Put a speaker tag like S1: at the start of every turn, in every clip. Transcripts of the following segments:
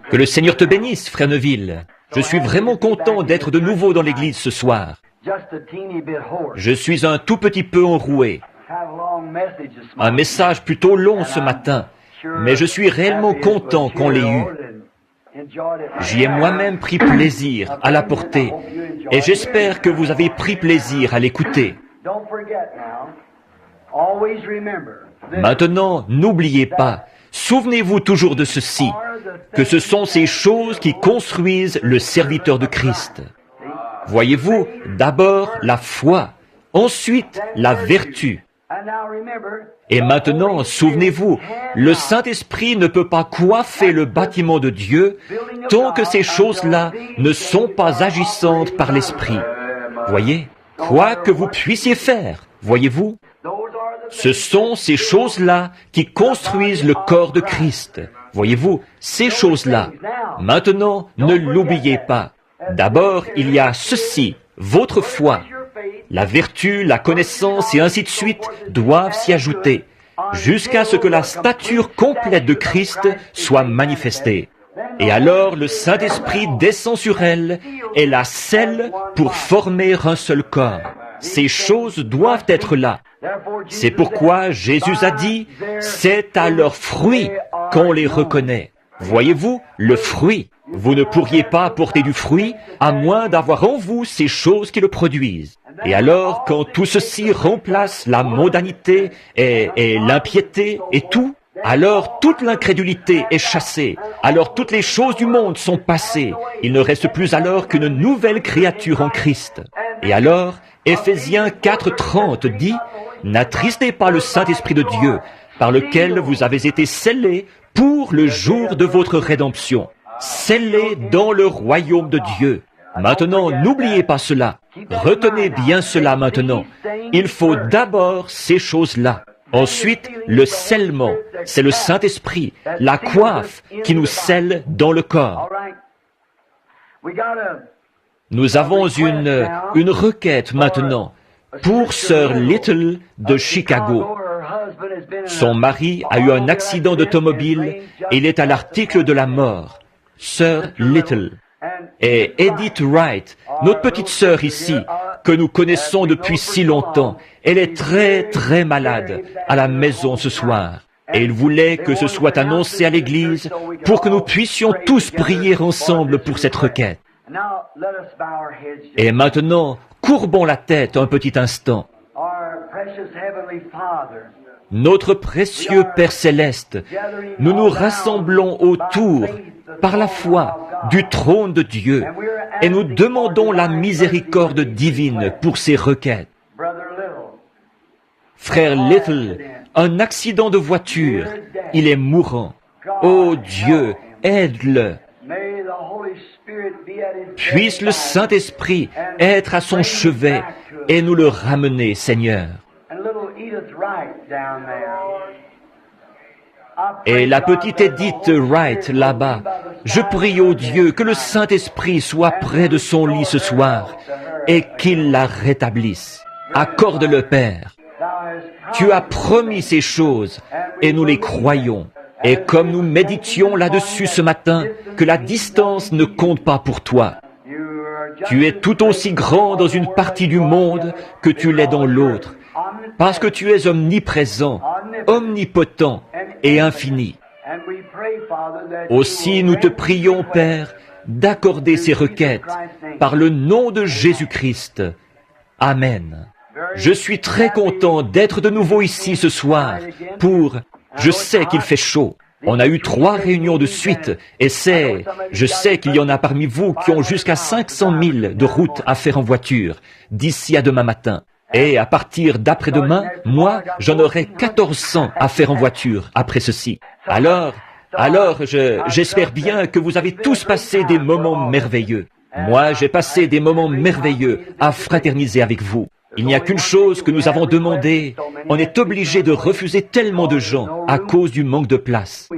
S1: Que le Seigneur te bénisse, frère Neville. Je suis vraiment content d'être de nouveau dans l'église ce soir. Je suis un tout petit peu enroué. Un message plutôt long ce matin, mais je suis réellement content qu'on l'ait eu. J'y ai moi-même pris plaisir à la porter, et j'espère que vous avez pris plaisir à l'écouter. Maintenant, n'oubliez pas, souvenez-vous toujours de ceci, que ce sont ces choses qui construisent le serviteur de Christ. Voyez-vous, d'abord la foi, ensuite la vertu. Et maintenant, souvenez-vous, le Saint-Esprit ne peut pas coiffer le bâtiment de Dieu tant que ces choses-là ne sont pas agissantes par l'Esprit. Voyez, quoi que vous puissiez faire, voyez-vous, ce sont ces choses-là qui construisent le corps de Christ. Voyez-vous, ces choses-là. Maintenant, ne l'oubliez pas. D'abord, il y a ceci, votre foi. La vertu, la connaissance et ainsi de suite doivent s'y ajouter, jusqu'à ce que la stature complète de Christ soit manifestée. Et alors le Saint-Esprit descend sur elle et la scelle pour former un seul corps. Ces choses doivent être là. C'est pourquoi Jésus a dit, c'est à leurs fruits qu'on les reconnaît. Voyez-vous, le fruit. Vous ne pourriez pas porter du fruit à moins d'avoir en vous ces choses qui le produisent. Et alors, quand tout ceci remplace la mondanité et l'impiété et tout, alors toute l'incrédulité est chassée, alors toutes les choses du monde sont passées. Il ne reste plus alors qu'une nouvelle créature en Christ. Et alors, Éphésiens 4:30 dit, « N'attristez pas le Saint-Esprit de Dieu, par lequel vous avez été scellés pour le jour de votre rédemption. » Scellés dans le royaume de Dieu. Maintenant, n'oubliez pas cela. Retenez bien cela maintenant. Il faut d'abord ces choses-là. Ensuite, le scellement, c'est le Saint-Esprit, la coiffe qui nous scelle dans le corps. Nous avons une requête maintenant pour Sœur Little de Chicago. Son mari a eu un accident d'automobile et il est à l'article de la mort. Sœur Little. Et Edith Wright, notre petite sœur ici, que nous connaissons depuis si longtemps, elle est très très malade à la maison ce soir. Et il voulait que ce soit annoncé à l'église pour que nous puissions tous prier ensemble pour cette requête. Et maintenant, courbons la tête un petit instant. Notre précieux Père Céleste, nous nous rassemblons autour, par la foi, du trône de Dieu, et nous demandons la miséricorde divine pour ces requêtes. Frère Little, un accident de voiture, il est mourant. Oh Dieu, aide-le. Puisse le Saint-Esprit être à son chevet et nous le ramener, Seigneur. Et la petite Edith Wright là-bas, je prie au Dieu que le Saint-Esprit soit près de son lit ce soir et qu'il la rétablisse. Accorde-le, Père. Tu as promis ces choses et nous les croyons. Et comme nous méditions là-dessus ce matin, que la distance ne compte pas pour toi. Tu es tout aussi grand dans une partie du monde que tu l'es dans l'autre, parce que tu es omniprésent, omnipotent et infini. Aussi nous te prions, Père, d'accorder ces requêtes par le nom de Jésus-Christ. Amen. Je suis très content d'être de nouveau ici ce soir pour... Je sais qu'il fait chaud. On a eu 3 réunions de suite et je sais qu'il y en a parmi vous qui ont jusqu'à 500 000 de route à faire en voiture d'ici à demain matin. Et à partir d'après-demain, moi, j'en aurai 1400 à faire en voiture après ceci. Alors, j'espère bien que vous avez tous passé des moments merveilleux. Moi, j'ai passé des moments merveilleux à fraterniser avec vous. Il n'y a qu'une chose que nous avons demandé. On est obligé de refuser tellement de gens à cause du manque de place.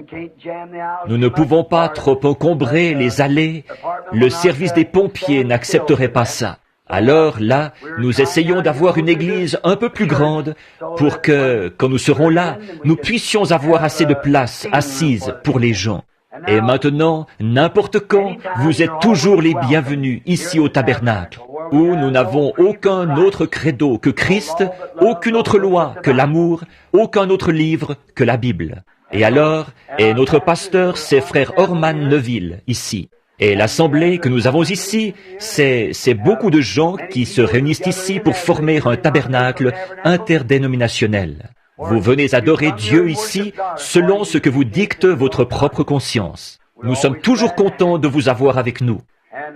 S1: Nous ne pouvons pas trop encombrer les allées. Le service des pompiers n'accepterait pas ça. Alors là, nous essayons d'avoir une église un peu plus grande pour que, quand nous serons là, nous puissions avoir assez de place assise pour les gens. Et maintenant, n'importe quand, vous êtes toujours les bienvenus ici au tabernacle, où nous n'avons aucun autre credo que Christ, aucune autre loi que l'amour, aucun autre livre que la Bible. Et alors, notre pasteur, c'est frère Orman Neville, ici. Et l'assemblée que nous avons ici, c'est beaucoup de gens qui se réunissent ici pour former un tabernacle interdénominationnel. Vous venez adorer Dieu ici selon ce que vous dicte votre propre conscience. Nous sommes toujours contents de vous avoir avec nous.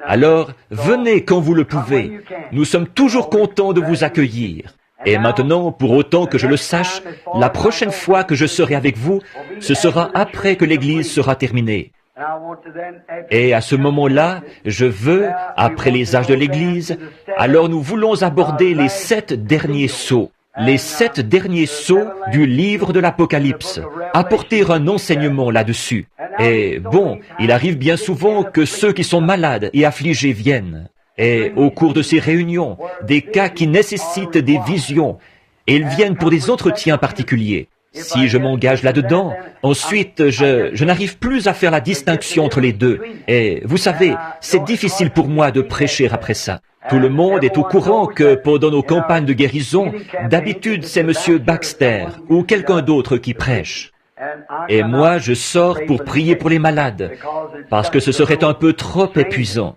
S1: Alors, venez quand vous le pouvez. Nous sommes toujours contents de vous accueillir. Et maintenant, pour autant que je le sache, la prochaine fois que je serai avec vous, ce sera après que l'Église sera terminée. Et à ce moment-là, je veux, après les âges de l'Église, alors nous voulons aborder les 7 derniers sceaux. Les 7 derniers sceaux du livre de l'Apocalypse, apporter un enseignement là-dessus. Et bon, il arrive bien souvent que ceux qui sont malades et affligés viennent. Et au cours de ces réunions, des cas qui nécessitent des visions, et ils viennent pour des entretiens particuliers. Si je m'engage là-dedans, ensuite, je n'arrive plus à faire la distinction entre les deux. Et vous savez, c'est difficile pour moi de prêcher après ça. Tout le monde est au courant que pendant nos campagnes de guérison, d'habitude c'est M. Baxter ou quelqu'un d'autre qui prêche. Et moi, je sors pour prier pour les malades, parce que ce serait un peu trop épuisant.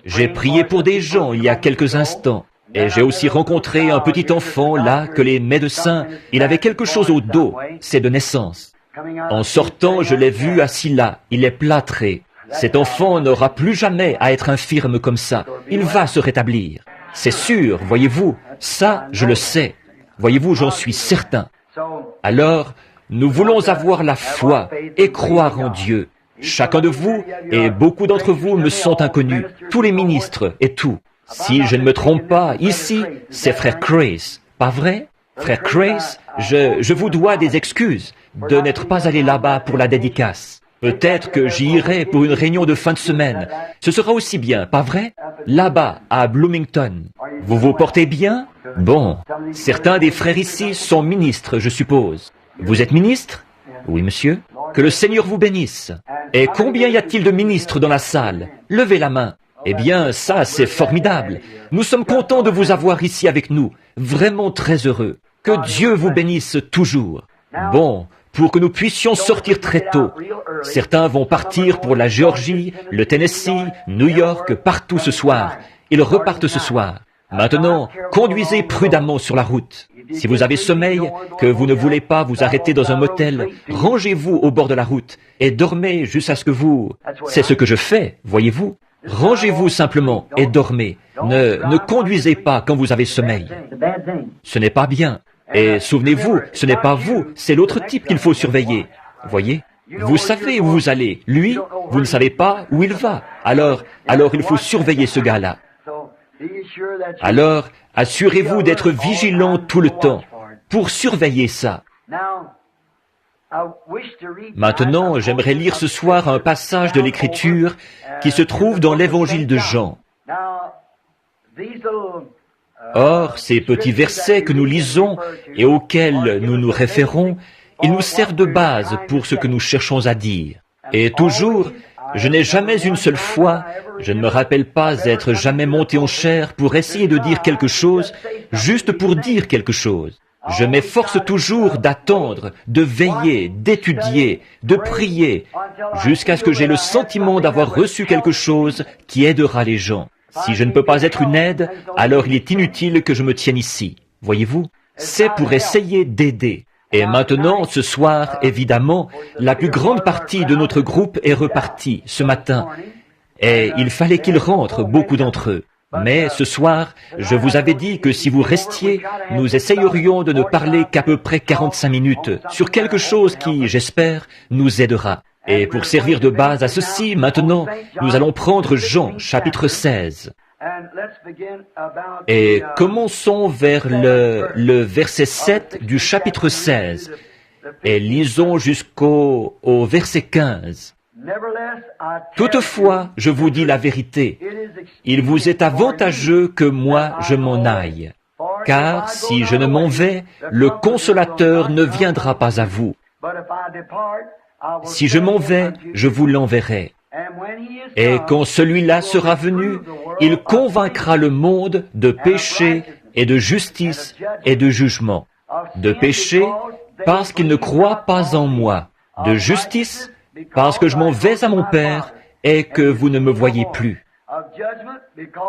S1: J'ai prié pour des gens il y a quelques instants, et j'ai aussi rencontré un petit enfant là que les médecins, il avait quelque chose au dos, c'est de naissance. En sortant, je l'ai vu assis là, il est plâtré. Cet enfant n'aura plus jamais à être infirme comme ça. Il va se rétablir. C'est sûr, voyez-vous, ça, je le sais. Voyez-vous, j'en suis certain. Alors, nous voulons avoir la foi et croire en Dieu. Chacun de vous, et beaucoup d'entre vous me sont inconnus, tous les ministres et tout. Si je ne me trompe pas, ici, c'est frère Grace, pas vrai? Frère Grace, je vous dois des excuses de n'être pas allé là-bas pour la dédicace. Peut-être que j'y irai pour une réunion de fin de semaine. Ce sera aussi bien, pas vrai? Là-bas, à Bloomington. Vous vous portez bien? Bon. Certains des frères ici sont ministres, je suppose. Vous êtes ministre? Oui, monsieur. Que le Seigneur vous bénisse. Et combien y a-t-il de ministres dans la salle? Levez la main. Eh bien, ça, c'est formidable. Nous sommes contents de vous avoir ici avec nous. Vraiment très heureux. Que Dieu vous bénisse toujours. Bon. Pour que nous puissions sortir très tôt. Certains vont partir pour la Géorgie, le Tennessee, New York, partout ce soir. Ils repartent ce soir. Maintenant, conduisez prudemment sur la route. Si vous avez sommeil, que vous ne voulez pas vous arrêter dans un motel, rangez-vous au bord de la route et dormez jusqu'à ce que vous... C'est ce que je fais, voyez-vous. Rangez-vous simplement et dormez. Ne conduisez pas quand vous avez sommeil. Ce n'est pas bien. Et souvenez-vous, ce n'est pas vous, c'est l'autre type qu'il faut surveiller. Voyez? Vous savez où vous allez. Lui, vous ne savez pas où il va. Alors il faut surveiller ce gars-là. Alors, assurez-vous d'être vigilant tout le temps pour surveiller ça. Maintenant, j'aimerais lire ce soir un passage de l'Écriture qui se trouve dans l'Évangile de Jean. Or, ces petits versets que nous lisons et auxquels nous nous référons, ils nous servent de base pour ce que nous cherchons à dire. Et toujours, je n'ai jamais une seule fois, je ne me rappelle pas être jamais monté en chair pour essayer de dire quelque chose, juste pour dire quelque chose. Je m'efforce toujours d'attendre, de veiller, d'étudier, de prier, jusqu'à ce que j'ai le sentiment d'avoir reçu quelque chose qui aidera les gens. Si je ne peux pas être une aide, alors il est inutile que je me tienne ici. Voyez-vous? C'est pour essayer d'aider. Et maintenant, ce soir, évidemment, la plus grande partie de notre groupe est repartie ce matin. Et il fallait qu'ils rentrent, beaucoup d'entre eux. Mais ce soir, je vous avais dit que si vous restiez, nous essayerions de ne parler qu'à peu près 45 minutes sur quelque chose qui, j'espère, nous aidera. Et pour servir de base à ceci, maintenant, nous allons prendre Jean, chapitre 16. Et commençons vers le verset 7 du chapitre 16. Et lisons jusqu'au verset 15. Toutefois, je vous dis la vérité, il vous est avantageux que moi je m'en aille. Car si je ne m'en vais, le Consolateur ne viendra pas à vous. Si je m'en vais, je vous l'enverrai. Et quand celui-là sera venu, il convaincra le monde de péché et de justice et de jugement. De péché, parce qu'il ne croit pas en moi. De justice, parce que je m'en vais à mon Père et que vous ne me voyez plus.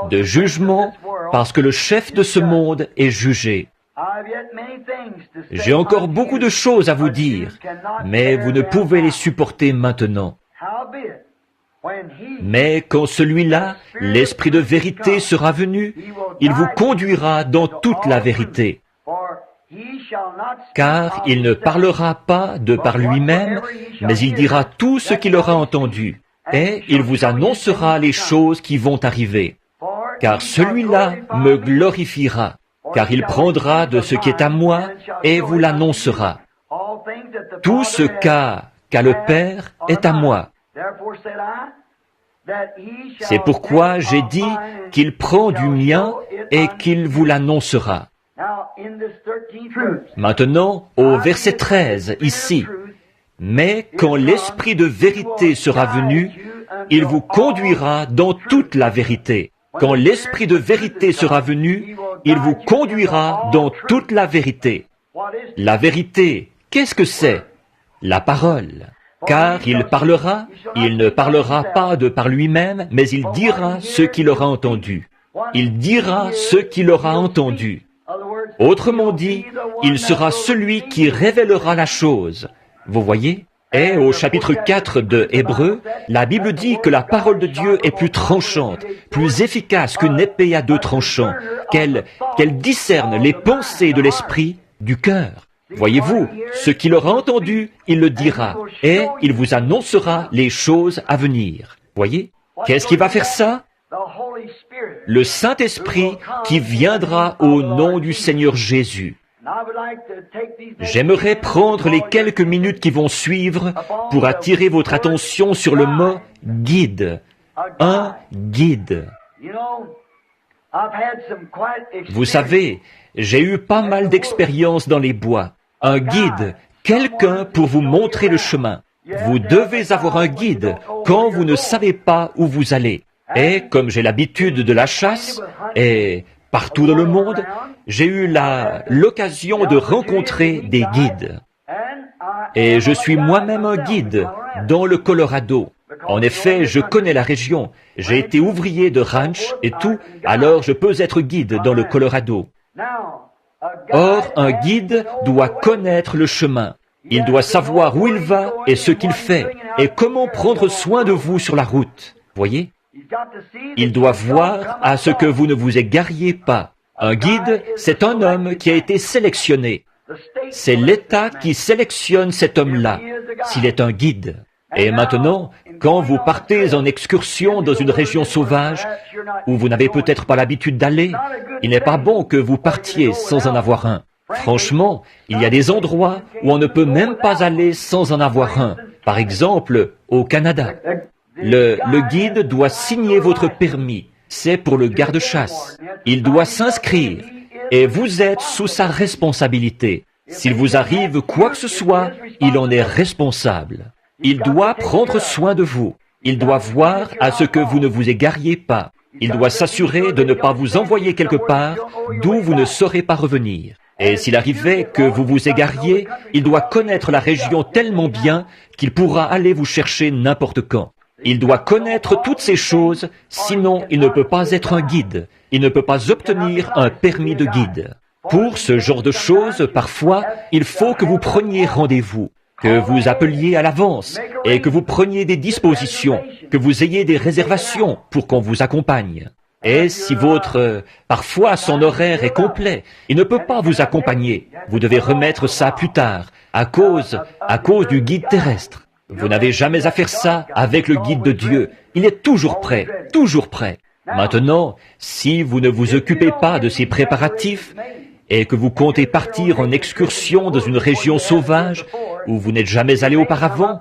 S1: De jugement, parce que le chef de ce monde est jugé. J'ai encore beaucoup de choses à vous dire, mais vous ne pouvez les supporter maintenant. Mais quand celui-là, l'Esprit de vérité, sera venu, il vous conduira dans toute la vérité. Car il ne parlera pas de par lui-même, mais il dira tout ce qu'il aura entendu, et il vous annoncera les choses qui vont arriver. Car celui-là me glorifiera, car il prendra de ce qui est à moi et vous l'annoncera. Tout ce qu'a le Père est à moi. C'est pourquoi j'ai dit qu'il prend du mien et qu'il vous l'annoncera. Maintenant, au verset 13, ici, « Mais quand l'Esprit de vérité sera venu, il vous conduira dans toute la vérité. Quand l'Esprit de vérité sera venu, il vous conduira dans toute la vérité. » La vérité, qu'est-ce que c'est? La parole. Car il parlera, il ne parlera pas de par lui-même, mais il dira ce qu'il aura entendu. Il dira ce qu'il aura entendu. Autrement dit, il sera celui qui révélera la chose. Vous voyez? Et au chapitre 4 de Hébreux, la Bible dit que la parole de Dieu est plus tranchante, plus efficace qu'une épée à deux tranchants, qu'elle discerne les pensées de l'esprit, du cœur. Voyez-vous, ce qu'il aura entendu, il le dira, et il vous annoncera les choses à venir. Voyez? Qu'est-ce qui va faire ça? Le Saint-Esprit qui viendra au nom du Seigneur Jésus. J'aimerais prendre les quelques minutes qui vont suivre pour attirer votre attention sur le mot « guide ». Un guide. Vous savez, j'ai eu pas mal d'expériences dans les bois. Un guide, quelqu'un pour vous montrer le chemin. Vous devez avoir un guide quand vous ne savez pas où vous allez. Et comme j'ai l'habitude de la chasse, et partout dans le monde, j'ai eu l'occasion de rencontrer des guides. Et je suis moi-même un guide dans le Colorado. En effet, je connais la région. J'ai été ouvrier de ranch et tout, alors je peux être guide dans le Colorado. Or, un guide doit connaître le chemin. Il doit savoir où il va et ce qu'il fait, et comment prendre soin de vous sur la route. Voyez? Il doit voir à ce que vous ne vous égariez pas. Un guide, c'est un homme qui a été sélectionné. C'est l'État qui sélectionne cet homme-là, s'il est un guide. Et maintenant, quand vous partez en excursion dans une région sauvage, où vous n'avez peut-être pas l'habitude d'aller, il n'est pas bon que vous partiez sans en avoir un. Franchement, il y a des endroits où on ne peut même pas aller sans en avoir un. Par exemple, au Canada. Le guide doit signer votre permis. C'est pour le garde-chasse. Il doit s'inscrire. Et vous êtes sous sa responsabilité. S'il vous arrive quoi que ce soit, il en est responsable. Il doit prendre soin de vous. Il doit voir à ce que vous ne vous égariez pas. Il doit s'assurer de ne pas vous envoyer quelque part d'où vous ne saurez pas revenir. Et s'il arrivait que vous vous égariez, il doit connaître la région tellement bien qu'il pourra aller vous chercher n'importe quand. Il doit connaître toutes ces choses, sinon il ne peut pas être un guide. Il ne peut pas obtenir un permis de guide. Pour ce genre de choses, parfois, il faut que vous preniez rendez-vous, que vous appeliez à l'avance et que vous preniez des dispositions, que vous ayez des réservations pour qu'on vous accompagne. Et si parfois son horaire est complet, il ne peut pas vous accompagner. Vous devez remettre ça plus tard, à cause du guide terrestre. Vous n'avez jamais à faire ça avec le guide de Dieu. Il est toujours prêt, toujours prêt. Maintenant, si vous ne vous occupez pas de ces préparatifs et que vous comptez partir en excursion dans une région sauvage où vous n'êtes jamais allé auparavant,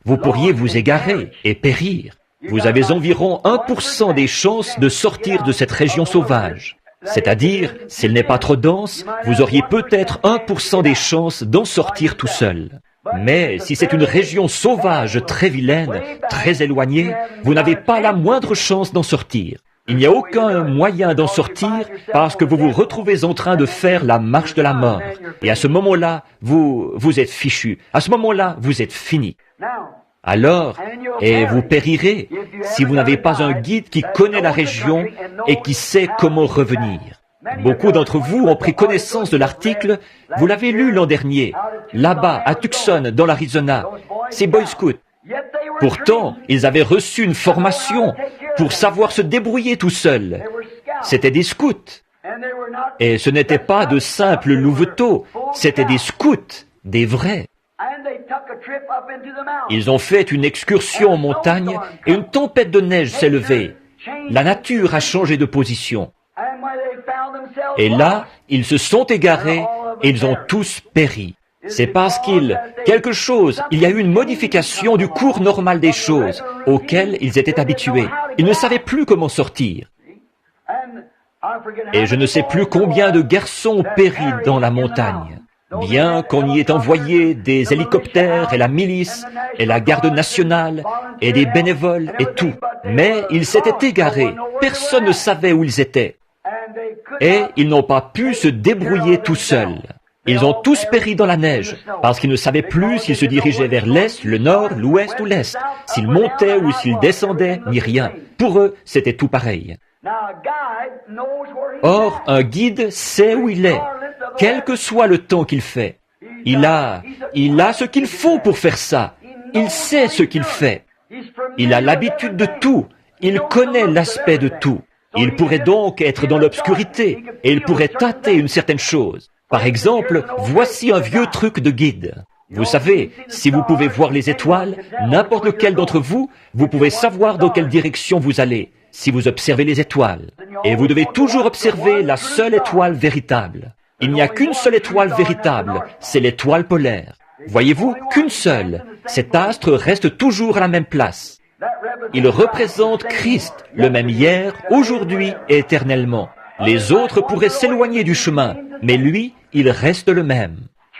S1: vous pourriez vous égarer et périr. Vous avez environ 1% des chances de sortir de cette région sauvage. C'est-à-dire, s'il n'est pas trop dense, vous auriez peut-être 1% des chances d'en sortir tout seul. Mais si c'est une région sauvage, très vilaine, très éloignée, vous n'avez pas la moindre chance d'en sortir. Il n'y a aucun moyen d'en sortir parce que vous vous retrouvez en train de faire la marche de la mort. Et à ce moment-là, vous êtes fichu. À ce moment-là, vous êtes fini. Alors, et vous périrez si vous n'avez pas un guide qui connaît la région et qui sait comment revenir. Beaucoup d'entre vous ont pris connaissance de l'article, vous l'avez lu l'an dernier, là-bas, à Tucson, dans l'Arizona, ces Boy Scouts. Pourtant, ils avaient reçu une formation pour savoir se débrouiller tout seuls. C'étaient des scouts. Et ce n'étaient pas de simples louveteaux, c'étaient des scouts, des vrais. Ils ont fait une excursion en montagne et une tempête de neige s'est levée. La nature a changé de position. Et là, ils se sont égarés et ils ont tous péri. C'est parce il y a eu une modification du cours normal des choses auquel ils étaient habitués. Ils ne savaient plus comment sortir. Et je ne sais plus combien de garçons ont péri dans la montagne. Bien qu'on y ait envoyé des hélicoptères et la milice et la garde nationale et des bénévoles et tout. Mais ils s'étaient égarés. Personne ne savait où ils étaient. Et ils n'ont pas pu se débrouiller tout seuls. Ils ont tous péri dans la neige, parce qu'ils ne savaient plus s'ils se dirigeaient vers l'est, le nord, l'ouest ou l'est, s'ils montaient ou s'ils descendaient, ni rien. Pour eux, c'était tout pareil. Or, un guide sait où il est, quel que soit le temps qu'il fait. Il a ce qu'il faut pour faire ça. Il sait ce qu'il fait. Il a l'habitude de tout. Il connaît l'aspect de tout. Il pourrait donc être dans l'obscurité et il pourrait tâter une certaine chose. Par exemple, voici un vieux truc de guide. Vous savez, si vous pouvez voir les étoiles, n'importe lequel d'entre vous, vous pouvez savoir dans quelle direction vous allez, si vous observez les étoiles. Et vous devez toujours observer la seule étoile véritable. Il n'y a qu'une seule étoile véritable, c'est l'étoile polaire. Voyez-vous, qu'une seule. Cet astre reste toujours à la même place. Il représente Christ, le même hier, aujourd'hui et éternellement. Les autres pourraient s'éloigner du chemin, mais lui, il reste le même.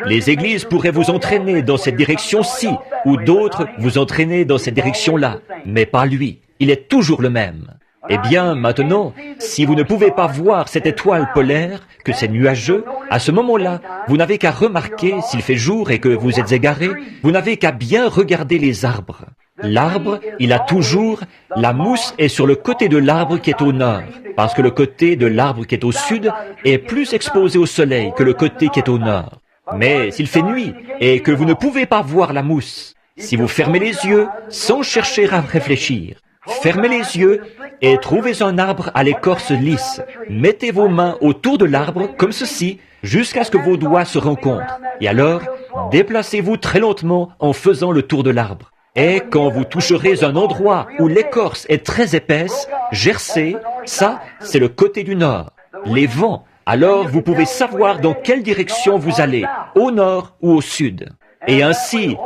S1: Les églises pourraient vous entraîner dans cette direction-ci, ou d'autres vous entraîner dans cette direction-là, mais pas lui. Il est toujours le même. Eh bien, maintenant, si vous ne pouvez pas voir cette étoile polaire, que c'est nuageux, à ce moment-là, vous n'avez qu'à remarquer, s'il fait jour et que vous êtes égaré, vous n'avez qu'à bien regarder les arbres. L'arbre, il a toujours, la mousse est sur le côté de l'arbre qui est au nord, parce que le côté de l'arbre qui est au sud est plus exposé au soleil que le côté qui est au nord. Mais s'il fait nuit et que vous ne pouvez pas voir la mousse, si vous fermez les yeux sans chercher à réfléchir, fermez les yeux et trouvez un arbre à l'écorce lisse. Mettez vos mains autour de l'arbre comme ceci jusqu'à ce que vos doigts se rencontrent. Et alors, déplacez-vous très lentement en faisant le tour de l'arbre. Et quand vous toucherez un endroit où l'écorce est très épaisse, gercez, ça, c'est le côté du nord. Les vents, alors vous pouvez savoir dans quelle direction vous allez, au nord ou au sud. Et ainsi,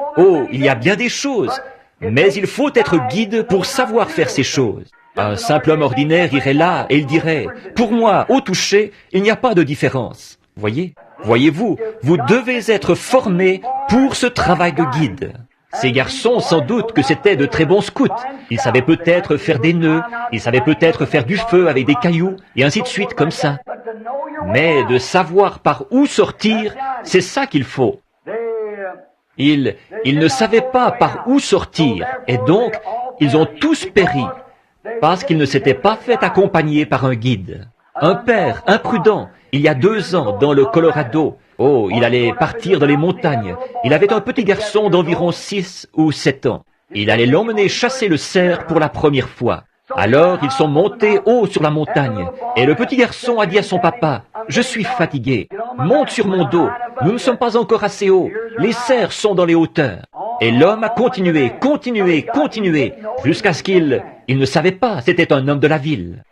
S1: il y a bien des choses, mais il faut être guide pour savoir faire ces choses. Un simple homme ordinaire irait là et il dirait, pour moi, au toucher, il n'y a pas de différence. Voyez-vous, vous devez être formé pour ce travail de guide. Ces garçons, sans doute que c'étaient de très bons scouts. Ils savaient peut-être faire des nœuds, ils savaient peut-être faire du feu avec des cailloux, et ainsi de suite comme ça. Mais de savoir par où sortir, c'est ça qu'il faut. Ils ne savaient pas par où sortir, et donc, ils ont tous péri, parce qu'ils ne s'étaient pas fait accompagner par un guide. Un père imprudent, il y a 2 ans, dans le Colorado, il allait partir dans les montagnes. Il avait un petit garçon d'environ 6 ou 7 ans. Il allait l'emmener chasser le cerf pour la première fois. Alors, ils sont montés haut sur la montagne. Et le petit garçon a dit à son papa, « Je suis fatigué. Monte sur mon dos. Nous ne sommes pas encore assez haut. Les cerfs sont dans les hauteurs. » Et l'homme a continué, jusqu'à ce qu'il ne savait pas. C'était un homme de la ville.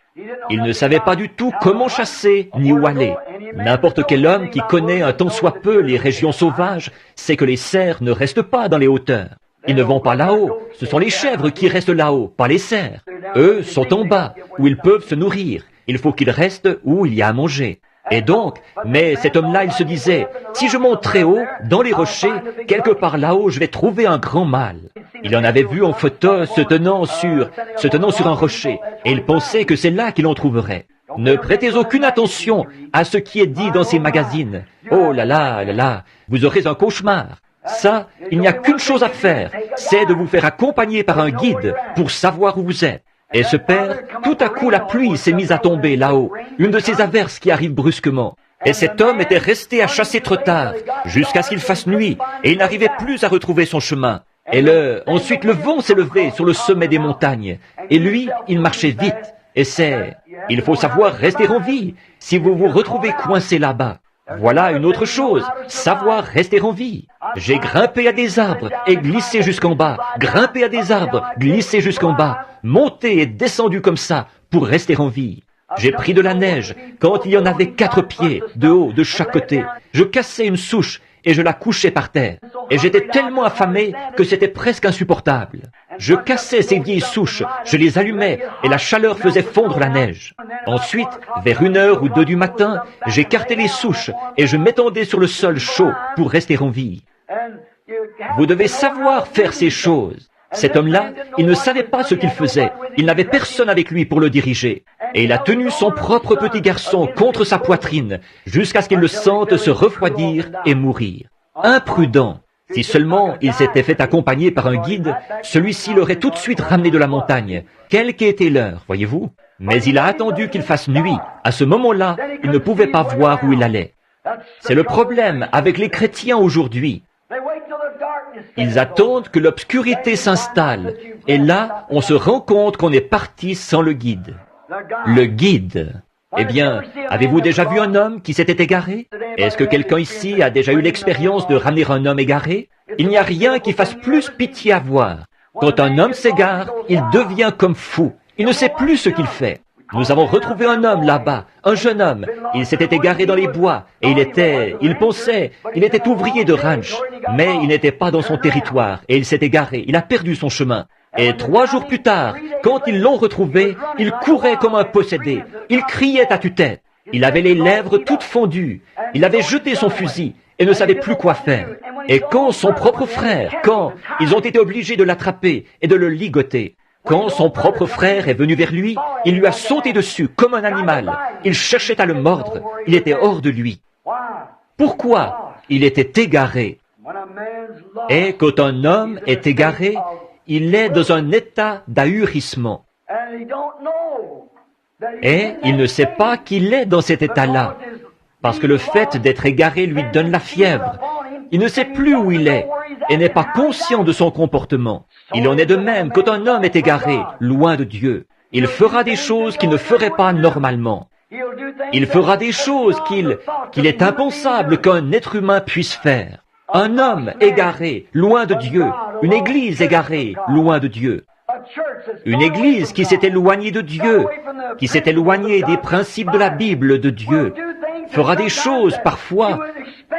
S1: Il ne savait pas du tout comment chasser ni où aller. N'importe quel homme qui connaît un tant soit peu les régions sauvages sait que les cerfs ne restent pas dans les hauteurs. Ils ne vont pas là-haut. Ce sont les chèvres qui restent là-haut, pas les cerfs. Eux sont en bas, où ils peuvent se nourrir. Il faut qu'ils restent où il y a à manger. Et donc, mais cet homme-là, il se disait, si je monte très haut, dans les rochers, quelque part là-haut, je vais trouver un grand mâle. Il en avait vu en photo se tenant sur un rocher, et il pensait que c'est là qu'il en trouverait. Ne prêtez aucune attention à ce qui est dit dans ces magazines. Oh là là, vous aurez un cauchemar. Ça, il n'y a qu'une chose à faire, c'est de vous faire accompagner par un guide pour savoir où vous êtes. Et ce père, tout à coup la pluie s'est mise à tomber là-haut, une de ces averses qui arrivent brusquement. Et cet homme était resté à chasser trop tard, jusqu'à ce qu'il fasse nuit, et il n'arrivait plus à retrouver son chemin. Et ensuite le vent s'est levé sur le sommet des montagnes, et lui, il marchait vite. Et il faut savoir rester en vie, si vous vous retrouvez coincé là-bas. Voilà une autre chose, savoir rester en vie. J'ai grimpé à des arbres et glissé jusqu'en bas, grimpé à des arbres, glissé jusqu'en bas, monté et descendu comme ça pour rester en vie. J'ai pris de la neige quand il y en avait 4 pieds, de haut, de chaque côté. Je cassais une souche et je la couchais par terre. Et j'étais tellement affamé que c'était presque insupportable. Je cassais ces vieilles souches, je les allumais et la chaleur faisait fondre la neige. Ensuite, vers 1h ou 2 du matin, j'écartais les souches et je m'étendais sur le sol chaud pour rester en vie. Vous devez savoir faire ces choses. Cet homme-là, il ne savait pas ce qu'il faisait. Il n'avait personne avec lui pour le diriger. Et il a tenu son propre petit garçon contre sa poitrine jusqu'à ce qu'il le sente se refroidir et mourir. Imprudent. Si seulement il s'était fait accompagner par un guide, celui-ci l'aurait tout de suite ramené de la montagne, quelle qu'ait été l'heure, voyez-vous. Mais il a attendu qu'il fasse nuit. À ce moment-là, il ne pouvait pas voir où il allait. C'est le problème avec les chrétiens aujourd'hui. Ils attendent que l'obscurité s'installe, et là, on se rend compte qu'on est parti sans le guide. Le guide. Eh bien, avez-vous déjà vu un homme qui s'était égaré? Est-ce que quelqu'un ici a déjà eu l'expérience de ramener un homme égaré? Il n'y a rien qui fasse plus pitié à voir. Quand un homme s'égare, il devient comme fou. Il ne sait plus ce qu'il fait. Nous avons retrouvé un homme là-bas, un jeune homme. Il s'était égaré dans les bois et il était ouvrier de ranch, mais il n'était pas dans son territoire et il s'est égaré. Il a perdu son chemin. Et 3 jours plus tard, quand ils l'ont retrouvé, il courait comme un possédé. Il criait à tue-tête. Il avait les lèvres toutes fondues. Il avait jeté son fusil et ne savait plus quoi faire. Et quand son propre frère, ils ont été obligés de l'attraper et de le ligoter. Quand son propre frère est venu vers lui, il lui a sauté dessus comme un animal. Il cherchait à le mordre. Il était hors de lui. Pourquoi? Il était égaré. Et quand un homme est égaré, il est dans un état d'ahurissement. Et il ne sait pas qu'il est dans cet état-là, parce que le fait d'être égaré lui donne la fièvre. Il ne sait plus où il est et n'est pas conscient de son comportement. Il en est de même quand un homme est égaré, loin de Dieu. Il fera des choses qu'il ne ferait pas normalement. Il fera des choses qu'il est impensable qu'un être humain puisse faire. Un homme égaré, loin de Dieu. Une église égarée, loin de Dieu. Une église qui s'est éloignée de Dieu, qui s'est éloignée des principes de la Bible de Dieu, fera des choses parfois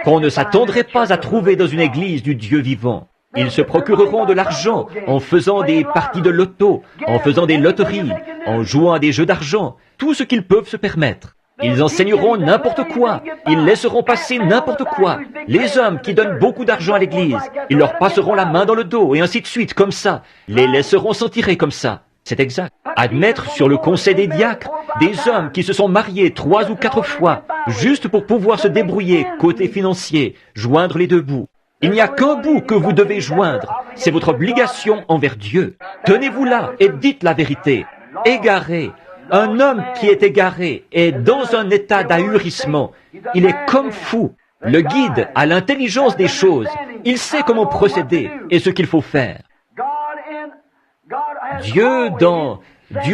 S1: qu'on ne s'attendrait pas à trouver dans une église du Dieu vivant. Ils se procureront de l'argent en faisant des parties de loto, en faisant des loteries, en jouant à des jeux d'argent, tout ce qu'ils peuvent se permettre. Ils enseigneront n'importe quoi, ils laisseront passer n'importe quoi. Les hommes qui donnent beaucoup d'argent à l'église, ils leur passeront la main dans le dos et ainsi de suite, comme ça. Les laisseront s'en tirer comme ça. C'est exact. Admettre sur le conseil des diacres des hommes qui se sont mariés 3 ou 4 fois, juste pour pouvoir se débrouiller côté financier, joindre les 2 bouts. Il n'y a qu'un bout que vous devez joindre, c'est votre obligation envers Dieu. Tenez-vous là et dites la vérité. Égaré. Un homme qui est égaré est dans un état d'ahurissement. Il est comme fou. Le guide a l'intelligence des choses. Il sait comment procéder et ce qu'il faut faire. Dieu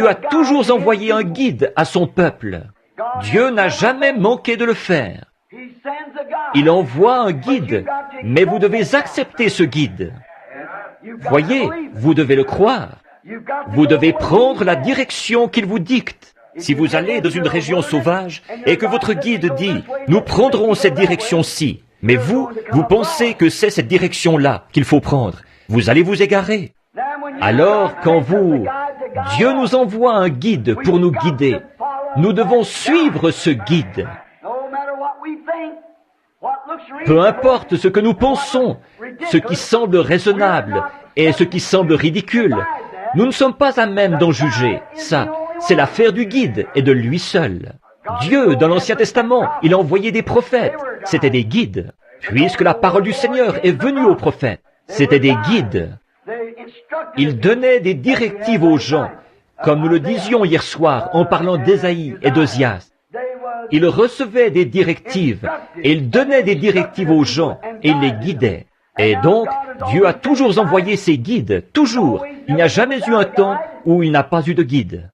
S1: a toujours envoyé un guide à son peuple. Dieu n'a jamais manqué de le faire. Il envoie un guide, mais vous devez accepter ce guide. Voyez, vous devez le croire. Vous devez prendre la direction qu'il vous dicte. Si vous allez dans une région sauvage et que votre guide dit « Nous prendrons cette direction-ci », mais vous pensez que c'est cette direction-là qu'il faut prendre, vous allez vous égarer. Alors, Dieu nous envoie un guide pour nous guider. Nous devons suivre ce guide. Peu importe ce que nous pensons, ce qui semble raisonnable et ce qui semble ridicule, nous ne sommes pas à même d'en juger. Ça, c'est l'affaire du guide et de lui seul. Dieu, dans l'Ancien Testament, il a envoyé des prophètes. C'étaient des guides. Puisque la parole du Seigneur est venue aux prophètes, c'étaient des guides. Ils donnaient des directives aux gens, comme nous le disions hier soir en parlant d'Ésaïe et d'Osias. Ils recevaient des directives, et ils donnaient des directives aux gens, et ils les guidaient. Et donc, Dieu a toujours envoyé ses guides, toujours. Il n'y a jamais eu un temps où il n'a pas eu de guide.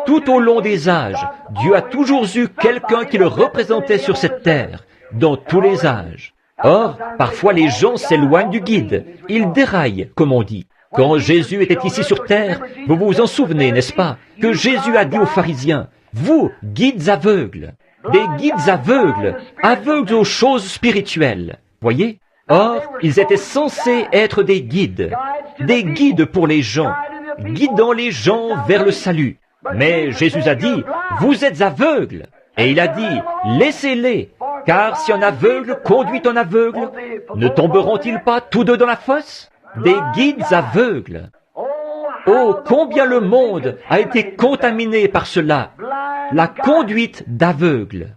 S1: Tout au long des âges, Dieu a toujours eu quelqu'un qui le représentait sur cette terre, dans tous les âges. Or, parfois les gens s'éloignent du guide. Ils déraillent, comme on dit. Quand Jésus était ici sur terre, vous vous en souvenez, n'est-ce pas, que Jésus a dit aux pharisiens, « Vous, guides aveugles, des guides aveugles, aveugles aux choses spirituelles. » Voyez? Or, ils étaient censés être des guides pour les gens, guidant les gens vers le salut. Mais Jésus a dit, « Vous êtes aveugles. » Et il a dit, « Laissez-les, car si un aveugle conduit un aveugle, ne tomberont-ils pas tous deux dans la fosse? » Des guides aveugles. Oh, combien le monde a été contaminé par cela, la conduite d'aveugles.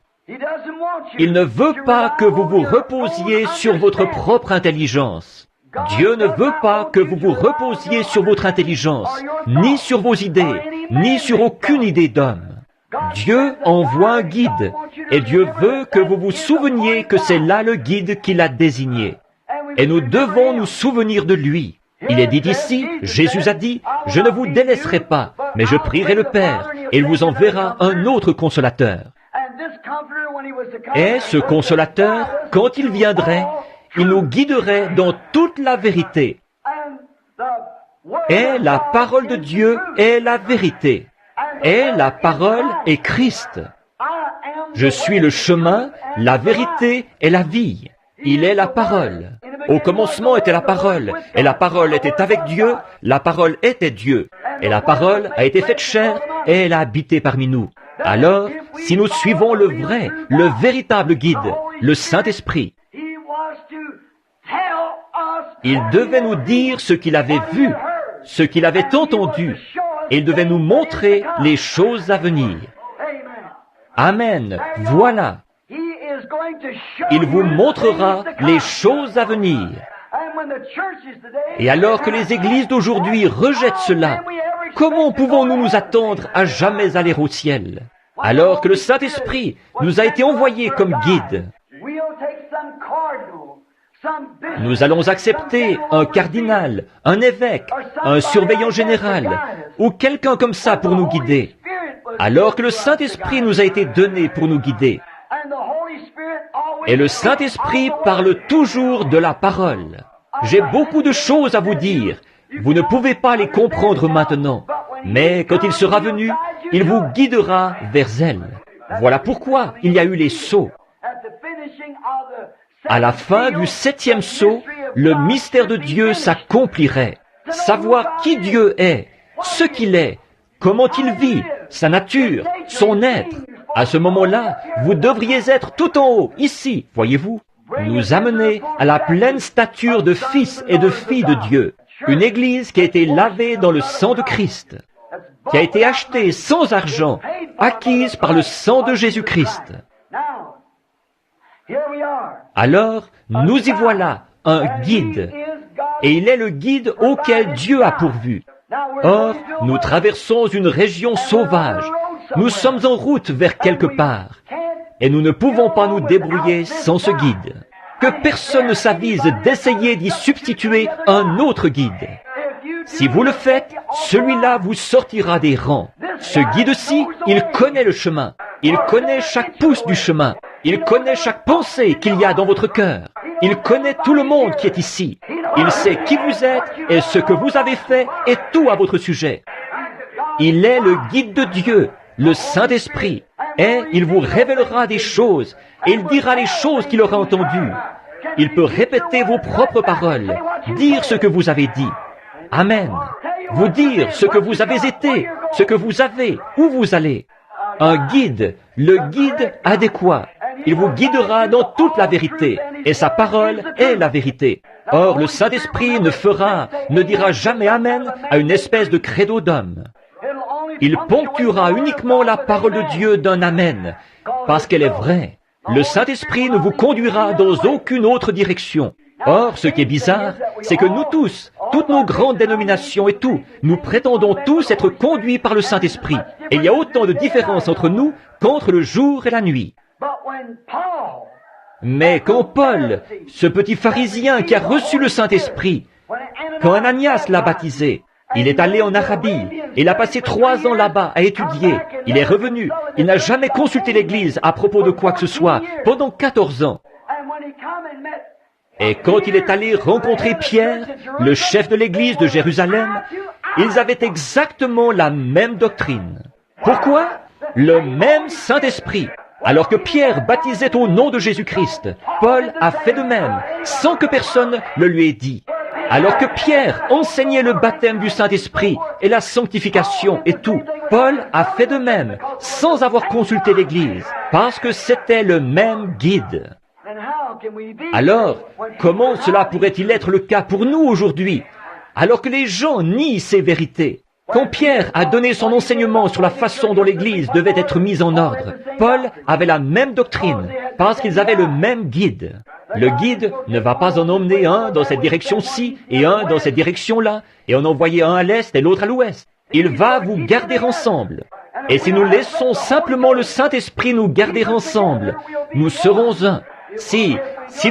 S1: Il ne veut pas que vous vous reposiez sur votre propre intelligence. Dieu ne veut pas que vous vous reposiez sur votre intelligence, ni sur vos idées, ni sur aucune idée d'homme. Dieu envoie un guide, et Dieu veut que vous vous souveniez que c'est là le guide qu'il a désigné. Et nous devons nous souvenir de lui. Il est dit ici, Jésus a dit, « Je ne vous délaisserai pas, mais je prierai le Père, et il vous enverra un autre consolateur. » Et ce consolateur, quand il viendrait, il nous guiderait dans toute la vérité. Et la parole de Dieu est la vérité. Et la parole est Christ. Je suis le chemin, la vérité et la vie. Il est la parole. Au commencement était la parole, et la parole était avec Dieu, la parole était Dieu, et la parole a été faite chair, et elle a habité parmi nous. Alors, si nous suivons le vrai, le véritable guide, le Saint-Esprit, il devait nous dire ce qu'il avait vu, ce qu'il avait entendu, et il devait nous montrer les choses à venir. Amen. Voilà. Il vous montrera les choses à venir. Et alors que les églises d'aujourd'hui rejettent cela, comment pouvons-nous nous attendre à jamais aller au ciel, alors que le Saint-Esprit nous a été envoyé comme guide? Nous allons accepter un cardinal, un évêque, un surveillant général, ou quelqu'un comme ça pour nous guider, alors que le Saint-Esprit nous a été donné pour nous guider. Et le Saint-Esprit parle toujours de la parole. J'ai beaucoup de choses à vous dire. Vous ne pouvez pas les comprendre maintenant. Mais quand il sera venu, il vous guidera vers elle. Voilà pourquoi il y a eu les sceaux. À la fin du 7e sceau, le mystère de Dieu s'accomplirait. Savoir qui Dieu est, ce qu'il est, comment il vit, sa nature, son être. À ce moment-là, vous devriez être tout en haut, ici, voyez-vous, nous amener à la pleine stature de fils et de filles de Dieu. Une église qui a été lavée dans le sang de Christ, qui a été achetée sans argent, acquise par le sang de Jésus-Christ. Alors, nous y voilà, un guide, et il est le guide auquel Dieu a pourvu. Or, nous traversons une région sauvage. Nous sommes en route vers quelque part, et nous ne pouvons pas nous débrouiller sans ce guide. Que personne ne s'avise d'essayer d'y substituer un autre guide. Si vous le faites, celui-là vous sortira des rangs. Ce guide-ci, il connaît le chemin. Il connaît chaque pouce du chemin. Il connaît chaque pensée qu'il y a dans votre cœur. Il connaît tout le monde qui est ici. Il sait qui vous êtes et ce que vous avez fait et tout à votre sujet. Il est le guide de Dieu, le Saint-Esprit, et il vous révélera des choses, et il dira les choses qu'il aura entendues. Il peut répéter vos propres paroles, dire ce que vous avez dit. Amen. Vous dire ce que vous avez été, ce que vous avez, où vous allez. Un guide, le guide adéquat. Il vous guidera dans toute la vérité. et sa parole est la vérité. Or, le Saint-Esprit ne dira jamais Amen à une espèce de credo d'homme. Il ponctuera uniquement la parole de Dieu d'un Amen, parce qu'elle est vraie. Le Saint-Esprit ne vous conduira dans aucune autre direction. Or, ce qui est bizarre, c'est que nous tous, toutes nos grandes dénominations et tout, nous prétendons tous être conduits par le Saint-Esprit. Et il y a autant de différences entre nous qu'entre le jour et la nuit. Mais quand Paul, ce petit pharisien qui a reçu le Saint-Esprit, quand Ananias l'a baptisé, il est allé en Arabie, il a passé 3 ans là-bas à étudier, il est revenu, il n'a jamais consulté l'Église à propos de quoi que ce soit, pendant 14 ans. Et quand il est allé rencontrer Pierre, le chef de l'Église de Jérusalem, ils avaient exactement la même doctrine. Pourquoi? Le même Saint-Esprit. Alors que Pierre baptisait au nom de Jésus-Christ, Paul a fait de même, sans que personne le lui ait dit. Alors que Pierre enseignait le baptême du Saint-Esprit et la sanctification et tout, Paul a fait de même, sans avoir consulté l'Église, parce que c'était le même guide. Alors, comment cela pourrait-il être le cas pour nous aujourd'hui, alors que les gens nient ces vérités? Quand Pierre a donné son enseignement sur la façon dont l'Église devait être mise en ordre, Paul avait la même doctrine, parce qu'ils avaient le même guide. Le guide ne va pas en emmener un dans cette direction-ci et un dans cette direction-là, et en envoyer un à l'est et l'autre à l'ouest. Il va vous garder ensemble. Et si nous laissons simplement le Saint-Esprit nous garder ensemble, nous serons un. Si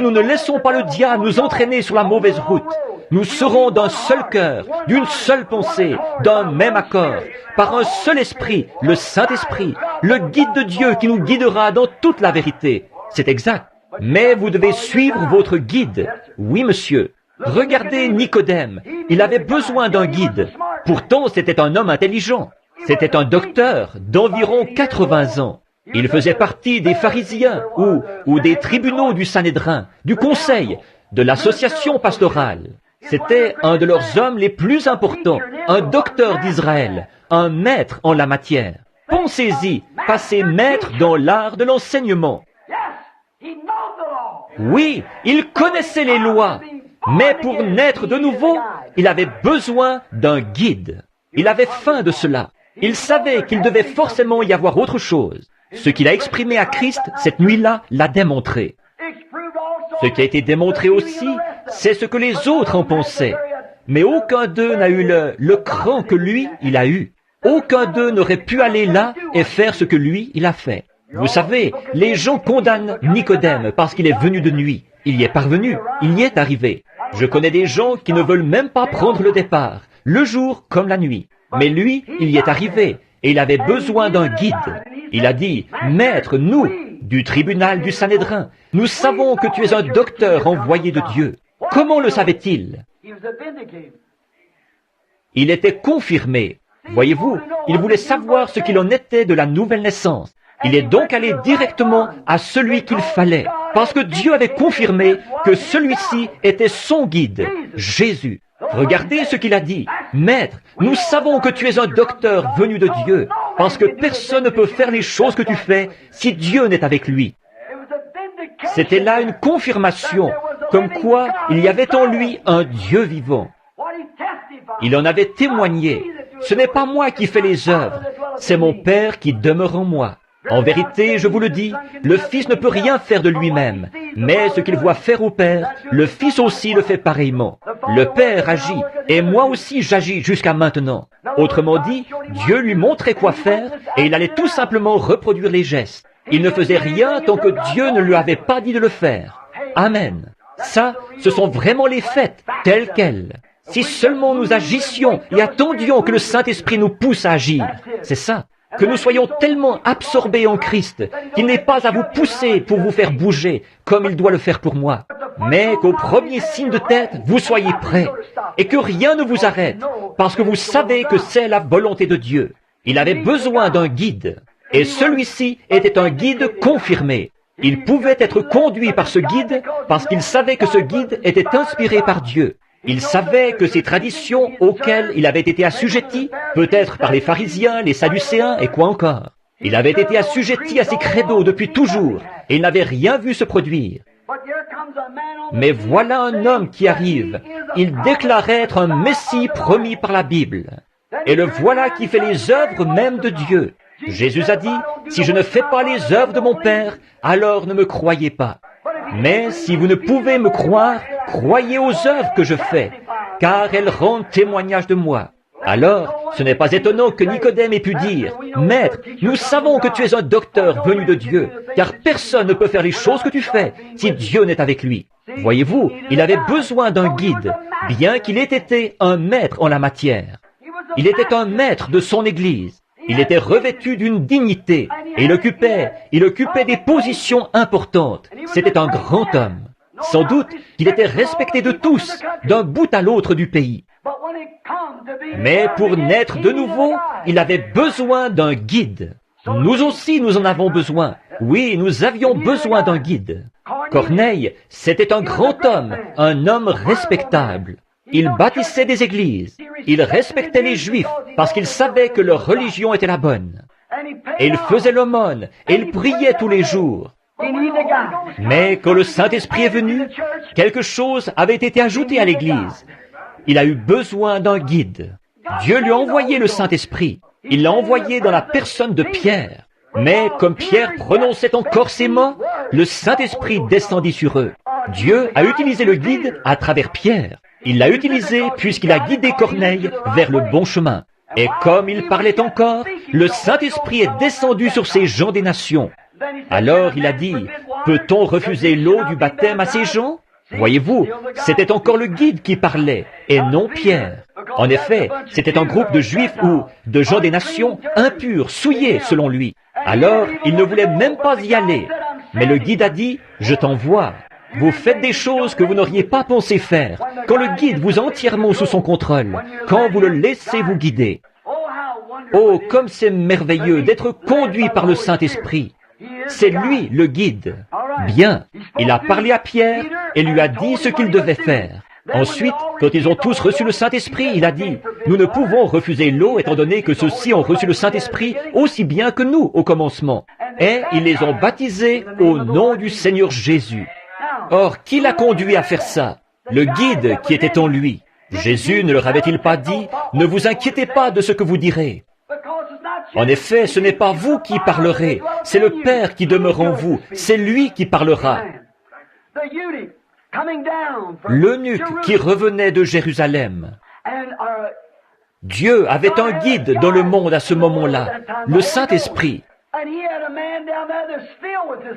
S1: nous ne laissons pas le diable nous entraîner sur la mauvaise route, nous serons d'un seul cœur, d'une seule pensée, d'un même accord, par un seul esprit, le Saint-Esprit, le guide de Dieu qui nous guidera dans toute la vérité. C'est exact. Mais vous devez suivre votre guide. Oui, monsieur. Regardez Nicodème. Il avait besoin d'un guide. Pourtant, c'était un homme intelligent. C'était un docteur d'environ 80 ans. Il faisait partie des pharisiens ou des tribunaux du Sanhédrin, du conseil, de l'association pastorale. C'était un de leurs hommes les plus importants, un docteur d'Israël, un maître en la matière. Pensez-y, passer maître dans l'art de l'enseignement. Oui, il connaissait les lois, mais pour naître de nouveau, il avait besoin d'un guide. Il avait faim de cela. Il savait qu'il devait forcément y avoir autre chose. Ce qu'il a exprimé à Christ cette nuit-là l'a démontré. Ce qui a été démontré aussi, c'est ce que les autres en pensaient. Mais aucun d'eux n'a eu le cran que lui, il a eu. Aucun d'eux n'aurait pu aller là et faire ce que lui, il a fait. Vous savez, les gens condamnent Nicodème parce qu'il est venu de nuit. Il y est parvenu, il y est arrivé. Je connais des gens qui ne veulent même pas prendre le départ, le jour comme la nuit. Mais lui, il y est arrivé et il avait besoin d'un guide. Il a dit, « Maître, nous, du tribunal du Sanhédrin, nous savons que tu es un docteur envoyé de Dieu. » Comment le savait-il? Il était confirmé. Voyez-vous, il voulait savoir ce qu'il en était de la nouvelle naissance. Il est donc allé directement à celui qu'il fallait, parce que Dieu avait confirmé que celui-ci était son guide, Jésus. Regardez ce qu'il a dit. « Maître, nous savons que tu es un docteur venu de Dieu, parce que personne ne peut faire les choses que tu fais si Dieu n'est avec lui. » C'était là une confirmation, comme quoi il y avait en lui un Dieu vivant. Il en avait témoigné. Ce n'est pas moi qui fais les œuvres, c'est mon Père qui demeure en moi. En vérité, je vous le dis, le Fils ne peut rien faire de lui-même, mais ce qu'il voit faire au Père, le Fils aussi le fait pareillement. Le Père agit, et moi aussi j'agis jusqu'à maintenant. Autrement dit, Dieu lui montrait quoi faire, et il allait tout simplement reproduire les gestes. Il ne faisait rien tant que Dieu ne lui avait pas dit de le faire. Amen. Ça, ce sont vraiment les faits, tels quels. Si seulement nous agissions et attendions que le Saint-Esprit nous pousse à agir, c'est ça. Que nous soyons tellement absorbés en Christ qu'il n'est pas à vous pousser pour vous faire bouger comme il doit le faire pour moi, mais qu'au premier signe de tête, vous soyez prêts et que rien ne vous arrête parce que vous savez que c'est la volonté de Dieu. Il avait besoin d'un guide et celui-ci était un guide confirmé. Il pouvait être conduit par ce guide parce qu'il savait que ce guide était inspiré par Dieu. Il savait que ces traditions auxquelles il avait été assujetti, peut-être par les pharisiens, les sadducéens et quoi encore. Il avait été assujetti à ces credos depuis toujours et il n'avait rien vu se produire. Mais voilà un homme qui arrive. Il déclarait être un Messie promis par la Bible. Et le voilà qui fait les œuvres même de Dieu. Jésus a dit, « Si je ne fais pas les œuvres de mon Père, alors ne me croyez pas. Mais si vous ne pouvez me croire, croyez aux œuvres que je fais, car elles rendent témoignage de moi. » Alors, ce n'est pas étonnant que Nicodème ait pu dire, « Maître, nous savons que tu es un docteur venu de Dieu, car personne ne peut faire les choses que tu fais si Dieu n'est avec lui. » Voyez-vous, il avait besoin d'un guide, bien qu'il ait été un maître en la matière. Il était un maître de son Église. Il était revêtu d'une dignité et il occupait des positions importantes. C'était un grand homme. Sans doute qu'il était respecté de tous, d'un bout à l'autre du pays. Mais pour naître de nouveau, il avait besoin d'un guide. Nous aussi, nous en avons besoin. Oui, nous avions besoin d'un guide. Corneille, c'était un grand homme, un homme respectable. Il bâtissait des églises. Il respectait les Juifs parce qu'il savait que leur religion était la bonne. Et il faisait l'aumône et il priait tous les jours. Mais quand le Saint-Esprit est venu, quelque chose avait été ajouté à l'Église. Il a eu besoin d'un guide. Dieu lui a envoyé le Saint-Esprit. Il l'a envoyé dans la personne de Pierre. Mais comme Pierre prononçait encore ces mots, le Saint-Esprit descendit sur eux. Dieu a utilisé le guide à travers Pierre. Il l'a utilisé puisqu'il a guidé Corneille vers le bon chemin. Et comme il parlait encore, le Saint-Esprit est descendu sur ces gens des nations. Alors il a dit, « Peut-on refuser l'eau du baptême à ces gens ?» Voyez-vous, c'était encore le guide qui parlait, et non Pierre. En effet, c'était un groupe de Juifs ou de gens des nations impurs, souillés selon lui. Alors, il ne voulait même pas y aller. Mais le guide a dit, « Je t'envoie. » Vous faites des choses que vous n'auriez pas pensé faire, quand le guide vous a entièrement sous son contrôle, quand vous le laissez vous guider. Oh, comme c'est merveilleux d'être conduit par le Saint-Esprit. C'est lui le guide. Bien, il a parlé à Pierre et lui a dit ce qu'il devait faire. Ensuite, quand ils ont tous reçu le Saint-Esprit, il a dit, « Nous ne pouvons refuser l'eau étant donné que ceux-ci ont reçu le Saint-Esprit aussi bien que nous au commencement. » Et ils les ont baptisés au nom du Seigneur Jésus. Or, qui l'a conduit à faire ça? Le guide qui était en lui. Jésus ne leur avait-il pas dit, « Ne vous inquiétez pas de ce que vous direz. » En effet, ce n'est pas vous qui parlerez, c'est le Père qui demeure en vous, c'est lui qui parlera. L'eunuque qui revenait de Jérusalem. Dieu avait un guide dans le monde à ce moment-là, le Saint-Esprit.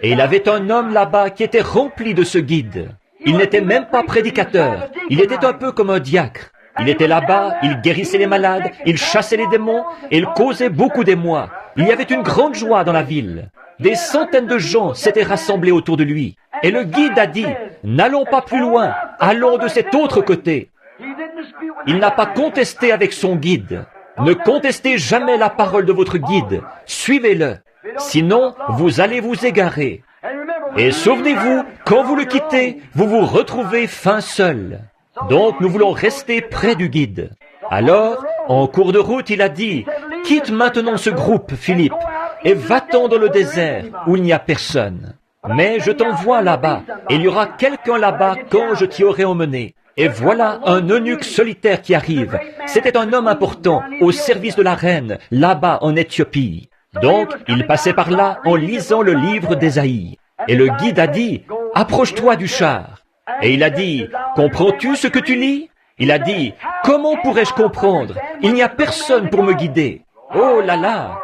S1: Et il avait un homme là-bas qui était rempli de ce guide. Il n'était même pas prédicateur, il était un peu comme un diacre. Il était là-bas, il guérissait les malades, il chassait les démons, et il causait beaucoup d'émoi. Il y avait une grande joie dans la ville. Des centaines de gens s'étaient rassemblés autour de lui. Et le guide a dit, « N'allons pas plus loin, allons de cet autre côté. » Il n'a pas contesté avec son guide. Ne contestez jamais la parole de votre guide. Suivez-le. Sinon, vous allez vous égarer. Et souvenez-vous, quand vous le quittez, vous vous retrouvez fin seul. Donc, nous voulons rester près du guide. Alors, en cours de route, il a dit, « Quitte maintenant ce groupe, Philippe, et va-t'en dans le désert où il n'y a personne. Mais je t'envoie là-bas, et il y aura quelqu'un là-bas quand je t'y aurai emmené. » Et voilà un eunuque solitaire qui arrive. C'était un homme important, au service de la reine, là-bas en Éthiopie. Donc, il passait par là en lisant le livre d'Ésaïe. Et le guide a dit, « Approche-toi du char. » Et il a dit, « Comprends-tu ce que tu lis ?» Il a dit, « Comment pourrais-je comprendre? Il n'y a personne pour me guider. » Oh là là!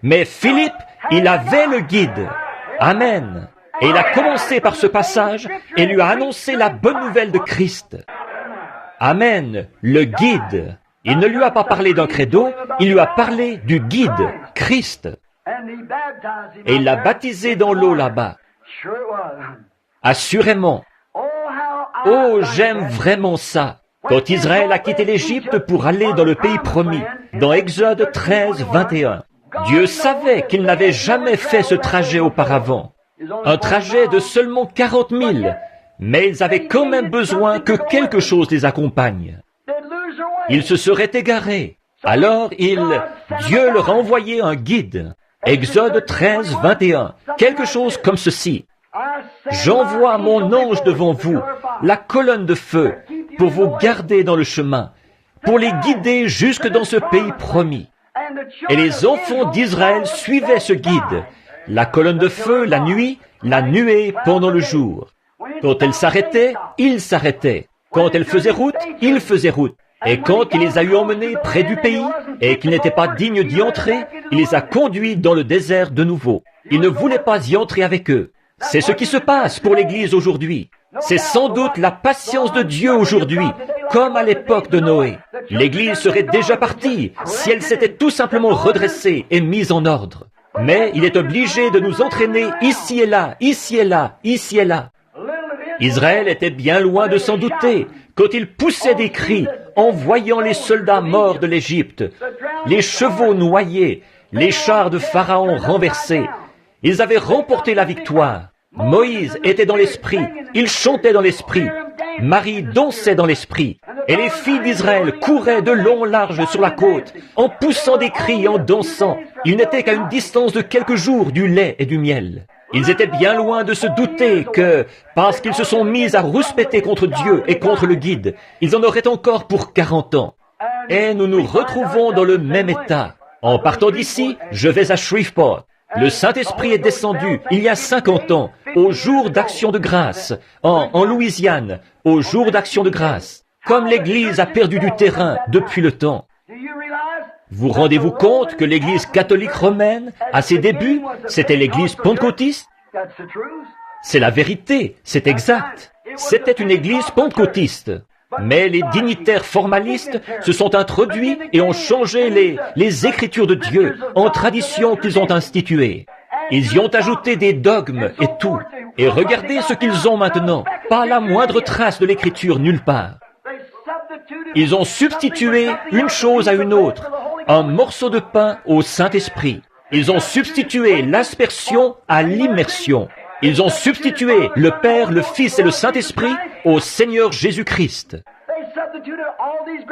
S1: Mais Philippe, il avait le guide. Amen. Et il a commencé par ce passage et lui a annoncé la bonne nouvelle de Christ. Amen. Le guide. Il ne lui a pas parlé d'un credo, il lui a parlé du guide, Christ. Et il l'a baptisé dans l'eau là-bas. Assurément. Oh, j'aime vraiment ça. Quand Israël a quitté l'Égypte pour aller dans le pays promis, dans Exode 13, 21, Dieu savait qu'il n'avait jamais fait ce trajet auparavant. Un trajet de seulement 40 000, mais ils avaient quand même besoin que quelque chose les accompagne. Ils se seraient égarés. Alors Dieu leur a envoyé un guide. Exode 13, 21, quelque chose comme ceci. J'envoie mon ange devant vous, la colonne de feu, pour vous garder dans le chemin, pour les guider jusque dans ce pays promis. Et les enfants d'Israël suivaient ce guide, la colonne de feu la nuit, la nuée pendant le jour. Quand elle s'arrêtait, il s'arrêtait. Quand elle faisait route, il faisait route. Et quand il les a eu emmenés près du pays, et qu'ils n'étaient pas dignes d'y entrer, il les a conduits dans le désert de nouveau. Il ne voulait pas y entrer avec eux. C'est ce qui se passe pour l'Église aujourd'hui. C'est sans doute la patience de Dieu aujourd'hui, comme à l'époque de Noé. L'Église serait déjà partie si elle s'était tout simplement redressée et mise en ordre. Mais il est obligé de nous entraîner ici et là, ici et là, ici et là. Israël était bien loin de s'en douter quand il poussait des cris en voyant les soldats morts de l'Égypte, les chevaux noyés, les chars de Pharaon renversés. Ils avaient remporté la victoire. Moïse était dans l'esprit, il chantait dans l'esprit. Marie dansait dans l'esprit. Et les filles d'Israël couraient de long en large sur la côte, en poussant des cris et en dansant. Ils n'étaient qu'à une distance de quelques jours du lait et du miel. Ils étaient bien loin de se douter que, parce qu'ils se sont mis à rouspéter contre Dieu et contre le guide, ils en auraient encore pour 40 ans. Et nous nous retrouvons dans le même état. En partant d'ici, je vais à Shreveport. Le Saint-Esprit est descendu il y a 50 ans, au jour d'Action de grâce, en Louisiane, au jour d'Action de grâce, comme l'Église a perdu du terrain depuis le temps. Vous rendez-vous compte que l'Église catholique romaine, à ses débuts, c'était l'Église pentecôtiste? C'est la vérité, c'est exact. C'était une Église pentecôtiste. Mais les dignitaires formalistes se sont introduits et ont changé les Écritures de Dieu en traditions qu'ils ont instituées. Ils y ont ajouté des dogmes et tout. Et regardez ce qu'ils ont maintenant. Pas la moindre trace de l'Écriture nulle part. Ils ont substitué une chose à une autre, un morceau de pain au Saint-Esprit. Ils ont substitué l'aspersion à l'immersion. Ils ont substitué le Père, le Fils et le Saint-Esprit au Seigneur Jésus-Christ.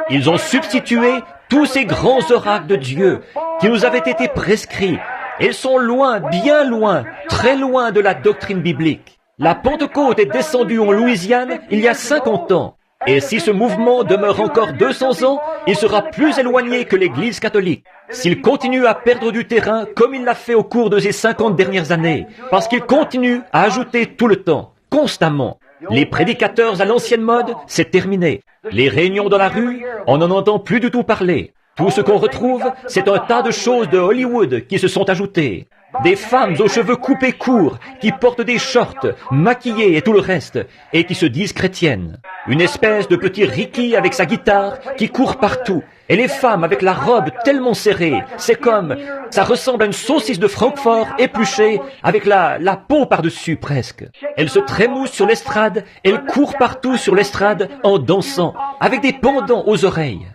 S1: Ils ont substitué tous ces grands oracles de Dieu qui nous avaient été prescrits. Ils sont loin, bien loin, très loin de la doctrine biblique. La Pentecôte est descendue en Louisiane il y a 50 ans. Et si ce mouvement demeure encore 200 ans, il sera plus éloigné que l'Église catholique. S'il continue à perdre du terrain comme il l'a fait au cours de ces 50 dernières années, parce qu'il continue à ajouter tout le temps, constamment. Les prédicateurs à l'ancienne mode, c'est terminé. Les réunions dans la rue, on n'en entend plus du tout parler. Tout ce qu'on retrouve, c'est un tas de choses de Hollywood qui se sont ajoutées. Des femmes aux cheveux coupés courts, qui portent des shorts, maquillées et tout le reste, et qui se disent chrétiennes. Une espèce de petit Ricky avec sa guitare, qui court partout. Et les femmes avec la robe tellement serrée, c'est comme, ça ressemble à une saucisse de Francfort épluchée, avec la peau par-dessus presque. Elles se trémoussent sur l'estrade, elles courent partout sur l'estrade en dansant, avec des pendants aux oreilles.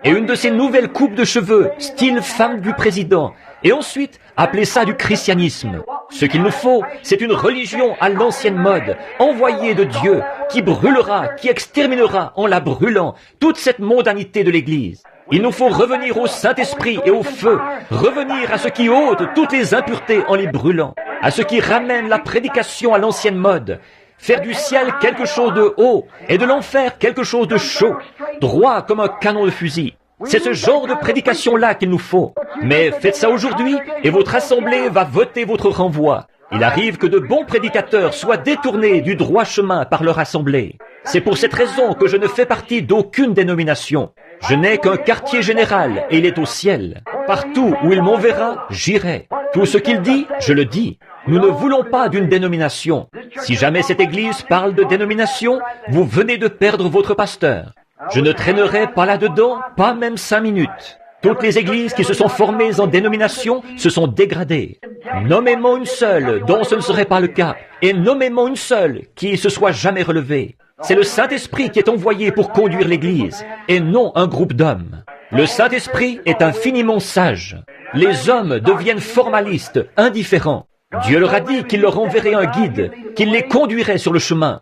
S1: Et une de ces nouvelles coupes de cheveux, style femme du président, et ensuite, appelez ça du christianisme. Ce qu'il nous faut, c'est une religion à l'ancienne mode, envoyée de Dieu, qui brûlera, qui exterminera en la brûlant toute cette mondanité de l'Église. Il nous faut revenir au Saint-Esprit et au feu, revenir à ce qui ôte toutes les impuretés en les brûlant, à ce qui ramène la prédication à l'ancienne mode, faire du ciel quelque chose de haut et de l'enfer quelque chose de chaud, droit comme un canon de fusil. C'est ce genre de prédication-là qu'il nous faut. Mais faites ça aujourd'hui et votre assemblée va voter votre renvoi. Il arrive que de bons prédicateurs soient détournés du droit chemin par leur assemblée. C'est pour cette raison que je ne fais partie d'aucune dénomination. Je n'ai qu'un quartier général et il est au ciel. Partout où il m'enverra, j'irai. Tout ce qu'il dit, je le dis. Nous ne voulons pas d'une dénomination. Si jamais cette église parle de dénomination, vous venez de perdre votre pasteur. Je ne traînerai pas là-dedans, pas même 5 minutes. Toutes les églises qui se sont formées en dénomination se sont dégradées. Nommez-moi une seule dont ce ne serait pas le cas, et nommez-moi une seule qui se soit jamais relevée. C'est le Saint-Esprit qui est envoyé pour conduire l'église, et non un groupe d'hommes. Le Saint-Esprit est infiniment sage. Les hommes deviennent formalistes, indifférents. Dieu leur a dit qu'il leur enverrait un guide, qu'il les conduirait sur le chemin.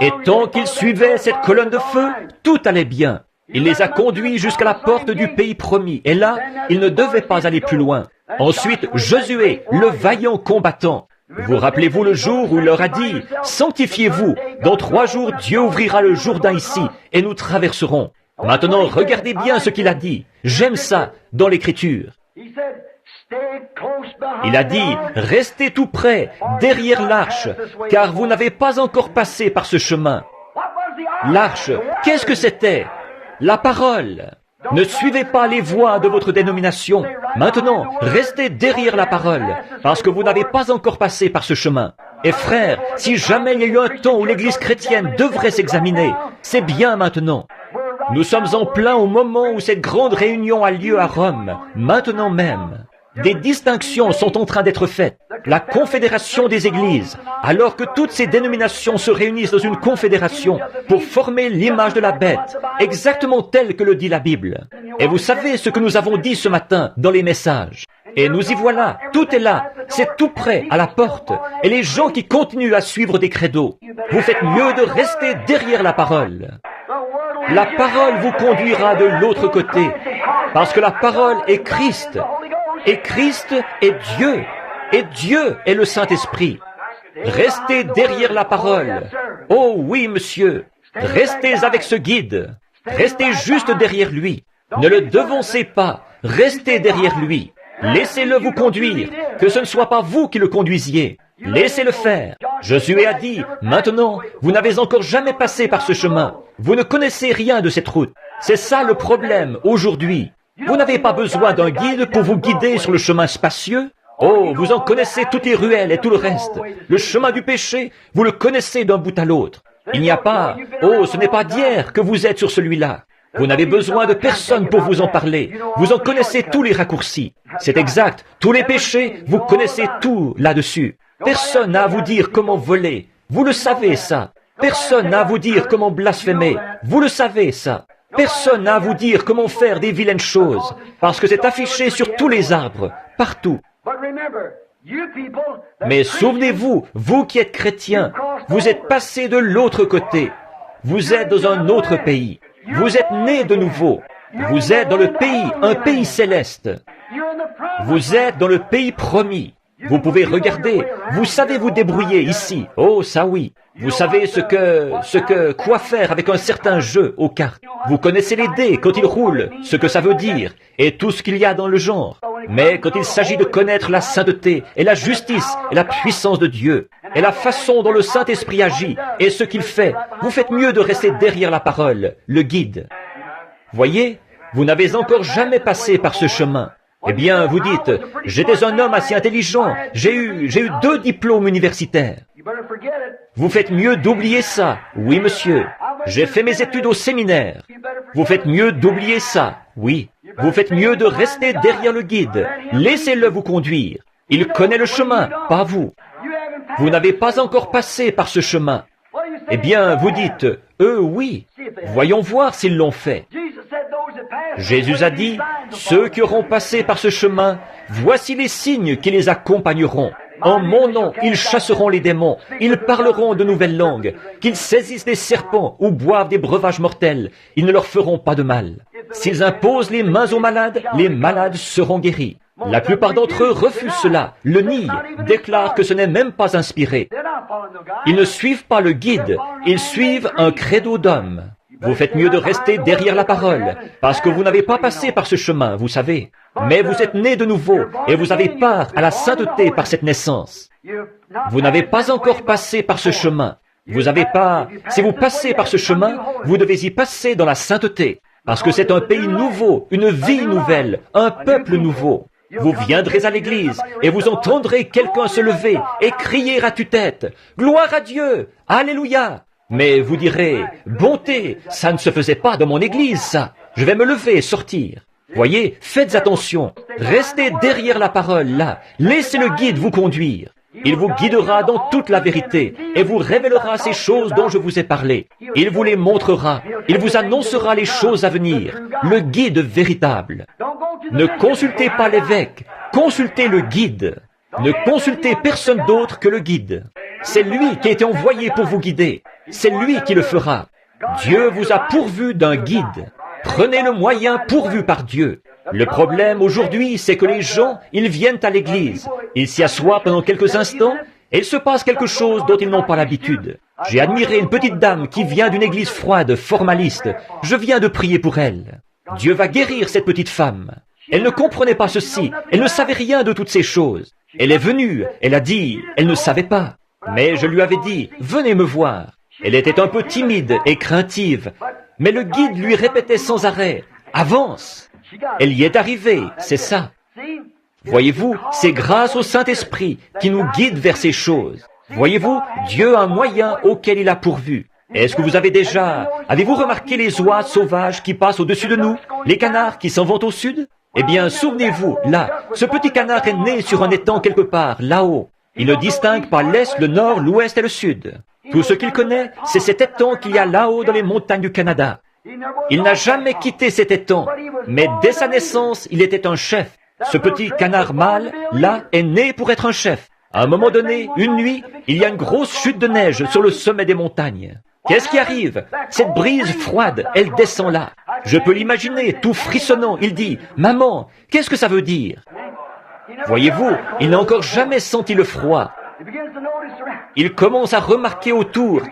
S1: Et tant qu'ils suivaient cette colonne de feu, tout allait bien. Il les a conduits jusqu'à la porte du pays promis, et là, ils ne devaient pas aller plus loin. Ensuite, Josué, le vaillant combattant, Vous rappelez-vous le jour où il leur a dit, « Sanctifiez-vous, dans 3 jours Dieu ouvrira le Jourdain ici, et nous traverserons. » Maintenant, regardez bien ce qu'il a dit. J'aime ça dans l'Écriture. Il a dit, « Restez tout près, derrière l'arche, car vous n'avez pas encore passé par ce chemin. » L'arche, qu'est-ce que c'était? La parole. Ne suivez pas les voies de votre dénomination. Maintenant, restez derrière la parole, parce que vous n'avez pas encore passé par ce chemin. Et frères, si jamais il y a eu un temps où l'Église chrétienne devrait s'examiner, c'est bien maintenant. Nous sommes en plein au moment où cette grande réunion a lieu à Rome, maintenant même. Des distinctions sont en train d'être faites. La confédération des églises, alors que toutes ces dénominations se réunissent dans une confédération pour former l'image de la bête, exactement telle que le dit la Bible. Et vous savez ce que nous avons dit ce matin dans les messages. Et nous y voilà, tout est là, c'est tout près, à la porte. Et les gens qui continuent à suivre des credos, vous faites mieux de rester derrière la parole. La parole vous conduira de l'autre côté, parce que la parole est Christ. Et Christ est Dieu, et Dieu est le Saint-Esprit. Restez derrière la parole. Oh oui, monsieur, restez avec ce guide. Restez juste derrière lui. Ne le devancez pas, restez derrière lui. Laissez-le vous conduire, que ce ne soit pas vous qui le conduisiez. Laissez-le faire. Josué a dit, maintenant, vous n'avez encore jamais passé par ce chemin. Vous ne connaissez rien de cette route. C'est ça le problème aujourd'hui. Vous n'avez pas besoin d'un guide pour vous guider sur le chemin spacieux. Oh, vous en connaissez toutes les ruelles et tout le reste. Le chemin du péché, vous le connaissez d'un bout à l'autre. Il n'y a pas, oh, ce n'est pas d'hier que vous êtes sur celui-là. Vous n'avez besoin de personne pour vous en parler. Vous en connaissez tous les raccourcis. C'est exact. Tous les péchés, vous connaissez tout là-dessus. Personne n'a à vous dire comment voler. Vous le savez, ça. Personne n'a à vous dire comment blasphémer. Vous le savez, ça. Personne n'a à vous dire comment faire des vilaines choses, parce que c'est affiché sur tous les arbres, partout. Mais souvenez-vous, vous qui êtes chrétiens, vous êtes passés de l'autre côté. Vous êtes dans un autre pays. Vous êtes nés de nouveau. Vous êtes dans le pays, un pays céleste. Vous êtes dans le pays promis. Vous pouvez regarder, vous savez vous débrouiller ici. Oh, ça oui. Vous savez quoi faire avec un certain jeu aux cartes. Vous connaissez les dés quand ils roulent, ce que ça veut dire, et tout ce qu'il y a dans le genre. Mais quand il s'agit de connaître la sainteté et la justice et la puissance de Dieu, et la façon dont le Saint-Esprit agit et ce qu'il fait, vous faites mieux de rester derrière la parole, le guide. Voyez, vous n'avez encore jamais passé par ce chemin. Eh bien, vous dites, j'étais un homme assez intelligent, j'ai eu 2 diplômes universitaires. Vous faites mieux d'oublier ça. Oui, monsieur. J'ai fait mes études au séminaire. Vous faites mieux d'oublier ça. Oui. Vous faites mieux de rester derrière le guide. Laissez-le vous conduire. Il connaît le chemin, pas vous. Vous n'avez pas encore passé par ce chemin. Eh bien, vous dites, eux, oui. Voyons voir s'ils l'ont fait. Jésus a dit, ceux qui auront passé par ce chemin, voici les signes qui les accompagneront. En mon nom, ils chasseront les démons, ils parleront de nouvelles langues, qu'ils saisissent des serpents ou boivent des breuvages mortels, ils ne leur feront pas de mal. S'ils imposent les mains aux malades, les malades seront guéris. La plupart d'entre eux refusent cela, le nient, déclarent que ce n'est même pas inspiré. Ils ne suivent pas le guide, ils suivent un credo d'homme. Vous faites mieux de rester derrière la parole, parce que vous n'avez pas passé par ce chemin, vous savez. Mais vous êtes nés de nouveau, et vous avez part à la sainteté par cette naissance. Vous n'avez pas encore passé par ce chemin. Vous n'avez pas... Si vous passez par ce chemin, vous devez y passer dans la sainteté, parce que c'est un pays nouveau, une vie nouvelle, un peuple nouveau. Vous viendrez à l'église, et vous entendrez quelqu'un se lever et crier à tue-tête, « Gloire à Dieu! Alléluia !» Mais vous direz, bonté, ça ne se faisait pas dans mon église, ça. Je vais me lever et sortir. Voyez, faites attention. Restez derrière la parole, là. Laissez le guide vous conduire. Il vous guidera dans toute la vérité et vous révélera ces choses dont je vous ai parlé. Il vous les montrera. Il vous annoncera les choses à venir. Le guide véritable. Ne consultez pas l'évêque. Consultez le guide. Ne consultez personne d'autre que le guide. C'est lui qui a été envoyé pour vous guider. C'est lui qui le fera. Dieu vous a pourvu d'un guide. Prenez le moyen pourvu par Dieu. Le problème aujourd'hui, c'est que les gens, ils viennent à l'église. Ils s'y assoient pendant quelques instants et il se passe quelque chose dont ils n'ont pas l'habitude. J'ai admiré une petite dame qui vient d'une église froide, formaliste. Je viens de prier pour elle. Dieu va guérir cette petite femme. Elle ne comprenait pas ceci, elle ne savait rien de toutes ces choses. Elle est venue, elle a dit, elle ne savait pas. Mais je lui avais dit, venez me voir. Elle était un peu timide et craintive, mais le guide lui répétait sans arrêt, avance. Elle y est arrivée, c'est ça. Voyez-vous, c'est grâce au Saint-Esprit qui nous guide vers ces choses. Voyez-vous, Dieu a un moyen auquel il a pourvu. Est-ce que avez-vous remarqué les oies sauvages qui passent au-dessus de nous, les canards qui s'en vont au sud? Eh bien, souvenez-vous, là, ce petit canard est né sur un étang quelque part, là-haut. Il ne distingue pas l'Est, le Nord, l'Ouest et le Sud. Tout ce qu'il connaît, c'est cet étang qu'il y a là-haut dans les montagnes du Canada. Il n'a jamais quitté cet étang, mais dès sa naissance, il était un chef. Ce petit canard mâle, là, est né pour être un chef. À un moment donné, une nuit, il y a une grosse chute de neige sur le sommet des montagnes. Qu'est-ce qui arrive? Cette brise froide, elle descend là. Je peux l'imaginer, tout frissonnant. Il dit, « Maman, qu'est-ce que ça veut dire ?» Voyez-vous, il n'a encore jamais senti le froid. Il commence à remarquer autour.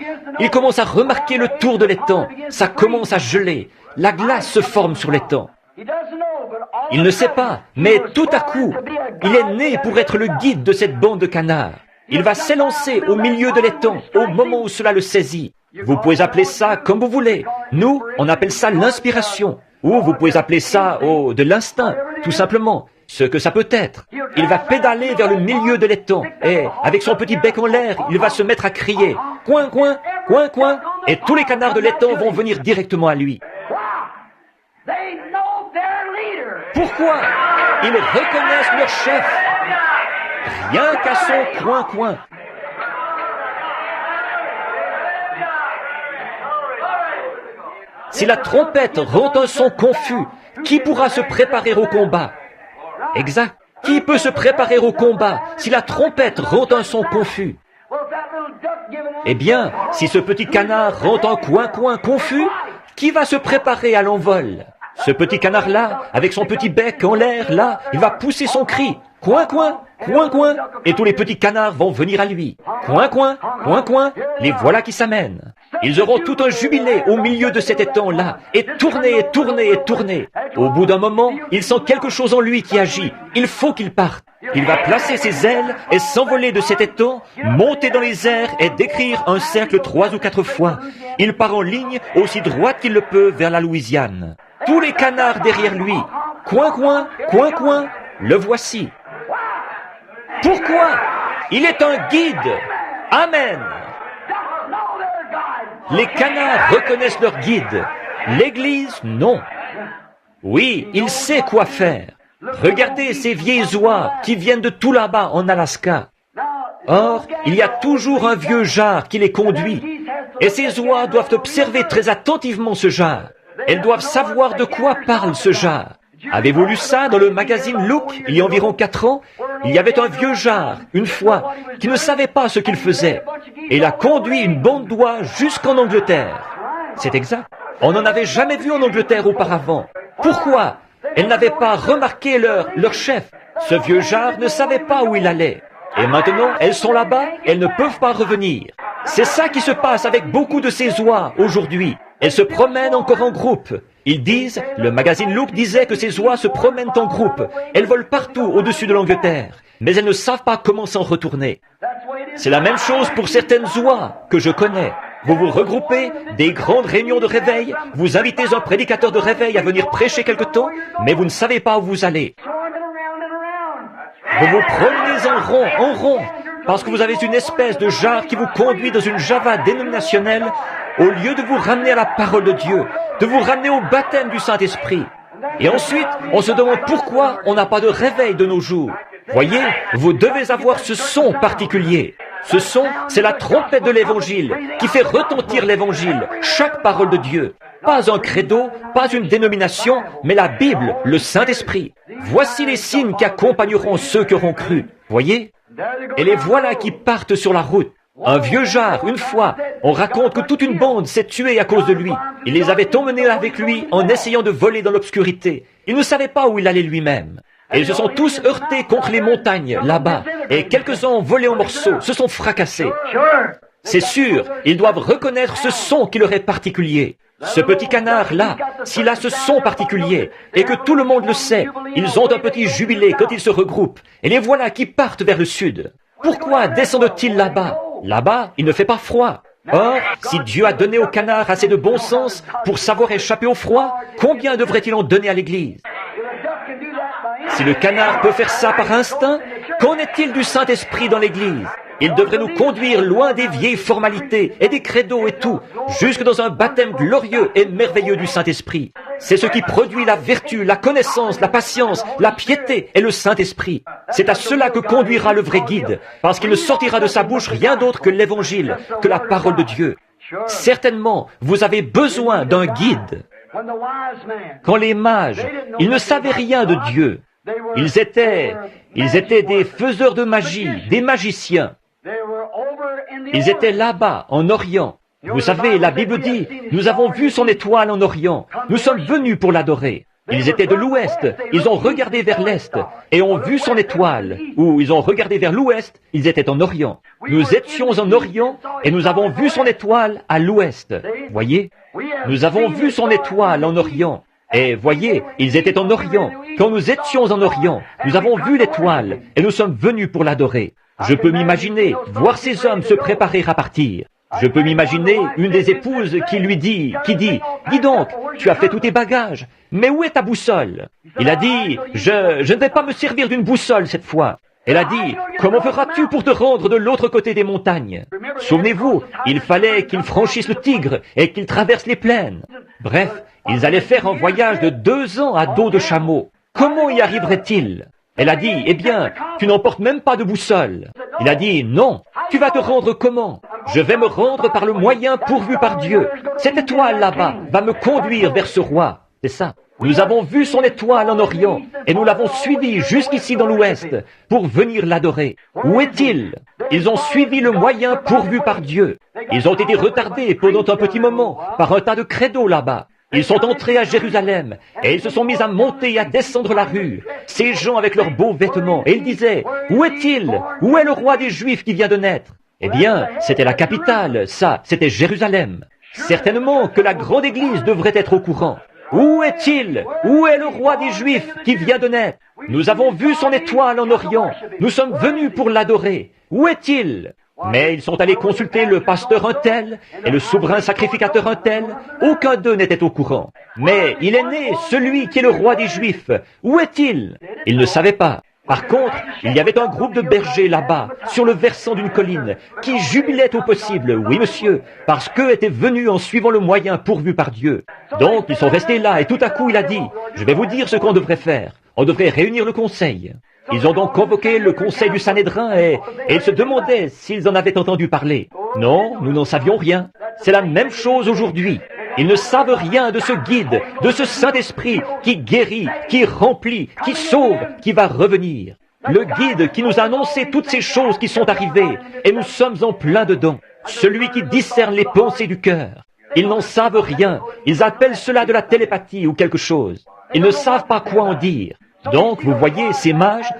S1: Il commence à remarquer le tour de l'étang. Ça commence à geler. La glace se forme sur l'étang. Il ne sait pas, mais tout à coup, il est né pour être le guide de cette bande de canards. Il va s'élancer au milieu de l'étang au moment où cela le saisit. Vous pouvez appeler ça comme vous voulez. Nous, on appelle ça l'inspiration. Ou vous pouvez appeler ça de l'instinct, tout simplement. Ce que ça peut être. Il va pédaler vers le milieu de l'étang et, avec son petit bec en l'air, il va se mettre à crier « Coin, coin, coin, coin » et tous les canards de l'étang vont venir directement à lui. Pourquoi? Ils reconnaissent leur chef. Rien qu'à son coin, coin. Si la trompette rend un son confus, qui pourra se préparer au combat? Exact. Qui peut se préparer au combat si la trompette rend un son confus? Eh bien, si ce petit canard rend un coin-coin confus, qui va se préparer à l'envol? Ce petit canard-là, avec son petit bec en l'air, là, il va pousser son cri. Coin-coin, coin-coin, et tous les petits canards vont venir à lui. Coin-coin, coin-coin, les voilà qui s'amènent. Ils auront tout un jubilé au milieu de cet étang-là, et tourner, et tourner, et tourner. Au bout d'un moment, il sent quelque chose en lui qui agit. Il faut qu'il parte. Il va placer ses ailes et s'envoler de cet étang, monter dans les airs et décrire un cercle 3 ou 4 fois. Il part en ligne aussi droite qu'il le peut vers la Louisiane. Tous les canards derrière lui. Coin-coin, coin-coin, le voici. Pourquoi? Il est un guide. Amen. Les canards reconnaissent leur guide. L'Église, non. Oui, il sait quoi faire. Regardez ces vieilles oies qui viennent de tout là-bas en Alaska. Or, il y a toujours un vieux jar qui les conduit. Et ces oies doivent observer très attentivement ce jar. Elles doivent savoir de quoi parle ce jar. Avez-vous lu ça dans le magazine Look, il y a environ 4 ans? Il y avait un vieux jar, une fois, qui ne savait pas ce qu'il faisait. Et il a conduit une bande d'oies jusqu'en Angleterre. C'est exact. On n'en avait jamais vu en Angleterre auparavant. Pourquoi? Elles n'avaient pas remarqué leur chef. Ce vieux jar ne savait pas où il allait. Et maintenant, elles sont là-bas, elles ne peuvent pas revenir. C'est ça qui se passe avec beaucoup de ces oies aujourd'hui. Elles se promènent encore en groupe. Ils disent, le magazine Look disait que ces oies se promènent en groupe. Elles volent partout au-dessus de l'Angleterre. Mais elles ne savent pas comment s'en retourner. C'est la même chose pour certaines oies que je connais. Vous vous regroupez, des grandes réunions de réveil, vous invitez un prédicateur de réveil à venir prêcher quelque temps, mais vous ne savez pas où vous allez. Vous vous promenez en rond, parce que vous avez une espèce de jar qui vous conduit dans une java dénominationnelle, au lieu de vous ramener à la parole de Dieu, de vous ramener au baptême du Saint-Esprit. Et ensuite, on se demande pourquoi on n'a pas de réveil de nos jours. Voyez, vous devez avoir ce son particulier. Ce son, c'est la trompette de l'Évangile, qui fait retentir l'Évangile, chaque parole de Dieu. Pas un credo, pas une dénomination, mais la Bible, le Saint-Esprit. Voici les signes qui accompagneront ceux qui auront cru. Voyez? Et les voilà qui partent sur la route. Un vieux jar, une fois, on raconte que toute une bande s'est tuée à cause de lui. Il les avait emmenés avec lui en essayant de voler dans l'obscurité. Il ne savait pas où il allait lui-même. Et ils se sont tous heurtés contre les montagnes, là-bas. et quelques-uns ont volé en morceaux, se sont fracassés. C'est sûr, ils doivent reconnaître ce son qui leur est particulier. Ce petit canard-là, s'il a ce son particulier, et que tout le monde le sait, ils ont un petit jubilé quand ils se regroupent, et les voilà qui partent vers le sud. Pourquoi descendent-ils là-bas? Là-bas, il ne fait pas froid. Or, si Dieu a donné au canard assez de bon sens pour savoir échapper au froid, combien devrait-il en donner à l'Église? Si le canard peut faire ça par instinct, qu'en est-il du Saint-Esprit dans l'Église? Il devrait nous conduire loin des vieilles formalités et des credos et tout, jusque dans un baptême glorieux et merveilleux du Saint-Esprit. C'est ce qui produit la vertu, la connaissance, la patience, la piété et le Saint-Esprit. C'est à cela que conduira le vrai guide, parce qu'il ne sortira de sa bouche rien d'autre que l'Évangile, que la parole de Dieu. Certainement, vous avez besoin d'un guide. Quand les mages, ils ne savaient rien de Dieu. Ils étaient des faiseurs de magie, des magiciens. Ils étaient là-bas, en Orient. Vous savez, la Bible dit, nous avons vu son étoile en Orient. Nous sommes venus pour l'adorer. Ils étaient de l'Ouest. Ils ont regardé vers l'Est et ont vu son étoile. Ou ils ont regardé vers l'Ouest. Ils étaient en Orient. Nous étions en Orient et nous avons vu son étoile à l'Ouest. Voyez? Nous avons vu son étoile en Orient. Et voyez, ils étaient en Orient. Quand nous étions en Orient, nous avons vu l'étoile et nous sommes venus pour l'adorer. Je peux m'imaginer voir ces hommes se préparer à partir. Je peux m'imaginer une des épouses qui dit, dis donc, tu as fait tous tes bagages, mais où est ta boussole? Il a dit, je ne vais pas me servir d'une boussole cette fois. Elle a dit, comment feras-tu pour te rendre de l'autre côté des montagnes? Souvenez-vous, il fallait qu'ils franchissent le Tigre et qu'ils traversent les plaines. Bref, ils allaient faire un voyage de 2 ans à dos de chameau. Comment y arriveraient-ils? Elle a dit, eh bien, tu n'emportes même pas de boussole. Il a dit, non, tu vas te rendre comment? Je vais me rendre par le moyen pourvu par Dieu. Cette étoile là-bas va me conduire vers ce roi. C'est ça. Nous avons vu son étoile en Orient et nous l'avons suivi jusqu'ici dans l'Ouest pour venir l'adorer. Où est-il? Ils ont suivi le moyen pourvu par Dieu. Ils ont été retardés pendant un petit moment par un tas de credos là-bas. Ils sont entrés à Jérusalem et ils se sont mis à monter et à descendre la rue. Ces gens avec leurs beaux vêtements. Et ils disaient, où est-il? Où est le roi des Juifs qui vient de naître? Eh bien, c'était la capitale, ça, c'était Jérusalem. Certainement que la grande église devrait être au courant. Où est-il? Où est le roi des Juifs qui vient de naître? Nous avons vu son étoile en Orient. Nous sommes venus pour l'adorer. Où est-il? Mais ils sont allés consulter le pasteur un tel et le souverain sacrificateur un tel. Aucun d'eux n'était au courant. Mais il est né, celui qui est le roi des Juifs. Où est-il? Ils ne savaient pas. Par contre, il y avait un groupe de bergers là-bas, sur le versant d'une colline, qui jubilaient au possible, oui monsieur, parce qu'eux étaient venus en suivant le moyen pourvu par Dieu. Donc, ils sont restés là, et tout à coup, il a dit, je vais vous dire ce qu'on devrait faire. On devrait réunir le conseil. Ils ont donc convoqué le conseil du Sanhédrin et ils se demandaient s'ils en avaient entendu parler. Non, nous n'en savions rien. C'est la même chose aujourd'hui. Ils ne savent rien de ce guide, de ce Saint-Esprit qui guérit, qui remplit, qui sauve, qui va revenir. Le guide qui nous a annoncé toutes ces choses qui sont arrivées, et nous sommes en plein dedans. Celui qui discerne les pensées du cœur. Ils n'en savent rien. Ils appellent cela de la télépathie ou quelque chose. Ils ne savent pas quoi en dire. Donc, vous voyez, ces mages,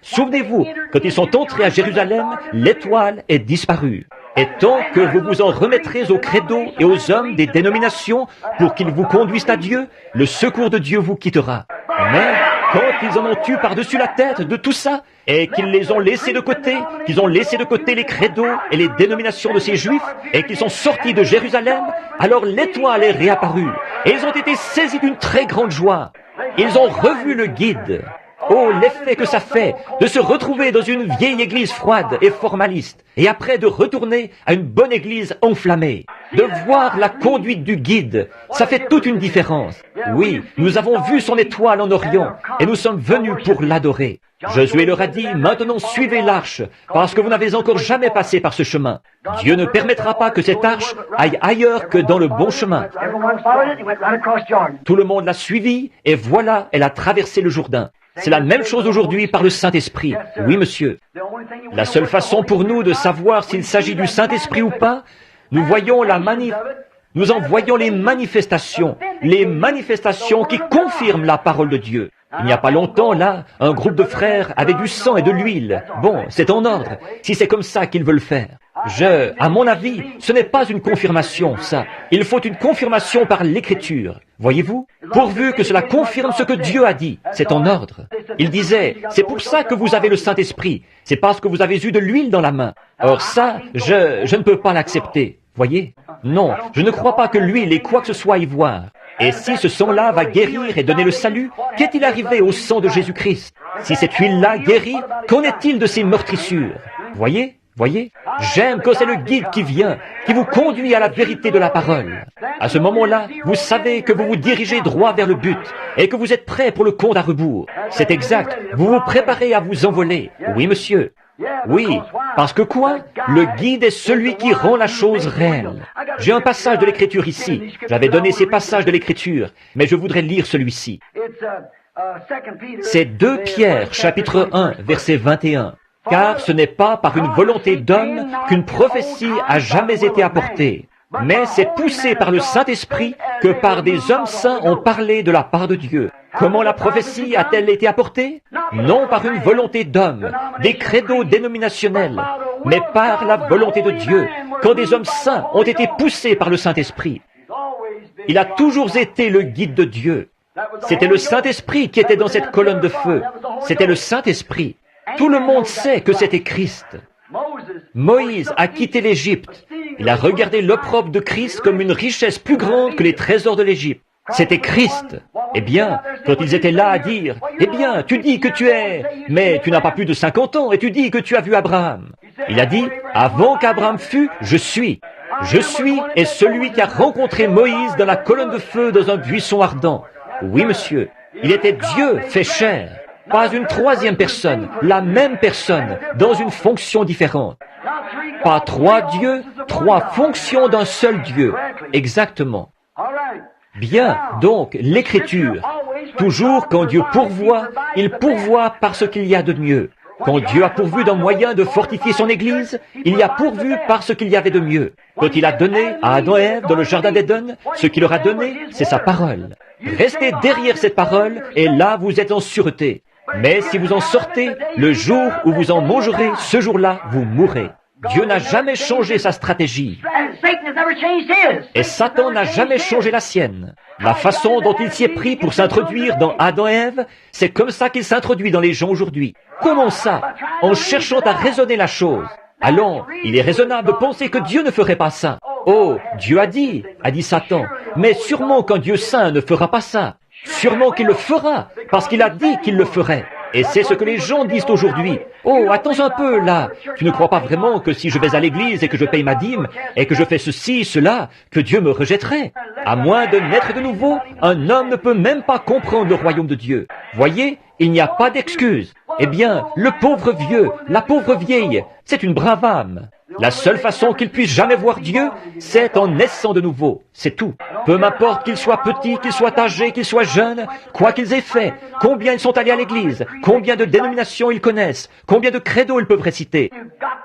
S1: souvenez-vous, quand ils sont entrés à Jérusalem, l'étoile est disparue. Et tant que vous vous en remettrez aux credos et aux hommes des dénominations pour qu'ils vous conduisent à Dieu, le secours de Dieu vous quittera. Mais quand ils en ont eu par-dessus la tête de tout ça, et qu'ils les ont laissés de côté, qu'ils ont laissé de côté les credos et les dénominations de ces Juifs, et qu'ils sont sortis de Jérusalem, alors l'étoile est réapparue. Et ils ont été saisis d'une très grande joie. Ils ont revu le guide. Oh, l'effet que ça fait de se retrouver dans une vieille église froide et formaliste, et après de retourner à une bonne église enflammée. De voir la conduite du guide, ça fait toute une différence. Oui, nous avons vu son étoile en Orient, et nous sommes venus pour l'adorer. Josué leur a dit, maintenant suivez l'arche, parce que vous n'avez encore jamais passé par ce chemin. Dieu ne permettra pas que cette arche aille ailleurs que dans le bon chemin. Tout le monde l'a suivie, et voilà, elle a traversé le Jourdain. C'est la même chose aujourd'hui par le Saint-Esprit. Oui, monsieur. La seule façon pour nous de savoir s'il s'agit du Saint-Esprit ou pas, nous en voyons les manifestations qui confirment la parole de Dieu. Il n'y a pas longtemps, là, un groupe de frères avait du sang et de l'huile. Bon, c'est en ordre, si c'est comme ça qu'ils veulent faire. À mon avis, ce n'est pas une confirmation, ça. Il faut une confirmation par l'Écriture. Voyez-vous? Pourvu que cela confirme ce que Dieu a dit, c'est en ordre. Il disait, c'est pour ça que vous avez le Saint-Esprit. C'est parce que vous avez eu de l'huile dans la main. Or ça, je ne peux pas l'accepter. Voyez? Non, je ne crois pas que l'huile ait quoi que ce soit à y voir. Et si ce sang-là va guérir et donner le salut, qu'est-il arrivé au sang de Jésus-Christ? Si cette huile-là guérit, qu'en est-il de ces meurtrissures? Voyez? J'aime quand c'est le guide qui vient, qui vous conduit à la vérité de la parole. À ce moment-là, vous savez que vous vous dirigez droit vers le but et que vous êtes prêt pour le compte à rebours. C'est exact, vous vous préparez à vous envoler. Oui, monsieur. Oui, parce que quoi? Le guide est celui qui rend la chose réelle. J'ai un passage de l'Écriture ici. J'avais donné ces passages de l'Écriture, mais je voudrais lire celui-ci. C'est 2 Pierre, chapitre 1, verset 21. Car ce n'est pas par une volonté d'homme qu'une prophétie a jamais été apportée, mais c'est poussé par le Saint-Esprit que par des hommes saints ont parlé de la part de Dieu. Comment la prophétie a-t-elle été apportée? Non par une volonté d'homme, des credos dénominationnels, mais par la volonté de Dieu, quand des hommes saints ont été poussés par le Saint-Esprit. Il a toujours été le guide de Dieu. C'était le Saint-Esprit qui était dans cette colonne de feu. C'était le Saint-Esprit. Tout le monde sait que c'était Christ. Moïse a quitté l'Égypte. Il a regardé l'opprobre de Christ comme une richesse plus grande que les trésors de l'Égypte. C'était Christ. Eh bien, quand ils étaient là à dire, « Eh bien, tu dis que tu es, mais tu n'as pas plus de 50 ans et tu dis que tu as vu Abraham. » Il a dit, « Avant qu'Abraham fût, je suis. Je suis est celui qui a rencontré Moïse dans la colonne de feu dans un buisson ardent. » Oui, monsieur, il était Dieu fait chair. Pas une troisième personne, la même personne, dans une fonction différente. Pas 3 dieux, 3 fonctions d'un seul Dieu. Exactement. Bien, donc, l'Écriture. Toujours quand Dieu pourvoit, il pourvoit parce qu'il y a de mieux. Quand Dieu a pourvu d'un moyen de fortifier son Église, il y a pourvu parce qu'il y avait de mieux. Quand il a donné à Adam et Ève dans le jardin d'Éden, ce qu'il leur a donné, c'est sa parole. Restez derrière cette parole et là vous êtes en sûreté. Mais si vous en sortez, le jour où vous en mangerez, ce jour-là, vous mourrez. Dieu n'a jamais changé sa stratégie. Et Satan n'a jamais changé la sienne. La façon dont il s'y est pris pour s'introduire dans Adam et Ève, c'est comme ça qu'il s'introduit dans les gens aujourd'hui. Comment ça? En cherchant à raisonner la chose. Allons, il est raisonnable de penser que Dieu ne ferait pas ça. Oh, Dieu a dit Satan. Mais sûrement qu'un Dieu saint ne fera pas ça. Sûrement qu'il le fera, parce qu'il a dit qu'il le ferait. Et c'est ce que les gens disent aujourd'hui. Oh, attends un peu, là. Tu ne crois pas vraiment que si je vais à l'église et que je paye ma dîme, et que je fais ceci, cela, que Dieu me rejetterait? À moins de naître de nouveau, un homme ne peut même pas comprendre le royaume de Dieu. Voyez, il n'y a pas d'excuse. Eh bien, le pauvre vieux, la pauvre vieille, c'est une brave âme. La seule façon qu'ils puissent jamais voir Dieu, c'est en naissant de nouveau. C'est tout. Peu m'importe qu'ils soient petits, qu'ils soient âgés, qu'ils soient jeunes, quoi qu'ils aient fait, combien ils sont allés à l'église, combien de dénominations ils connaissent, combien de credos ils peuvent réciter.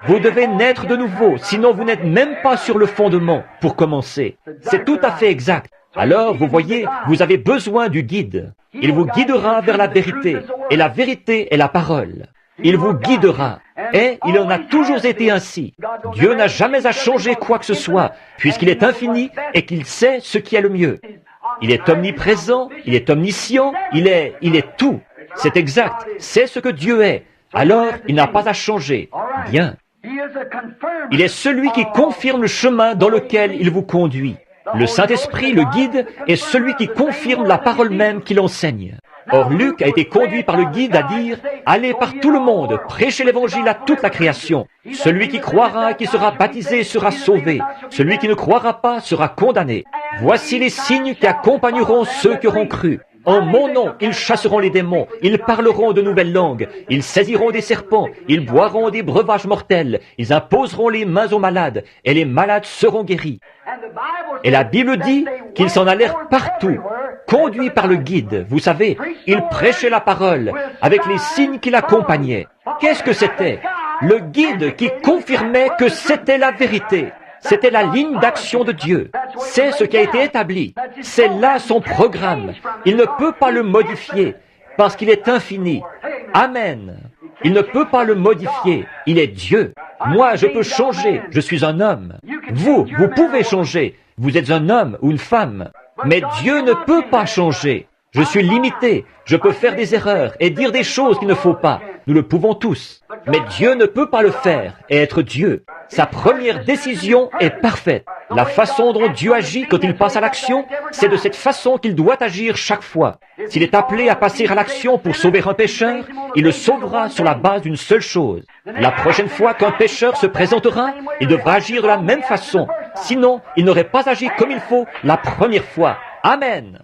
S1: Vous devez naître de nouveau, sinon vous n'êtes même pas sur le fondement pour commencer. C'est tout à fait exact. Alors, vous voyez, vous avez besoin du guide. Il vous guidera vers la vérité, et la vérité est la parole. Il vous guidera. Et il en a toujours été ainsi. Dieu n'a jamais à changer quoi que ce soit, puisqu'il est infini et qu'il sait ce qui est le mieux. Il est omniprésent, il est omniscient, il est tout. C'est exact, c'est ce que Dieu est. Alors, il n'a pas à changer. Bien. Il est celui qui confirme le chemin dans lequel il vous conduit. Le Saint-Esprit, le guide, est celui qui confirme la parole même qu'il enseigne. Or, Luc a été conduit par le guide à dire « Allez par tout le monde, prêchez l'évangile à toute la création. Celui qui croira et qui sera baptisé sera sauvé. Celui qui ne croira pas sera condamné. Voici les signes qui accompagneront ceux qui auront cru. En mon nom, ils chasseront les démons, ils parleront de nouvelles langues, ils saisiront des serpents, ils boiront des breuvages mortels, ils imposeront les mains aux malades, et les malades seront guéris. » Et la Bible dit qu'ils s'en allèrent partout, conduits par le guide. Vous savez, ils prêchaient la parole avec les signes qui l'accompagnaient. Qu'est-ce que c'était? Le guide qui confirmait que c'était la vérité. C'était la ligne d'action de Dieu. C'est ce qui a été établi. C'est là son programme. Il ne peut pas le modifier. parce qu'il est infini. Amen. Il ne peut pas le modifier. Il est Dieu. Moi, je peux changer. Je suis un homme. Vous pouvez changer. Vous êtes un homme ou une femme. Mais Dieu ne peut pas changer. Je suis limité. Je peux faire des erreurs et dire des choses qu'il ne faut pas. Nous le pouvons tous. Mais Dieu ne peut pas le faire et être Dieu. Sa première décision est parfaite. La façon dont Dieu agit quand il passe à l'action, c'est de cette façon qu'il doit agir chaque fois. S'il est appelé à passer à l'action pour sauver un pécheur, il le sauvera sur la base d'une seule chose. La prochaine fois qu'un pécheur se présentera, il devra agir de la même façon. Sinon, il n'aurait pas agi comme il faut la première fois. Amen.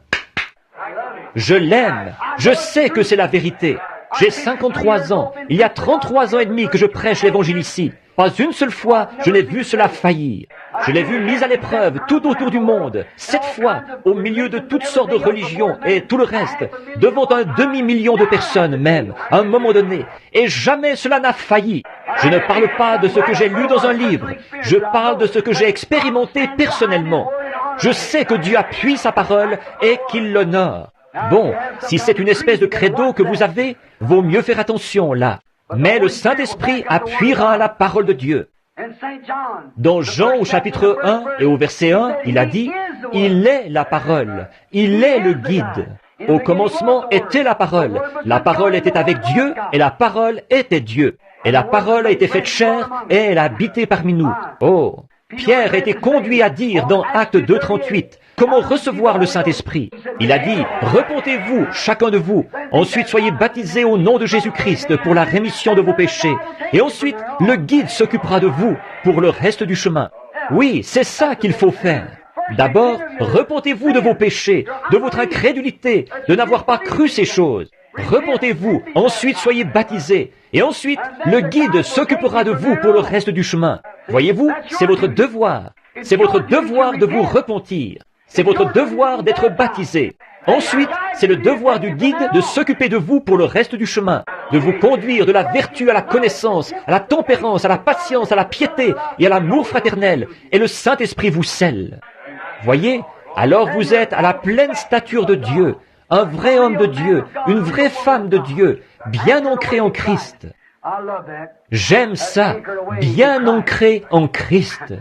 S1: Je l'aime. Je sais que c'est la vérité. J'ai 53 ans. Il y a 33 ans et demi que je prêche l'évangile ici. Pas une seule fois, je n'ai vu cela faillir. Je l'ai vu mis à l'épreuve tout autour du monde. 7 fois, au milieu de toutes sortes de religions et tout le reste, devant un demi-million de personnes même, à un moment donné. Et jamais cela n'a failli. Je ne parle pas de ce que j'ai lu dans un livre. Je parle de ce que j'ai expérimenté personnellement. Je sais que Dieu appuie sa parole et qu'il l'honore. Bon, si c'est une espèce de credo que vous avez, vaut mieux faire attention là. Mais le Saint-Esprit appuiera la parole de Dieu. Dans Jean au chapitre 1 et au verset 1, il a dit, « Il est la parole, il est le guide. Au commencement était la parole était avec Dieu et la parole était Dieu. Et la parole a été faite chair et elle a habité parmi nous. » Oh, Pierre a été conduit à dire dans Actes 2:38, comment recevoir le Saint-Esprit. Il a dit, repentez-vous, chacun de vous, ensuite soyez baptisés au nom de Jésus-Christ pour la rémission de vos péchés, et ensuite le guide s'occupera de vous pour le reste du chemin. Oui, c'est ça qu'il faut faire. D'abord, repentez-vous de vos péchés, de votre incrédulité, de n'avoir pas cru ces choses. Repentez-vous, ensuite soyez baptisés, et ensuite le guide s'occupera de vous pour le reste du chemin. Voyez-vous, c'est votre devoir. C'est votre devoir de vous repentir. C'est votre devoir d'être baptisé. Ensuite, c'est le devoir du guide de s'occuper de vous pour le reste du chemin, de vous conduire de la vertu à la connaissance, à la tempérance, à la patience, à la piété et à l'amour fraternel, et le Saint-Esprit vous scelle. Voyez, alors vous êtes à la pleine stature de Dieu, un vrai homme de Dieu, une vraie femme de Dieu, bien ancré en Christ. J'aime ça, bien ancré en Christ.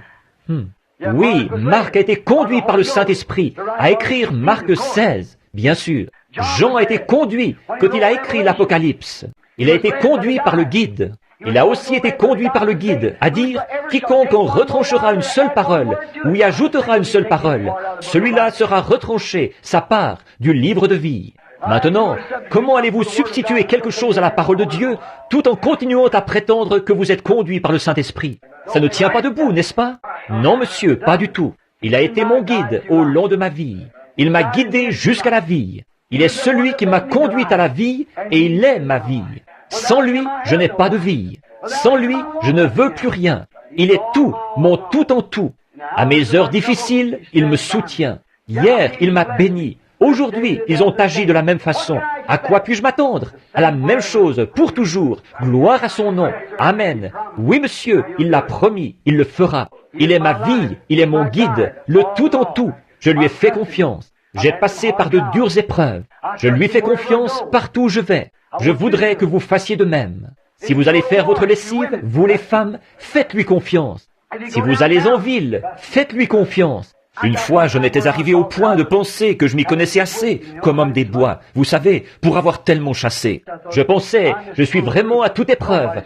S1: Oui, Marc a été conduit par le Saint-Esprit à écrire Marc 16, bien sûr. Jean a été conduit quand il a écrit l'Apocalypse. Il a été conduit par le guide. Il a aussi été conduit par le guide à dire « Quiconque en retranchera une seule parole, ou y ajoutera une seule parole, celui-là sera retranché, sa part, du livre de vie. » Maintenant, comment allez-vous substituer quelque chose à la parole de Dieu tout en continuant à prétendre que vous êtes conduit par le Saint-Esprit? Ça ne tient pas debout, n'est-ce pas? Non, monsieur, pas du tout. Il a été mon guide au long de ma vie. Il m'a guidé jusqu'à la vie. Il est celui qui m'a conduit à la vie et il est ma vie. Sans lui, je n'ai pas de vie. Sans lui, je ne veux plus rien. Il est tout, mon tout en tout. À mes heures difficiles, il me soutient. Hier, il m'a béni. Aujourd'hui, ils ont agi de la même façon. À quoi puis-je m'attendre? À la même chose, pour toujours. Gloire à son nom. Amen. Oui, monsieur, il l'a promis, il le fera. Il est ma vie, il est mon guide, le tout en tout. Je lui ai fait confiance. J'ai passé par de dures épreuves. Je lui fais confiance partout où je vais. Je voudrais que vous fassiez de même. Si vous allez faire votre lessive, vous les femmes, faites-lui confiance. Si vous allez en ville, faites-lui confiance. Une fois, j'en étais arrivé au point de penser que je m'y connaissais assez, comme homme des bois, vous savez, pour avoir tellement chassé. Je pensais, je suis vraiment à toute épreuve,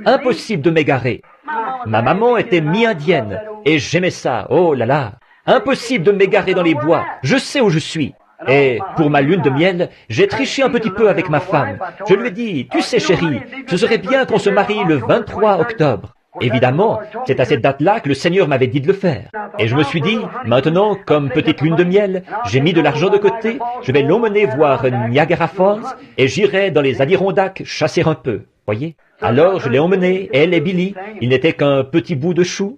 S1: impossible de m'égarer. Ma maman était mi-indienne, et j'aimais ça, oh là là. Impossible de m'égarer dans les bois, je sais où je suis. Et pour ma lune de miel, j'ai triché un petit peu avec ma femme. Je lui ai dit, tu sais chérie, ce serait bien qu'on se marie le 23 octobre. Évidemment, c'est à cette date-là que le Seigneur m'avait dit de le faire. Et je me suis dit, maintenant, comme petite lune de miel, j'ai mis de l'argent de côté, je vais l'emmener voir Niagara Falls et j'irai dans les Adirondacks chasser un peu, voyez. Alors je l'ai emmené, elle et Billy, il n'était qu'un petit bout de chou.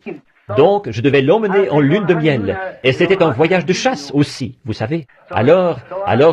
S1: Donc, je devais l'emmener en lune de miel. Et c'était un voyage de chasse aussi, vous savez. Alors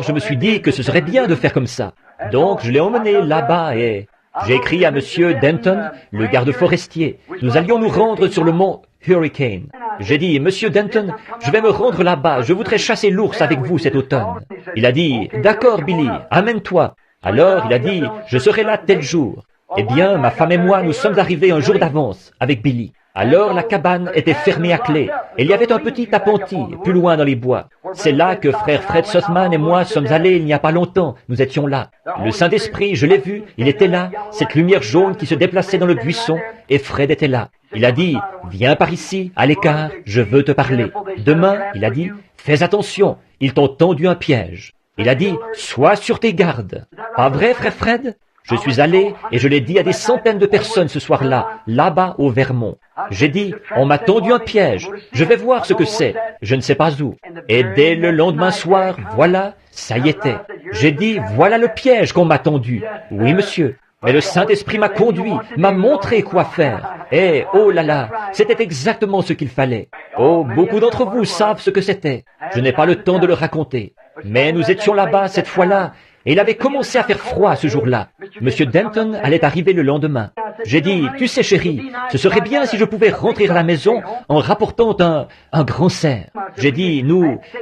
S1: je me suis dit que ce serait bien de faire comme ça. Donc, je l'ai emmené là-bas et j'ai écrit à monsieur Denton, le garde forestier. Nous allions nous rendre sur le mont Hurricane. J'ai dit, Monsieur Denton, je vais me rendre là-bas, je voudrais chasser l'ours avec vous cet automne. Il a dit, d'accord Billy, amène-toi. Alors il a dit, je serai là tel jour. Eh bien, ma femme et moi, nous sommes arrivés un jour d'avance avec Billy. Alors la cabane était fermée à clé, et il y avait un petit appentis, plus loin dans les bois. C'est là que frère Fred Sussman et moi sommes allés il n'y a pas longtemps, nous étions là. Le Saint-Esprit, je l'ai vu, il était là, cette lumière jaune qui se déplaçait dans le buisson, et Fred était là. Il a dit, viens par ici, à l'écart, je veux te parler. Demain, il a dit, fais attention, ils t'ont tendu un piège. Il a dit, sois sur tes gardes. Pas vrai, frère Fred? Je suis allé et je l'ai dit à des centaines de personnes ce soir-là, là-bas au Vermont. J'ai dit, on m'a tendu un piège, je vais voir ce que c'est, je ne sais pas où. Et dès le lendemain soir, voilà, ça y était. J'ai dit, voilà le piège qu'on m'a tendu. Oui, monsieur. Mais le Saint-Esprit m'a conduit, m'a montré quoi faire. Et, oh là là, c'était exactement ce qu'il fallait. Oh, beaucoup d'entre vous savent ce que c'était. Je n'ai pas le temps de le raconter. Mais nous étions là-bas cette fois-là, et il avait commencé à faire froid ce jour-là. Monsieur Denton allait arriver le lendemain. J'ai dit, tu sais chérie, ce serait bien si je pouvais rentrer à la maison en rapportant un grand cerf. J'ai dit,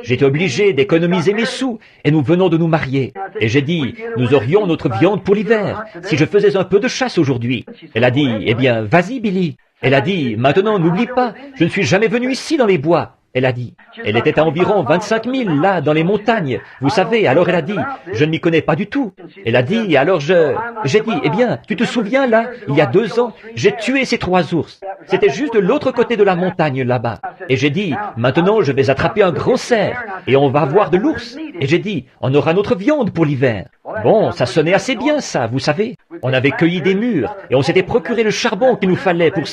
S1: j'étais obligé d'économiser mes sous, et nous venons de nous marier. Et j'ai dit, nous aurions notre viande pour l'hiver, si je faisais un peu de chasse aujourd'hui. Elle a dit, eh bien, vas-y Billy. Elle a dit, maintenant n'oublie pas, je ne suis jamais venu ici dans les bois. Elle a dit, elle était à environ 25 000 là, dans les montagnes. Vous savez, alors elle a dit, je ne m'y connais pas du tout. Elle a dit, alors j'ai dit, eh bien, tu te souviens là, il y a 2 ans, j'ai tué ces 3 ours. C'était juste de l'autre côté de la montagne là-bas. Et j'ai dit, maintenant je vais attraper un grand cerf, et on va avoir de l'ours. Et j'ai dit, on aura notre viande pour l'hiver. Bon, ça sonnait assez bien ça, vous savez. On avait cueilli des mûres, et on s'était procuré le charbon qu'il nous fallait pour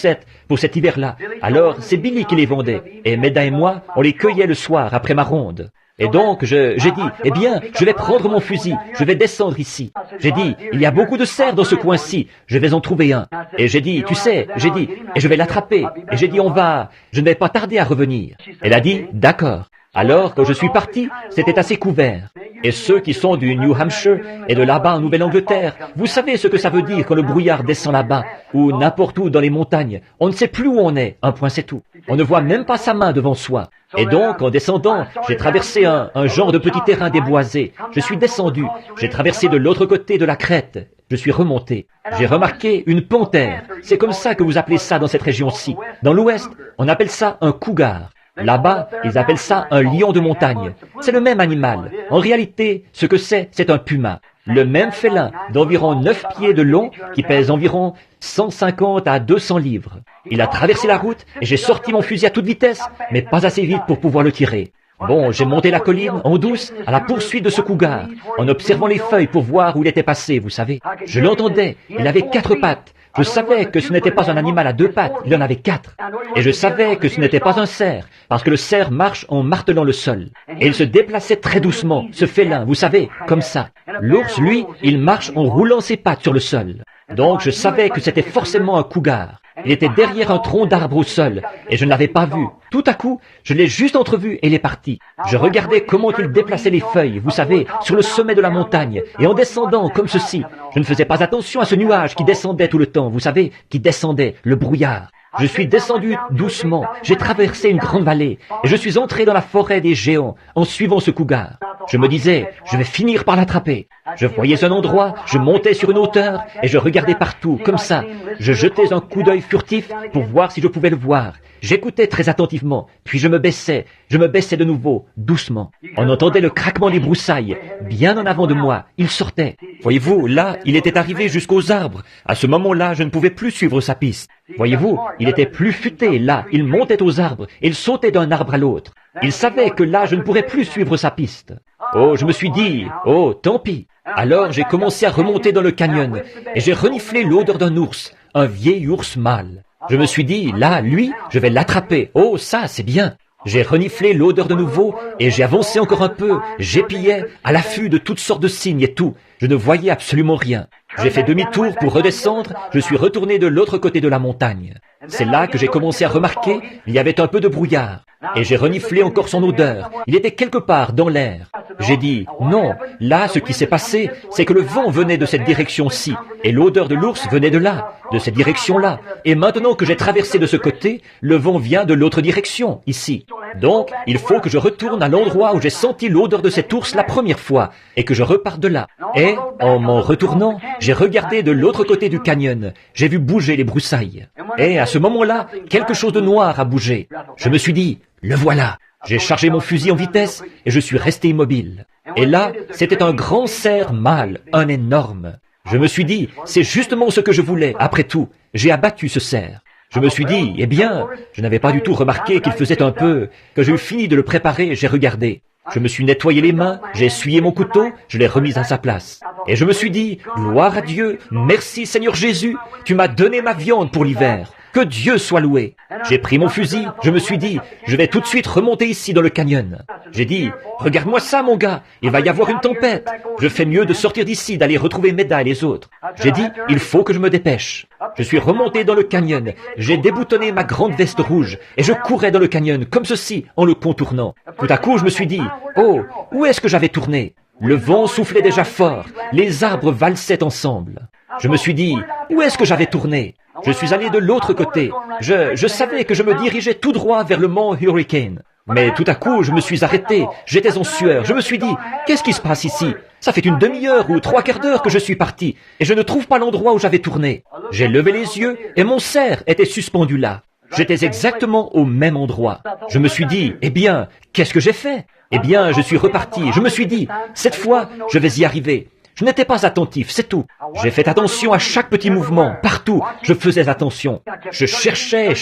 S1: cet hiver-là. Alors, c'est Billy qui les vendait, et Meda et moi, on les cueillait le soir après ma ronde. Et donc, j'ai dit, eh bien, je vais prendre mon fusil, je vais descendre ici. J'ai dit, il y a beaucoup de cerfs dans ce coin-ci, je vais en trouver un. Et j'ai dit, tu sais, et je vais l'attraper. Et j'ai dit, je ne vais pas tarder à revenir. Elle a dit, d'accord. Alors, quand je suis parti, c'était assez couvert. Et ceux qui sont du New Hampshire et de là-bas en Nouvelle-Angleterre, vous savez ce que ça veut dire quand le brouillard descend là-bas, ou n'importe où dans les montagnes. On ne sait plus où on est, un point c'est tout. On ne voit même pas sa main devant soi. Et donc, en descendant, j'ai traversé un genre de petit terrain déboisé. Je suis descendu, j'ai traversé de l'autre côté de la crête. Je suis remonté. J'ai remarqué une panthère. C'est comme ça que vous appelez ça dans cette région-ci. Dans l'ouest, on appelle ça un cougar. Là-bas, ils appellent ça un lion de montagne. C'est le même animal. En réalité, ce que c'est un puma. Le même félin d'environ 9 pieds de long qui pèse environ 150 à 200 livres. Il a traversé la route et j'ai sorti mon fusil à toute vitesse, mais pas assez vite pour pouvoir le tirer. Bon, j'ai monté la colline en douce à la poursuite de ce cougar, en observant les feuilles pour voir où il était passé, vous savez. Je l'entendais, il avait 4 pattes. Je savais que ce n'était pas un animal à 2 pattes, il en avait 4. Et je savais que ce n'était pas un cerf, parce que le cerf marche en martelant le sol. Et il se déplaçait très doucement, ce félin, vous savez, comme ça. L'ours, lui, il marche en roulant ses pattes sur le sol. Donc je savais que c'était forcément un cougar. Il était derrière un tronc d'arbre au sol, et je ne l'avais pas vu. Tout à coup, je l'ai juste entrevu et il est parti. Je regardais comment il déplaçait les feuilles, vous savez, sur le sommet de la montagne, et en descendant comme ceci. Je ne faisais pas attention à ce nuage qui descendait tout le temps, vous savez, qui descendait, le brouillard. Je suis descendu doucement, j'ai traversé une grande vallée, et je suis entré dans la forêt des géants en suivant ce cougar. Je me disais, je vais finir par l'attraper. Je voyais un endroit, je montais sur une hauteur, et je regardais partout, comme ça. Je jetais un coup d'œil furtif pour voir si je pouvais le voir. J'écoutais très attentivement, puis je me baissais de nouveau, doucement. On entendait le craquement des broussailles, bien en avant de moi, il sortait. Voyez-vous, là, il était arrivé jusqu'aux arbres. À ce moment-là, je ne pouvais plus suivre sa piste. Voyez-vous, il était plus futé, là, il montait aux arbres, il sautait d'un arbre à l'autre. Il savait que là, je ne pourrais plus suivre sa piste. Oh, je me suis dit, oh, tant pis. Alors j'ai commencé à remonter dans le canyon, et j'ai reniflé l'odeur d'un ours, un vieil ours mâle. Je me suis dit, là, lui, je vais l'attraper. Oh, ça, c'est bien. J'ai reniflé l'odeur de nouveau, et j'ai avancé encore un peu, j'épiais, à l'affût de toutes sortes de signes et tout. Je ne voyais absolument rien. J'ai fait demi-tour pour redescendre, je suis retourné de l'autre côté de la montagne. C'est là que j'ai commencé à remarquer, il y avait un peu de brouillard. Et j'ai reniflé encore son odeur, il était quelque part dans l'air. J'ai dit, non, là, ce qui s'est passé, c'est que le vent venait de cette direction-ci, et l'odeur de l'ours venait de là, de cette direction-là. Et maintenant que j'ai traversé de ce côté, le vent vient de l'autre direction, ici. Donc, il faut que je retourne à l'endroit où j'ai senti l'odeur de cet ours la première fois, et que je reparte de là. Et, en m'en retournant, j'ai regardé de l'autre côté du canyon. J'ai vu bouger les broussailles. Et à ce moment-là, quelque chose de noir a bougé. Je me suis dit, le voilà. J'ai chargé mon fusil en vitesse et je suis resté immobile. Et là, c'était un grand cerf mâle, un énorme. Je me suis dit, c'est justement ce que je voulais, après tout. J'ai abattu ce cerf. Je me suis dit, eh bien, je n'avais pas du tout remarqué qu'il faisait un peu. Quand j'ai eu fini de le préparer, j'ai regardé. Je me suis nettoyé les mains, j'ai essuyé mon couteau, je l'ai remis à sa place. Et je me suis dit, gloire à Dieu, merci Seigneur Jésus, tu m'as donné ma viande pour l'hiver. Que Dieu soit loué. J'ai pris mon fusil, je me suis dit, je vais tout de suite remonter ici dans le canyon. J'ai dit, regarde-moi ça mon gars, il va y avoir une tempête. Je fais mieux de sortir d'ici, d'aller retrouver Meda et les autres. J'ai dit, il faut que je me dépêche. Je suis remonté dans le canyon, j'ai déboutonné ma grande veste rouge, et je courais dans le canyon, comme ceci, en le contournant. Tout à coup, je me suis dit, oh, où est-ce que j'avais tourné? Le vent soufflait déjà fort, les arbres valsaient ensemble. Je me suis dit, où est-ce que j'avais tourné? Je suis allé de l'autre côté. Je savais que je me dirigeais tout droit vers le mont Hurricane. Mais tout à coup, je me suis arrêté. J'étais en sueur. Je me suis dit, qu'est-ce qui se passe ici? Ça fait une demi-heure ou 3/4 d'heure que je suis parti, et je ne trouve pas l'endroit où j'avais tourné. J'ai levé les yeux, et mon cerf était suspendu là. J'étais exactement au même endroit. Je me suis dit, eh bien, qu'est-ce que j'ai fait? Eh bien, je suis reparti. Je me suis dit, cette fois, je vais y arriver. Je n'étais pas attentif, c'est tout. J'ai fait attention à chaque petit mouvement, partout, je faisais attention. Je cherchais,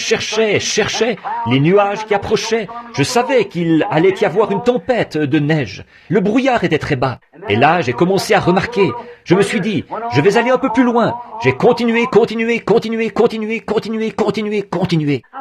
S1: les nuages qui approchaient. Je savais qu'il allait y avoir une tempête de neige. Le brouillard était très bas. Et là, j'ai commencé à remarquer. Je me suis dit, je vais aller un peu plus loin. J'ai continué.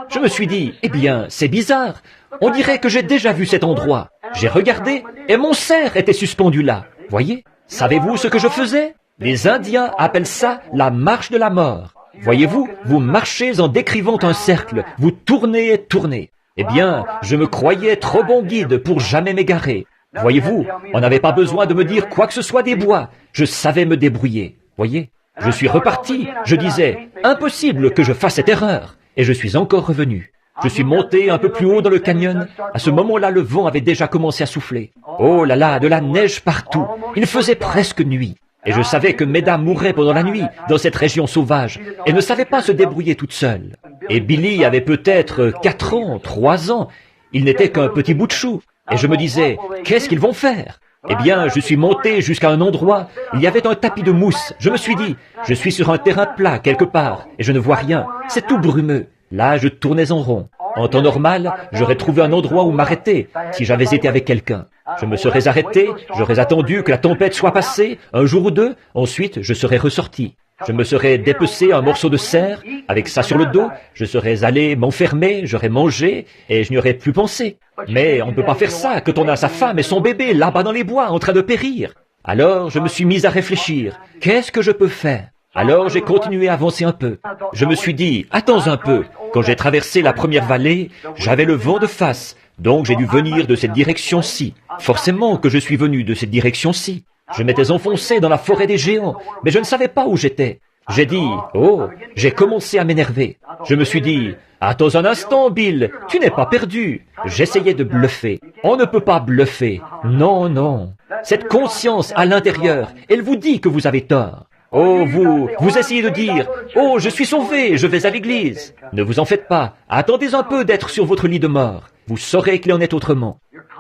S1: Je me suis dit, eh bien, c'est bizarre. On dirait que j'ai déjà vu cet endroit. J'ai regardé et mon cerf était suspendu là. Voyez? Savez-vous ce que je faisais? Les Indiens appellent ça la marche de la mort. Voyez-vous, vous marchez en décrivant un cercle, vous tournez et tournez. Eh bien, je me croyais trop bon guide pour jamais m'égarer. Voyez-vous, on n'avait pas besoin de me dire quoi que ce soit des bois. Je savais me débrouiller. Voyez, je suis reparti, je disais, impossible que je fasse cette erreur. Et je suis encore revenu. Je suis monté un peu plus haut dans le canyon. À ce moment-là, le vent avait déjà commencé à souffler. Oh là là, de la neige partout. Il faisait presque nuit. Et je savais que Meda mourrait pendant la nuit dans cette région sauvage et ne savait pas se débrouiller toute seule. Et Billy avait peut-être 4 ans, 3 ans. Il n'était qu'un petit bout de chou. Et je me disais, qu'est-ce qu'ils vont faire? Eh bien, je suis monté jusqu'à un endroit. Il y avait un tapis de mousse. Je me suis dit, je suis sur un terrain plat quelque part et je ne vois rien. C'est tout brumeux. Là, je tournais en rond. En temps normal, j'aurais trouvé un endroit où m'arrêter, si j'avais été avec quelqu'un. Je me serais arrêté, j'aurais attendu que la tempête soit passée, un jour ou deux, ensuite je serais ressorti. Je me serais dépecé un morceau de cerf, avec ça sur le dos, je serais allé m'enfermer, j'aurais mangé, et je n'y aurais plus pensé. Mais on ne peut pas faire ça quand on a sa femme et son bébé là-bas dans les bois en train de périr. Alors je me suis mis à réfléchir, qu'est-ce que je peux faire? Alors j'ai continué à avancer un peu. Je me suis dit, attends un peu. Quand j'ai traversé la première vallée, j'avais le vent de face, donc j'ai dû venir de cette direction-ci. Forcément que je suis venu de cette direction-ci. Je m'étais enfoncé dans la forêt des géants, mais je ne savais pas où j'étais. J'ai dit, oh, j'ai commencé à m'énerver. Je me suis dit, attends un instant, Bill, tu n'es pas perdu. J'essayais de bluffer. On ne peut pas bluffer. Non, non. Cette conscience à l'intérieur, elle vous dit que vous avez tort. Oh, vous essayez de dire, oh, je suis sauvé, je vais à l'église. Ne vous en faites pas. Attendez un peu d'être sur votre lit de mort. Vous saurez qu'il en est autrement.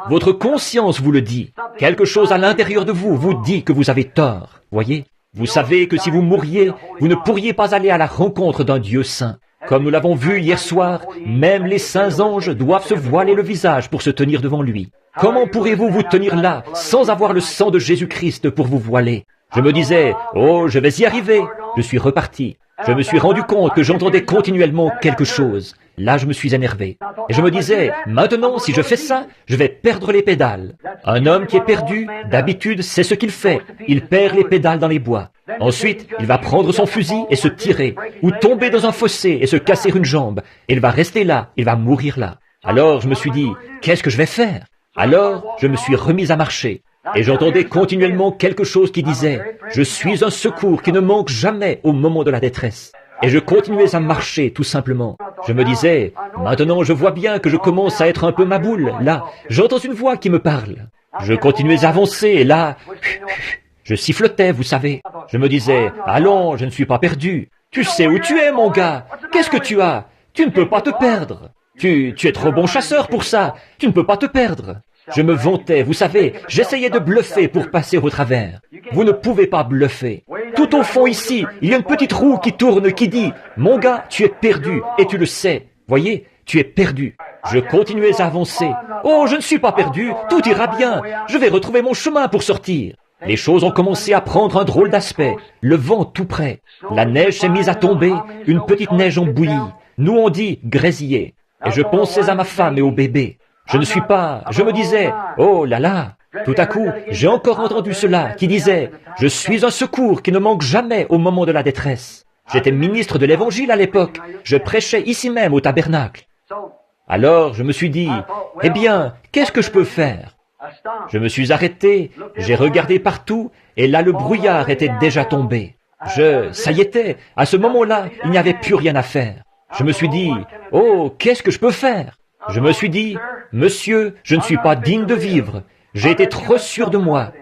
S1: Votre conscience vous le dit. Quelque chose à l'intérieur de vous vous dit que vous avez tort. Voyez? Vous savez que si vous mouriez, vous ne pourriez pas aller à la rencontre d'un Dieu saint. Comme nous l'avons vu hier soir, même les saints anges doivent se voiler le visage pour se tenir devant lui. Comment pourrez-vous vous tenir là sans avoir le sang de Jésus-Christ pour vous voiler? Je me disais, oh, je vais y arriver. Je suis reparti. Je me suis rendu compte que j'entendais continuellement quelque chose. Là, je me suis énervé. Et je me disais, maintenant, si je fais ça, je vais perdre les pédales. Un homme qui est perdu, d'habitude, c'est ce qu'il fait. Il perd les pédales dans les bois. Ensuite, il va prendre son fusil et se tirer, ou tomber dans un fossé et se casser une jambe. Il va rester là, il va mourir là. Alors, je me suis dit, qu'est-ce que je vais faire? Alors, je me suis remis à marcher. Et j'entendais continuellement quelque chose qui disait « Je suis un secours qui ne manque jamais au moment de la détresse ». Et je continuais à marcher, tout simplement. Je me disais « Maintenant, je vois bien que je commence à être un peu ma boule. Là, j'entends une voix qui me parle. » Je continuais à avancer, et là, je sifflotais, vous savez. Je me disais « Allons, je ne suis pas perdu. Tu sais où tu es, mon gars. Qu'est-ce que tu as? Tu ne peux pas te perdre. Tu es trop bon chasseur pour ça. Tu ne peux pas te perdre. » Je me vantais, vous savez, j'essayais de bluffer pour passer au travers. Vous ne pouvez pas bluffer. Tout au fond ici, il y a une petite roue qui tourne, qui dit « Mon gars, tu es perdu, et tu le sais. Voyez, tu es perdu. » Je continuais à avancer. « Oh, je ne suis pas perdu, tout ira bien. Je vais retrouver mon chemin pour sortir. » Les choses ont commencé à prendre un drôle d'aspect. Le vent tout près. La neige s'est mise à tomber, une petite neige en bouillie. Nous on dit « grésiller ». Et je pensais à ma femme et au bébé. Je me disais, oh là là, tout à coup, j'ai encore entendu cela qui disait, je suis un secours qui ne manque jamais au moment de la détresse. J'étais ministre de l'Évangile à l'époque, je prêchais ici même au tabernacle. Alors je me suis dit, eh bien, qu'est-ce que je peux faire? Je me suis arrêté, j'ai regardé partout, et là le brouillard était déjà tombé. Ça y était, à ce moment-là, il n'y avait plus rien à faire. Je me suis dit, oh, qu'est-ce que je peux faire? Je me suis dit, monsieur, je ne suis pas digne de vivre. J'ai été trop sûr de moi.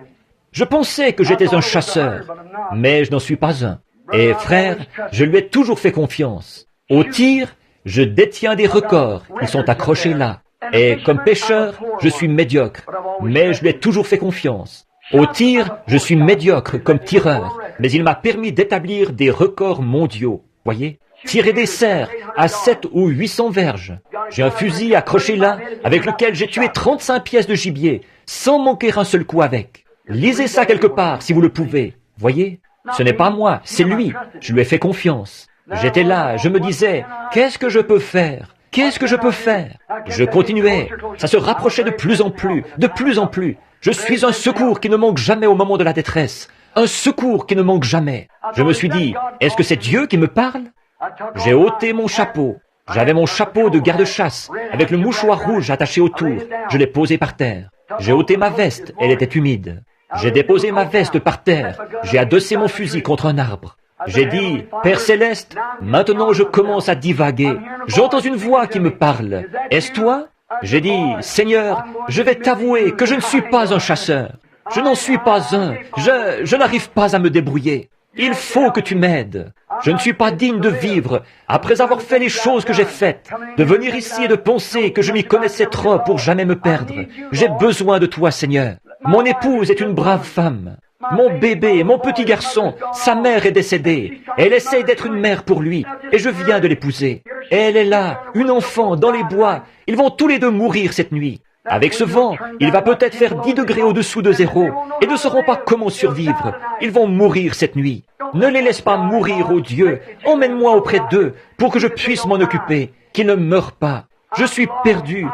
S1: Je pensais que j'étais un chasseur, mais je n'en suis pas un. Et frère, je lui ai toujours fait confiance. Au tir, je détiens des records. Ils sont accrochés là. Et comme pêcheur, je suis médiocre, mais je lui ai toujours fait confiance. Au tir, je suis médiocre comme tireur, mais il m'a permis d'établir des records mondiaux. Voyez? Tirer des cerfs à 7 ou 800 verges. J'ai un fusil accroché là, avec lequel j'ai tué 35 pièces de gibier, sans manquer un seul coup avec. Lisez ça quelque part, si vous le pouvez. Voyez? Ce n'est pas moi, c'est lui. Je lui ai fait confiance. J'étais là, je me disais, qu'est-ce que je peux faire? Qu'est-ce que je peux faire? Je continuais. Ça se rapprochait de plus en plus, de plus en plus. Je suis un secours qui ne manque jamais au moment de la détresse. Un secours qui ne manque jamais. Je me suis dit, est-ce que c'est Dieu qui me parle? J'ai ôté mon chapeau. J'avais mon chapeau de garde-chasse, avec le mouchoir rouge attaché autour. Je l'ai posé par terre. J'ai ôté ma veste, elle était humide. J'ai déposé ma veste par terre. J'ai adossé mon fusil contre un arbre. J'ai dit, Père Céleste, maintenant je commence à divaguer. J'entends une voix qui me parle. Est-ce toi? J'ai dit, Seigneur, je vais t'avouer que je ne suis pas un chasseur. Je n'en suis pas un. Je n'arrive pas à me débrouiller. Il faut que tu m'aides. Je ne suis pas digne de vivre, après avoir fait les choses que j'ai faites, de venir ici et de penser que je m'y connaissais trop pour jamais me perdre. J'ai besoin de toi, Seigneur. Mon épouse est une brave femme. Mon bébé, mon petit garçon, sa mère est décédée. Elle essaye d'être une mère pour lui, et je viens de l'épouser. Elle est là, une enfant, dans les bois. Ils vont tous les deux mourir cette nuit. Avec ce vent, il va peut-être faire 10 degrés au-dessous de zéro, et ne sauront pas comment survivre. Ils vont mourir cette nuit. Ne les laisse pas mourir, ô Dieu. Emmène-moi auprès d'eux, pour que je puisse m'en occuper, qu'ils ne meurent pas. Je suis perdu,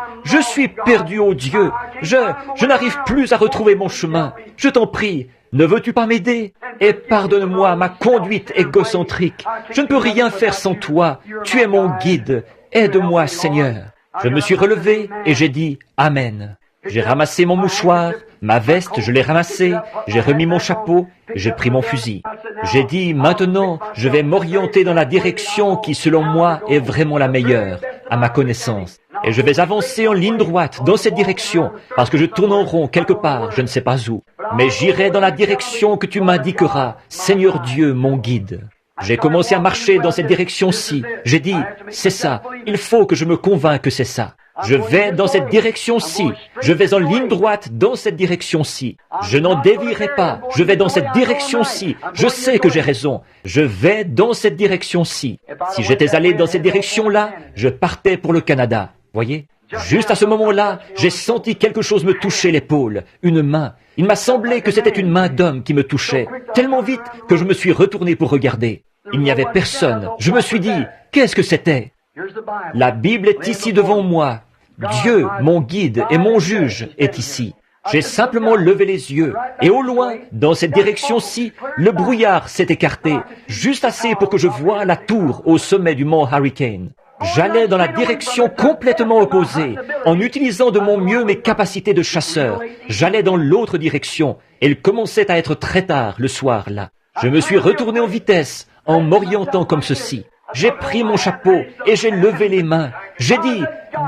S1: ô Dieu. Je n'arrive plus à retrouver mon chemin. Je t'en prie, ne veux-tu pas m'aider? Et pardonne-moi ma conduite égocentrique. Je ne peux rien faire sans toi. Tu es mon guide. Aide-moi, Seigneur. Je me suis relevé et j'ai dit « Amen ». J'ai ramassé mon mouchoir, ma veste, je l'ai ramassée, j'ai remis mon chapeau, j'ai pris mon fusil. J'ai dit « Maintenant, je vais m'orienter dans la direction qui, selon moi, est vraiment la meilleure, à ma connaissance. Et je vais avancer en ligne droite dans cette direction, parce que je tourne en rond quelque part, je ne sais pas où. Mais j'irai dans la direction que tu m'indiqueras, Seigneur Dieu, mon guide. » J'ai commencé à marcher dans cette direction-ci. J'ai dit, c'est ça, il faut que je me convainque que c'est ça. Je vais dans cette direction-ci. Je vais en ligne droite dans cette direction-ci. Je n'en dévierai pas. Je vais dans cette direction-ci. Je sais que j'ai raison. Je vais dans cette direction-ci. Si j'étais allé dans cette direction-là, je partais pour le Canada. Voyez? Juste à ce moment-là, j'ai senti quelque chose me toucher l'épaule, une main. Il m'a semblé que c'était une main d'homme qui me touchait, tellement vite que je me suis retourné pour regarder. Il n'y avait personne. Je me suis dit, qu'est-ce que c'était? La Bible est ici devant moi. Dieu, mon guide et mon juge, est ici. J'ai simplement levé les yeux, et au loin, dans cette direction-ci, le brouillard s'est écarté, juste assez pour que je voie la tour au sommet du mont Hurricane. J'allais dans la direction complètement opposée, en utilisant de mon mieux mes capacités de chasseur. J'allais dans l'autre direction, et il commençait à être très tard le soir là. Je me suis retourné en vitesse, en m'orientant comme ceci. J'ai pris mon chapeau et j'ai levé les mains. J'ai dit,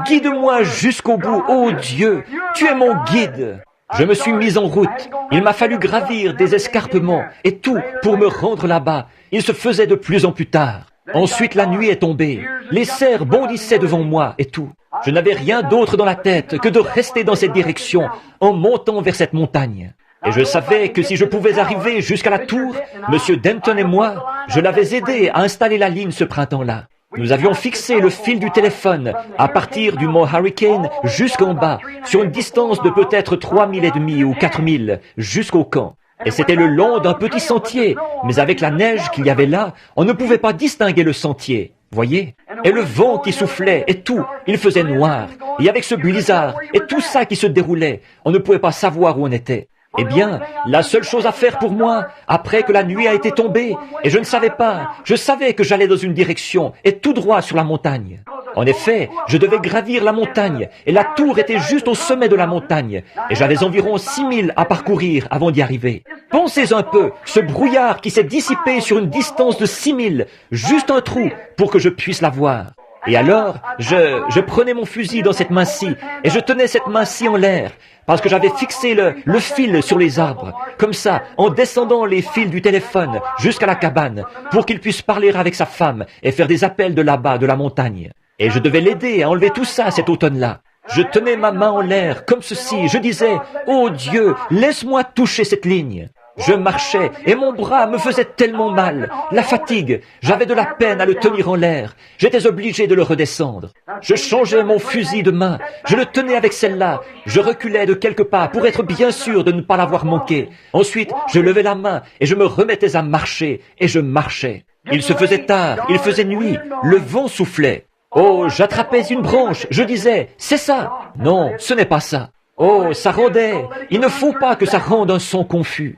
S1: guide-moi jusqu'au bout, ô Dieu, tu es mon guide. Je me suis mis en route. Il m'a fallu gravir des escarpements et tout pour me rendre là-bas. Il se faisait de plus en plus tard. Ensuite, la nuit est tombée. Les cerfs bondissaient devant moi et tout. Je n'avais rien d'autre dans la tête que de rester dans cette direction en montant vers cette montagne. Et je savais que si je pouvais arriver jusqu'à la tour, M. Denton et moi, je l'avais aidé à installer la ligne ce printemps-là. Nous avions fixé le fil du téléphone à partir du mont Hurricane jusqu'en bas, sur une distance de peut-être 3 000 et demi ou 4 000 jusqu'au camp. Et c'était le long d'un petit sentier, mais avec la neige qu'il y avait là, on ne pouvait pas distinguer le sentier, voyez. Et le vent qui soufflait et tout, il faisait noir. Et avec ce blizzard et tout ça qui se déroulait, on ne pouvait pas savoir où on était. Eh bien, la seule chose à faire pour moi, après que la nuit a été tombée, et je ne savais pas, je savais que j'allais dans une direction, et tout droit sur la montagne. En effet, je devais gravir la montagne, et la tour était juste au sommet de la montagne, et j'avais environ 6 000 à parcourir avant d'y arriver. Pensez un peu, ce brouillard qui s'est dissipé sur une distance de 6 000, juste un trou pour que je puisse la voir. Et alors, je prenais mon fusil dans cette main-ci, et je tenais cette main-ci en l'air, parce que j'avais fixé le fil sur les arbres, comme ça, en descendant les fils du téléphone jusqu'à la cabane, pour qu'il puisse parler avec sa femme et faire des appels de là-bas, de la montagne. Et je devais l'aider à enlever tout ça cet automne-là. Je tenais ma main en l'air, comme ceci, je disais, « Oh Dieu, laisse-moi toucher cette ligne !» Je marchais et mon bras me faisait tellement mal. La fatigue, j'avais de la peine à le tenir en l'air. J'étais obligé de le redescendre. Je changeais mon fusil de main. Je le tenais avec celle-là. Je reculais de quelques pas pour être bien sûr de ne pas l'avoir manqué. Ensuite, je levais la main et je me remettais à marcher. Et je marchais. Il se faisait tard, il faisait nuit. Le vent soufflait. Oh, j'attrapais une branche. Je disais, c'est ça. Non, ce n'est pas ça. Oh, ça rendait. Il ne faut pas que ça rende un son confus.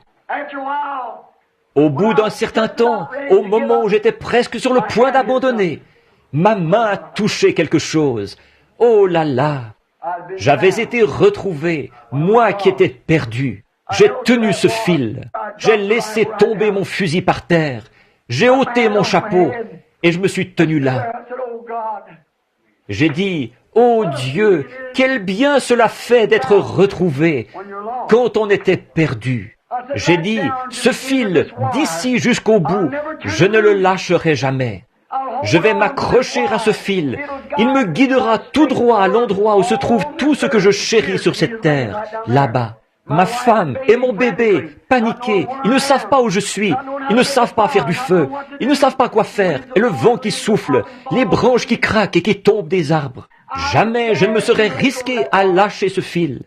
S1: Au bout d'un certain temps, au moment où j'étais presque sur le point d'abandonner, ma main a touché quelque chose. Oh là là! J'avais été retrouvé, moi qui étais perdu. J'ai tenu ce fil. J'ai laissé tomber mon fusil par terre. J'ai ôté mon chapeau et je me suis tenu là. J'ai dit, oh Dieu, quel bien cela fait d'être retrouvé quand on était perdu. J'ai dit, ce fil, d'ici jusqu'au bout, je ne le lâcherai jamais. Je vais m'accrocher à ce fil. Il me guidera tout droit à l'endroit où se trouve tout ce que je chéris sur cette terre, là-bas. Ma femme et mon bébé, paniqués, ils ne savent pas où je suis, ils ne savent pas faire du feu, ils ne savent pas quoi faire, et le vent qui souffle, les branches qui craquent et qui tombent des arbres. Jamais je ne me serais risqué à lâcher ce fil.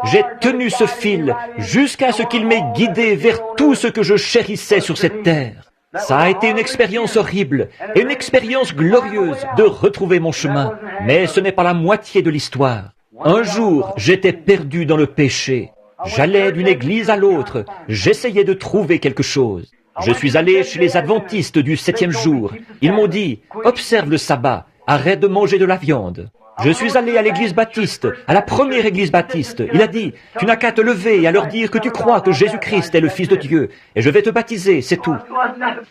S1: J'ai tenu ce fil jusqu'à ce qu'il m'ait guidé vers tout ce que je chérissais sur cette terre. Ça a été une expérience horrible et une expérience glorieuse de retrouver mon chemin. Mais ce n'est pas la moitié de l'histoire. Un jour, j'étais perdu dans le péché. J'allais d'une église à l'autre. J'essayais de trouver quelque chose. Je suis allé chez les adventistes du 7e jour. Ils m'ont dit, observe le sabbat, arrête de manger de la viande. Je suis allé à l'église baptiste, à la première église baptiste. Il a dit, tu n'as qu'à te lever et à leur dire que tu crois que Jésus-Christ est le Fils de Dieu, et je vais te baptiser, c'est tout.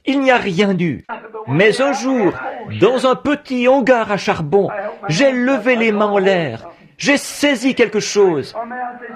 S1: Il n'y a rien eu. Mais un jour, dans un petit hangar à charbon, j'ai levé les mains en l'air. J'ai saisi quelque chose.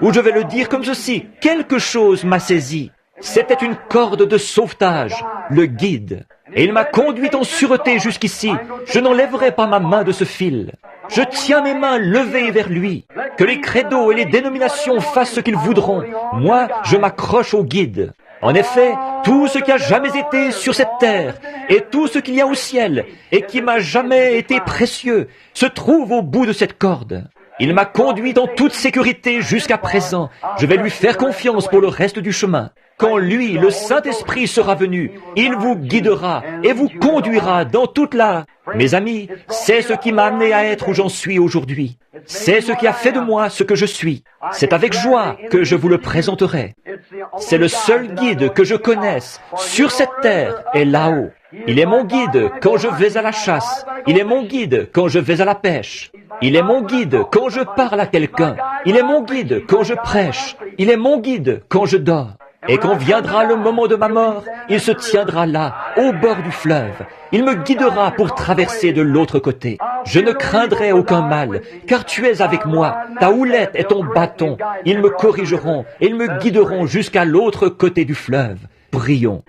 S1: Ou je vais le dire comme ceci, quelque chose m'a saisi. C'était une corde de sauvetage, le guide. Et il m'a conduit en sûreté jusqu'ici. Je n'enlèverai pas ma main de ce fil. Je tiens mes mains levées vers lui. Que les credos et les dénominations fassent ce qu'ils voudront. Moi, je m'accroche au guide. En effet, tout ce qui a jamais été sur cette terre, et tout ce qu'il y a au ciel, et qui m'a jamais été précieux, se trouve au bout de cette corde. Il m'a conduit en toute sécurité jusqu'à présent. Je vais lui faire confiance pour le reste du chemin. Quand lui, le Saint-Esprit, sera venu, il vous guidera et vous conduira dans toute la... Mes amis, c'est ce qui m'a amené à être où j'en suis aujourd'hui. C'est ce qui a fait de moi ce que je suis. C'est avec joie que je vous le présenterai. C'est le seul guide que je connaisse sur cette terre et là-haut. Il est mon guide quand je vais à la chasse. Il est mon guide quand je vais à la pêche. Il est mon guide quand je parle à quelqu'un. Il est mon guide quand je prêche. Il est mon guide quand je dors. Et quand viendra le moment de ma mort, il se tiendra là, au bord du fleuve. Il me guidera pour traverser de l'autre côté. Je ne craindrai aucun mal, car tu es avec moi. Ta houlette et ton bâton, ils me corrigeront et ils me guideront jusqu'à l'autre côté du fleuve. Prions.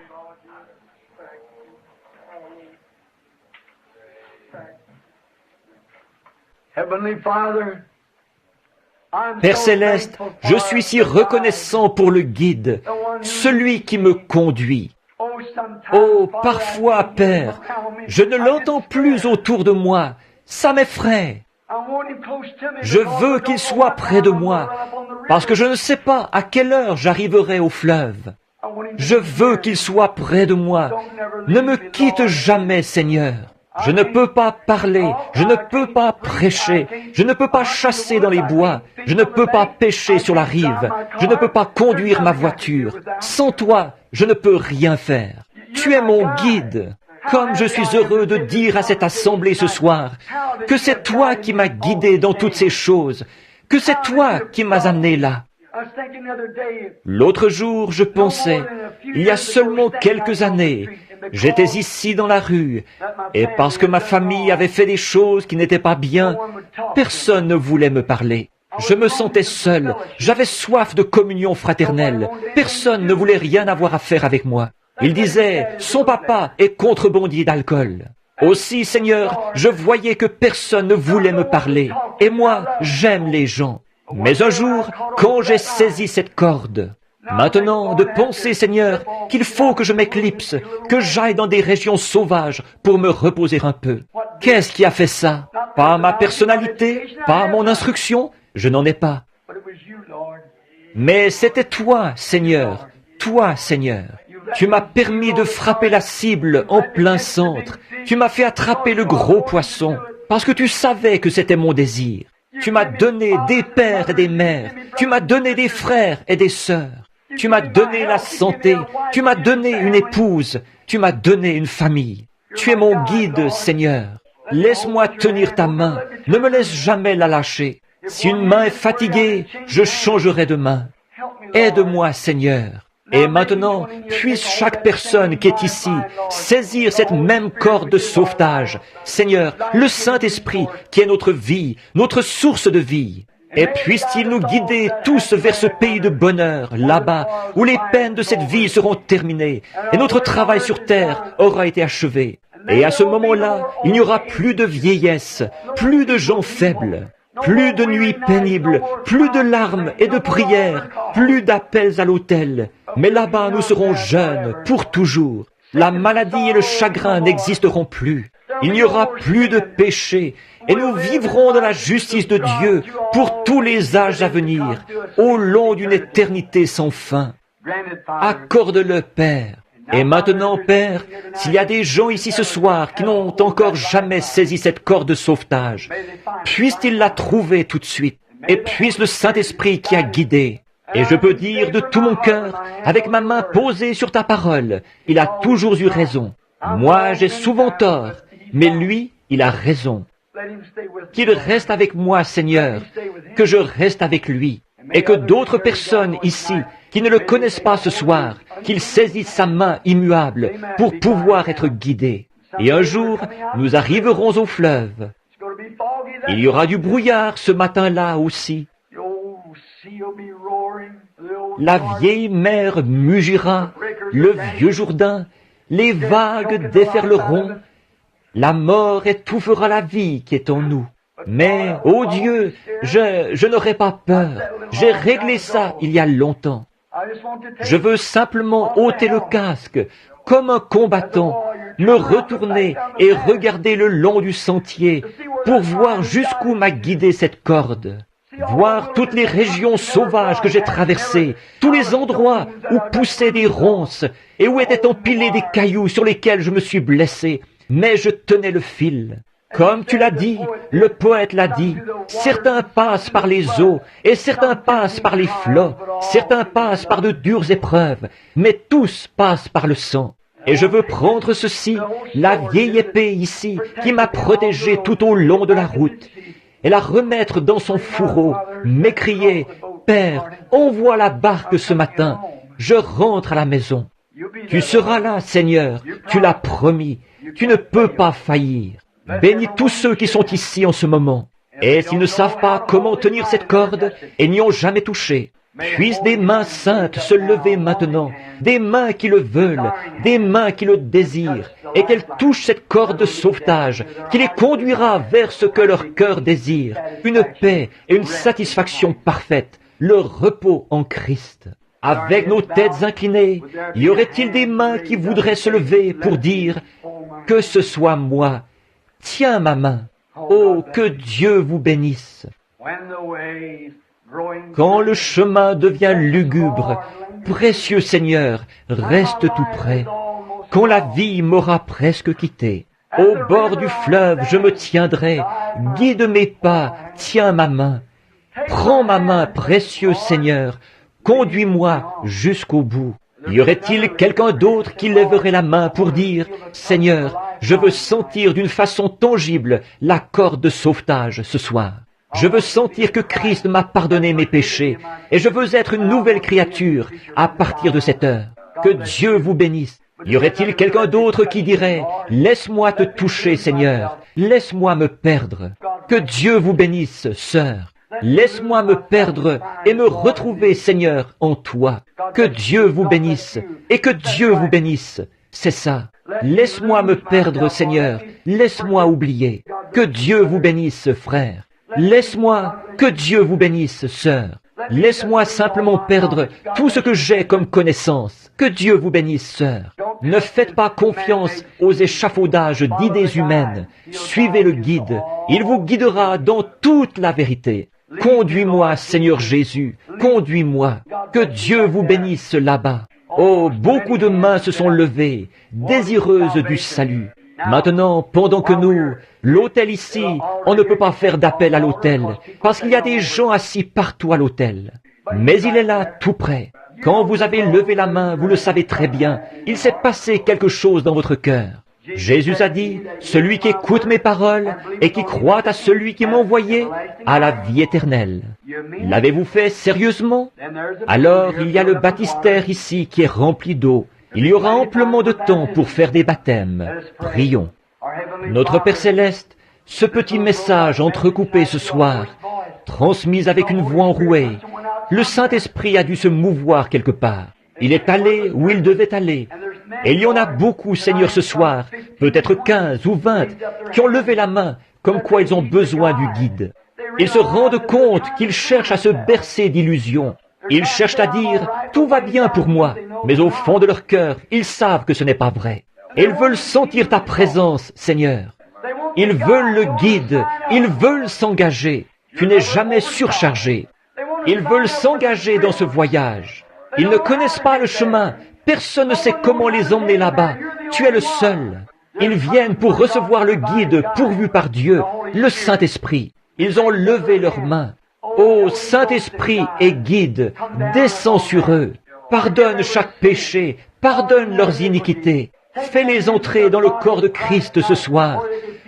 S1: Père Céleste, je suis si reconnaissant pour le guide, celui qui me conduit. Oh, parfois, Père, je ne l'entends plus autour de moi, ça m'effraie. Je veux qu'il soit près de moi, parce que je ne sais pas à quelle heure j'arriverai au fleuve. Je veux qu'il soit près de moi. Ne me quitte jamais, Seigneur. Je ne peux pas parler, je ne peux pas prêcher, je ne peux pas chasser dans les bois, je ne peux pas pêcher sur la rive, je ne peux pas conduire ma voiture. Sans toi, je ne peux rien faire. Tu es mon guide. Comme je suis heureux de dire à cette assemblée ce soir que c'est toi qui m'as guidé dans toutes ces choses, que c'est toi qui m'as amené là. L'autre jour, je pensais, il y a seulement quelques années, j'étais ici dans la rue, et parce que ma famille avait fait des choses qui n'étaient pas bien, personne ne voulait me parler. Je me sentais seul, j'avais soif de communion fraternelle, personne ne voulait rien avoir à faire avec moi. Il disait, son papa est contrebandier d'alcool. Aussi, Seigneur, je voyais que personne ne voulait me parler, et moi, j'aime les gens. Mais un jour, quand j'ai saisi cette corde, maintenant de penser, Seigneur, qu'il faut que je m'éclipse, que j'aille dans des régions sauvages pour me reposer un peu. Qu'est-ce qui a fait ça? Pas ma personnalité, pas mon instruction, je n'en ai pas. Mais c'était toi, Seigneur, toi, Seigneur. Tu m'as permis de frapper la cible en plein centre. Tu m'as fait attraper le gros poisson, parce que tu savais que c'était mon désir. Tu m'as donné des pères et des mères. Tu m'as donné des frères et des sœurs. Tu m'as donné la santé. Tu m'as donné une épouse. Tu m'as donné une famille. Tu es mon guide, Seigneur. Laisse-moi tenir ta main. Ne me laisse jamais la lâcher. Si une main est fatiguée, je changerai de main. Aide-moi, Seigneur. Et maintenant, puisse chaque personne qui est ici saisir cette même corde de sauvetage. Seigneur, le Saint-Esprit qui est notre vie, notre source de vie. Et puisse-t-il nous guider tous vers ce pays de bonheur, là-bas, où les peines de cette vie seront terminées et notre travail sur terre aura été achevé. Et à ce moment-là, il n'y aura plus de vieillesse, plus de gens faibles. Plus de nuits pénibles, plus de larmes et de prières, plus d'appels à l'autel. Mais là-bas, nous serons jeunes pour toujours. La maladie et le chagrin n'existeront plus. Il n'y aura plus de péché et nous vivrons dans la justice de Dieu pour tous les âges à venir, au long d'une éternité sans fin. Accorde-le, Père. Et maintenant, Père, s'il y a des gens ici ce soir qui n'ont encore jamais saisi cette corde de sauvetage, puisse-t-il la trouver tout de suite, et puisse le Saint-Esprit qui a guidé. Et je peux dire de tout mon cœur, avec ma main posée sur ta parole, il a toujours eu raison. Moi, j'ai souvent tort, mais lui, il a raison. Qu'il reste avec moi, Seigneur, que je reste avec lui, et que d'autres personnes ici, qui ne le connaissent pas ce soir, qu'ils saisissent sa main immuable pour pouvoir être guidés. Et un jour, nous arriverons au fleuve. Il y aura du brouillard ce matin-là aussi. La vieille mer mugira, le vieux Jourdain, les vagues déferleront, la mort étouffera la vie qui est en nous. Mais, ô Dieu, je n'aurai pas peur, j'ai réglé ça il y a longtemps. Je veux simplement ôter le casque, comme un combattant, me retourner et regarder le long du sentier pour voir jusqu'où m'a guidé cette corde. Voir toutes les régions sauvages que j'ai traversées, tous les endroits où poussaient des ronces et où étaient empilés des cailloux sur lesquels je me suis blessé, mais je tenais le fil. Comme tu l'as dit, le poète l'a dit, certains passent par les eaux et certains passent par les flots, certains passent par de dures épreuves, mais tous passent par le sang. Et je veux prendre ceci, la vieille épée ici, qui m'a protégé tout au long de la route, et la remettre dans son fourreau, m'écrier, « Père, envoie la barque ce matin, je rentre à la maison. » Tu seras là, Seigneur, tu l'as promis, tu ne peux pas faillir. Bénis tous ceux qui sont ici en ce moment. Et s'ils ne savent pas comment tenir cette corde et n'y ont jamais touché, puissent des mains saintes se lever maintenant, des mains qui le veulent, des mains qui le désirent, et qu'elles touchent cette corde de sauvetage qui les conduira vers ce que leur cœur désire, une paix et une satisfaction parfaite, le repos en Christ. Avec nos têtes inclinées, y aurait-il des mains qui voudraient se lever pour dire « Que ce soit moi, tiens ma main, oh, que Dieu vous bénisse !» Quand le chemin devient lugubre, précieux Seigneur, reste tout près. Quand la vie m'aura presque quitté, au bord du fleuve je me tiendrai, guide mes pas, tiens ma main. Prends ma main, précieux Seigneur, conduis-moi jusqu'au bout. Y aurait-il quelqu'un d'autre qui lèverait la main pour dire « Seigneur, je veux sentir d'une façon tangible la corde de sauvetage ce soir. Je veux sentir que Christ m'a pardonné mes péchés et je veux être une nouvelle créature à partir de cette heure. Que Dieu vous bénisse. » Y aurait-il quelqu'un d'autre qui dirait « Laisse-moi te toucher, Seigneur, laisse-moi me perdre. » Que Dieu vous bénisse, sœur. Laisse-moi me perdre et me retrouver, Seigneur, en toi. Que Dieu vous bénisse et que Dieu vous bénisse. C'est ça. Laisse-moi me perdre, Seigneur. Laisse-moi oublier. Que Dieu vous bénisse, frère. Laisse-moi, que Dieu vous bénisse, sœur. Laisse-moi simplement perdre tout ce que j'ai comme connaissance. Que Dieu vous bénisse, sœur. Ne faites pas confiance aux échafaudages d'idées humaines. Suivez le guide. Il vous guidera dans toute la vérité. Conduis-moi, Seigneur Jésus, conduis-moi. Que Dieu vous bénisse là-bas. Oh, beaucoup de mains se sont levées, désireuses du salut. Maintenant, pendant que nous, l'autel ici, on ne peut pas faire d'appel à l'autel, parce qu'il y a des gens assis partout à l'autel. Mais il est là, tout près. Quand vous avez levé la main, vous le savez très bien, il s'est passé quelque chose dans votre cœur. Jésus a dit, « Celui qui écoute mes paroles et qui croit à celui qui m'a envoyé a la vie éternelle. » L'avez-vous fait sérieusement? Alors il y a le baptistère ici qui est rempli d'eau. Il y aura amplement de temps pour faire des baptêmes. Prions. Notre Père Céleste, ce petit message entrecoupé ce soir, transmis avec une voix enrouée, le Saint-Esprit a dû se mouvoir quelque part. Il est allé où il devait aller. Et il y en a beaucoup, Seigneur, ce soir, peut-être 15 ou 20, qui ont levé la main, comme quoi ils ont besoin du guide. Ils se rendent compte qu'ils cherchent à se bercer d'illusions. Ils cherchent à dire « Tout va bien pour moi », mais au fond de leur cœur, ils savent que ce n'est pas vrai. Et ils veulent sentir ta présence, Seigneur. Ils veulent le guide, ils veulent s'engager. Tu n'es jamais surchargé. Ils veulent s'engager dans ce voyage. Ils ne connaissent pas le chemin. Personne ne sait comment les emmener là-bas. Tu es le seul. Ils viennent pour recevoir le guide pourvu par Dieu, le Saint-Esprit. Ils ont levé leurs mains. Ô Saint-Esprit et guide, descends sur eux. Pardonne chaque péché, pardonne leurs iniquités. Fais-les entrer dans le corps de Christ ce soir,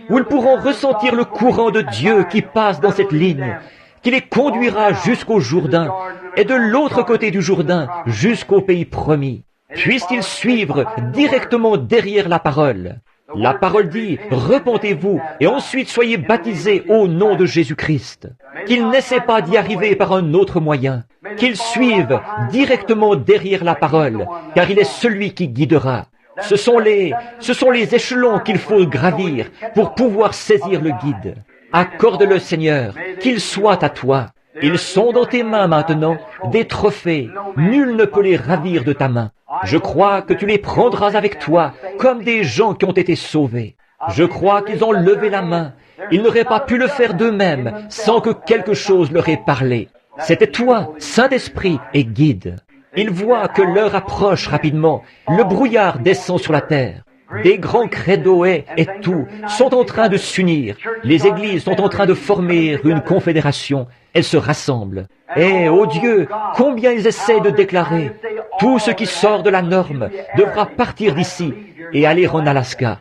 S1: où ils pourront ressentir le courant de Dieu qui passe dans cette ligne, qui les conduira jusqu'au Jourdain, et de l'autre côté du Jourdain, jusqu'au pays promis. Puissent-ils suivre directement derrière la parole. La parole dit, repentez-vous et ensuite soyez baptisés au nom de Jésus-Christ. Qu'ils n'essaient pas d'y arriver par un autre moyen. Qu'ils suivent directement derrière la parole, car il est celui qui guidera. Ce sont les échelons qu'il faut gravir pour pouvoir saisir le guide. Accorde-le, Seigneur, qu'il soit à toi. Ils sont dans tes mains maintenant, des trophées. Nul ne peut les ravir de ta main. Je crois que tu les prendras avec toi, comme des gens qui ont été sauvés. Je crois qu'ils ont levé la main. Ils n'auraient pas pu le faire d'eux-mêmes sans que quelque chose leur ait parlé. C'était toi, Saint-Esprit et guide. Ils voient que l'heure approche rapidement. Le brouillard descend sur la terre. Des grands credos et tout sont en train de s'unir. Les églises sont en train de former une confédération. Elles se rassemblent. Et, oh Dieu, combien ils essaient de déclarer, tout ce qui sort de la norme devra partir d'ici et aller en Alaska.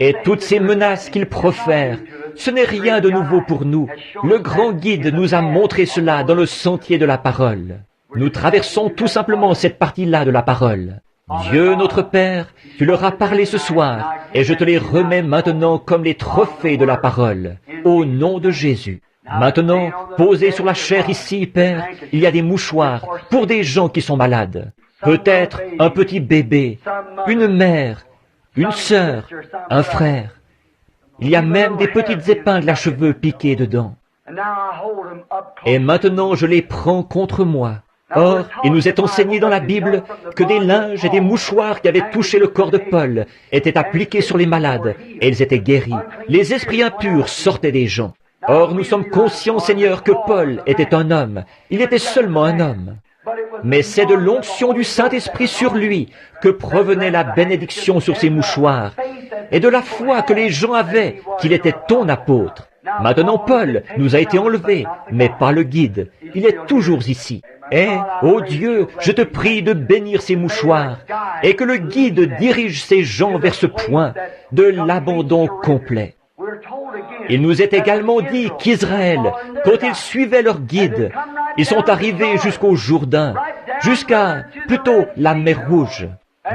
S1: Et toutes ces menaces qu'ils profèrent, ce n'est rien de nouveau pour nous. Le grand guide nous a montré cela dans le sentier de la parole. Nous traversons tout simplement cette partie-là de la parole. Dieu notre Père, tu leur as parlé ce soir, et je te les remets maintenant comme les trophées de la parole, au nom de Jésus. Maintenant, posés sur la chair ici, Père, il y a des mouchoirs pour des gens qui sont malades. Peut-être un petit bébé, une mère, une sœur, un frère. Il y a même des petites épingles à cheveux piquées dedans. Et maintenant, je les prends contre moi. Or, il nous est enseigné dans la Bible que des linges et des mouchoirs qui avaient touché le corps de Paul étaient appliqués sur les malades et ils étaient guéris. Les esprits impurs sortaient des gens. Or, nous sommes conscients, Seigneur, que Paul était un homme. Il était seulement un homme. Mais c'est de l'onction du Saint-Esprit sur lui que provenait la bénédiction sur ses mouchoirs et de la foi que les gens avaient qu'il était ton apôtre. Maintenant, Paul nous a été enlevé, mais pas le guide. Il est toujours ici. Et, ô Dieu, je te prie de bénir ces mouchoirs et que le guide dirige ces gens vers ce point de l'abandon complet. Il nous est également dit qu'Israël, quand ils suivaient leur guide, ils sont arrivés jusqu'au Jourdain, jusqu'à, plutôt, la mer Rouge.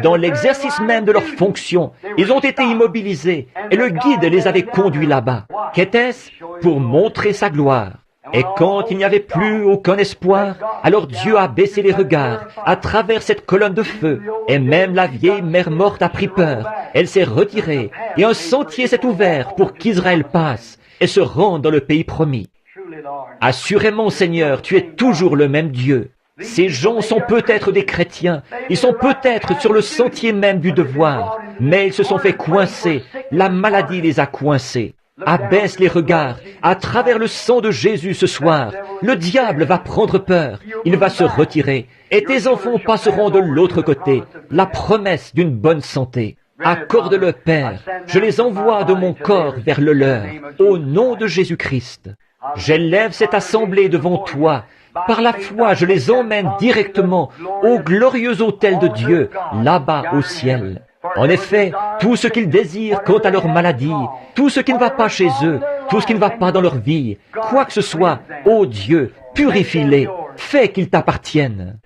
S1: Dans l'exercice même de leur fonction, ils ont été immobilisés et le guide les avait conduits là-bas. Qu'était-ce? Pour montrer sa gloire. Et quand il n'y avait plus aucun espoir, alors Dieu a baissé les regards à travers cette colonne de feu, et même la vieille mère morte a pris peur. Elle s'est retirée, et un sentier s'est ouvert pour qu'Israël passe et se rende dans le pays promis. Assurément, Seigneur, tu es toujours le même Dieu. Ces gens sont peut-être des chrétiens, ils sont peut-être sur le sentier même du devoir, mais ils se sont fait coincer, la maladie les a coincés. Abaisse les regards à travers le sang de Jésus ce soir. Le diable va prendre peur, il va se retirer, et tes enfants passeront de l'autre côté. La promesse d'une bonne santé. Accorde-le, Père, je les envoie de mon corps vers le leur, au nom de Jésus-Christ. J'élève cette assemblée devant toi. Par la foi, je les emmène directement au glorieux autel de Dieu, là-bas au ciel. En effet, tout ce qu'ils désirent quant à leur maladie, tout ce qui ne va pas chez eux, tout ce qui ne va pas dans leur vie, quoi que ce soit, ô Dieu, purifie-les, fais qu'ils t'appartiennent.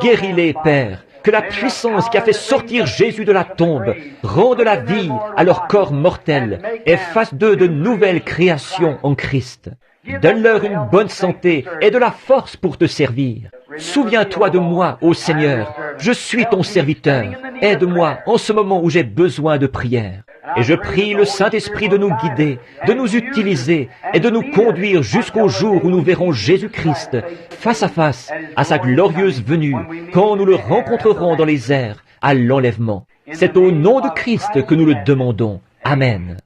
S1: Guéris-les, Père, que la puissance qui a fait sortir Jésus de la tombe rende la vie à leur corps mortel et fasse d'eux de nouvelles créations en Christ. Donne-leur une bonne santé et de la force pour te servir. Souviens-toi de moi, ô Seigneur, je suis ton serviteur. Aide-moi en ce moment où j'ai besoin de prière. Et je prie le Saint-Esprit de nous guider, de nous utiliser et de nous conduire jusqu'au jour où nous verrons Jésus-Christ face à sa glorieuse venue, quand nous le rencontrerons dans les airs à l'enlèvement. C'est au nom de Christ que nous le demandons. Amen.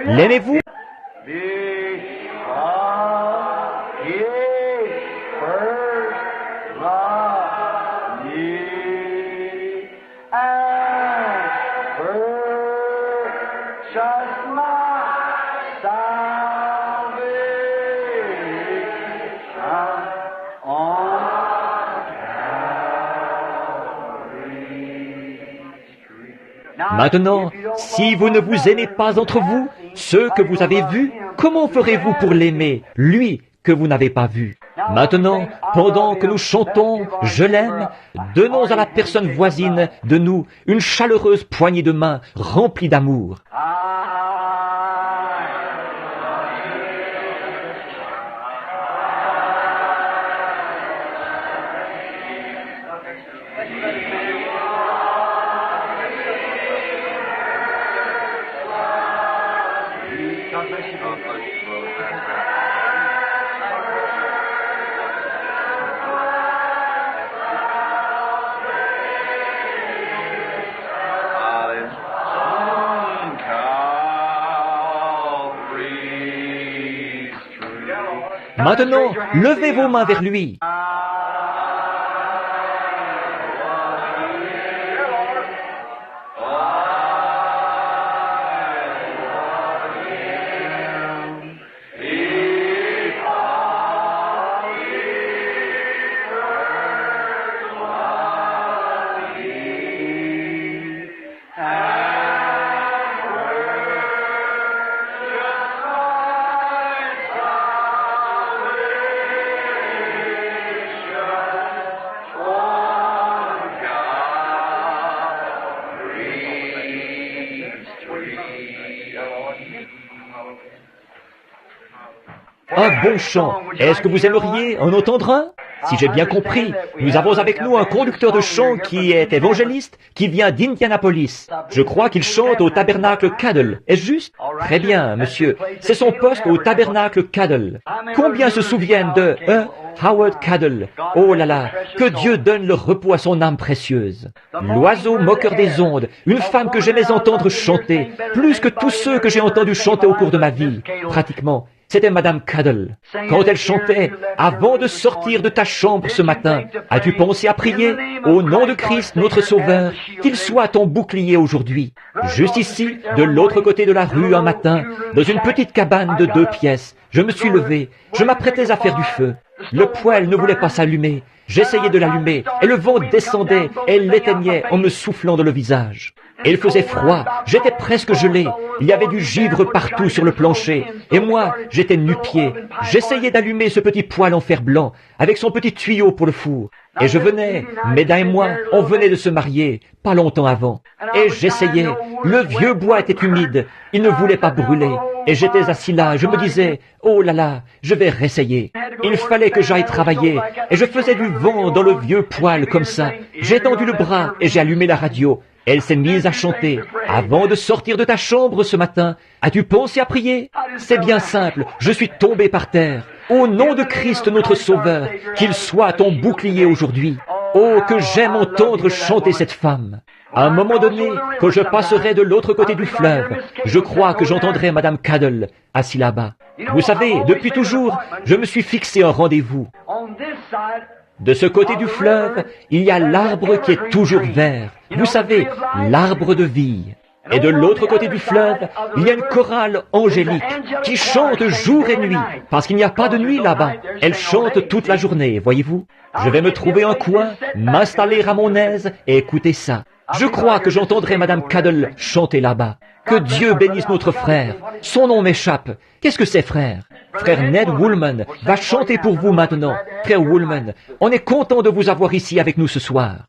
S1: L'aimez-vous? Maintenant, si vous ne vous aimez pas entre vous, ceux que vous avez vus, comment ferez-vous pour l'aimer, lui que vous n'avez pas vu? Maintenant, pendant que nous chantons « Je l'aime », donnons à la personne voisine de nous une chaleureuse poignée de main remplie d'amour. Maintenant, levez vos mains vers lui. Un bon chant. Est-ce que vous aimeriez en entendre un? Si j'ai bien compris, nous avons avec nous un conducteur de chant qui est évangéliste, qui vient d'Indianapolis. Je crois qu'il chante au tabernacle Cadle. Est-ce juste? Très bien, monsieur. C'est son poste au tabernacle Cadle. Combien se souviennent de Howard Cadle? Oh là là, que Dieu donne le repos à son âme précieuse. L'oiseau moqueur des ondes, une femme que j'aimais entendre chanter, plus que tous ceux que j'ai entendus chanter au cours de ma vie, pratiquement. C'était Madame Cadle. Quand elle chantait, avant de sortir de ta chambre ce matin, as-tu pensé à prier au nom de Christ, notre Sauveur, qu'il soit ton bouclier aujourd'hui? Juste ici, de l'autre côté de la rue un matin, dans une petite cabane de 2 pièces, je me suis levé, je m'apprêtais à faire du feu. Le poêle ne voulait pas s'allumer. J'essayais de l'allumer, et le vent descendait et l'éteignait en me soufflant dans le visage. Et il faisait froid, j'étais presque gelé, il y avait du givre partout sur le plancher, et moi, j'étais nu-pied. J'essayais d'allumer ce petit poêle en fer blanc, avec son petit tuyau pour le four. Et je venais, Méda et moi, on venait de se marier, pas longtemps avant. Et j'essayais, le vieux bois était humide, il ne voulait pas brûler. Et j'étais assis là, je me disais, oh là là, je vais réessayer. Il fallait que j'aille travailler, et je faisais du vent dans le vieux poêle comme ça. J'ai tendu le bras et j'ai allumé la radio. Elle s'est mise à chanter. Avant de sortir de ta chambre ce matin, as-tu pensé à prier? C'est bien simple, je suis tombé par terre. Au nom de Christ notre Sauveur, qu'il soit ton bouclier aujourd'hui. Oh, que j'aime entendre chanter cette femme. À un moment donné, quand je passerai de l'autre côté du fleuve, je crois que j'entendrai Madame Cadle assis là-bas. Vous savez, depuis toujours, je me suis fixé un rendez-vous. De ce côté du fleuve, il y a l'arbre qui est toujours vert. Vous savez, l'arbre de vie. Et de l'autre côté du fleuve, il y a une chorale angélique qui chante jour et nuit, parce qu'il n'y a pas de nuit là-bas. Elle chante toute la journée, voyez-vous. Je vais me trouver un coin, m'installer à mon aise et écouter ça. Je crois que j'entendrai Madame Cadle chanter là-bas. Que Dieu bénisse notre frère. Son nom m'échappe. Qu'est-ce que c'est, frère? Frère Ned Woolman va chanter pour vous maintenant. Frère Woolman, on est content de vous avoir ici avec nous ce soir.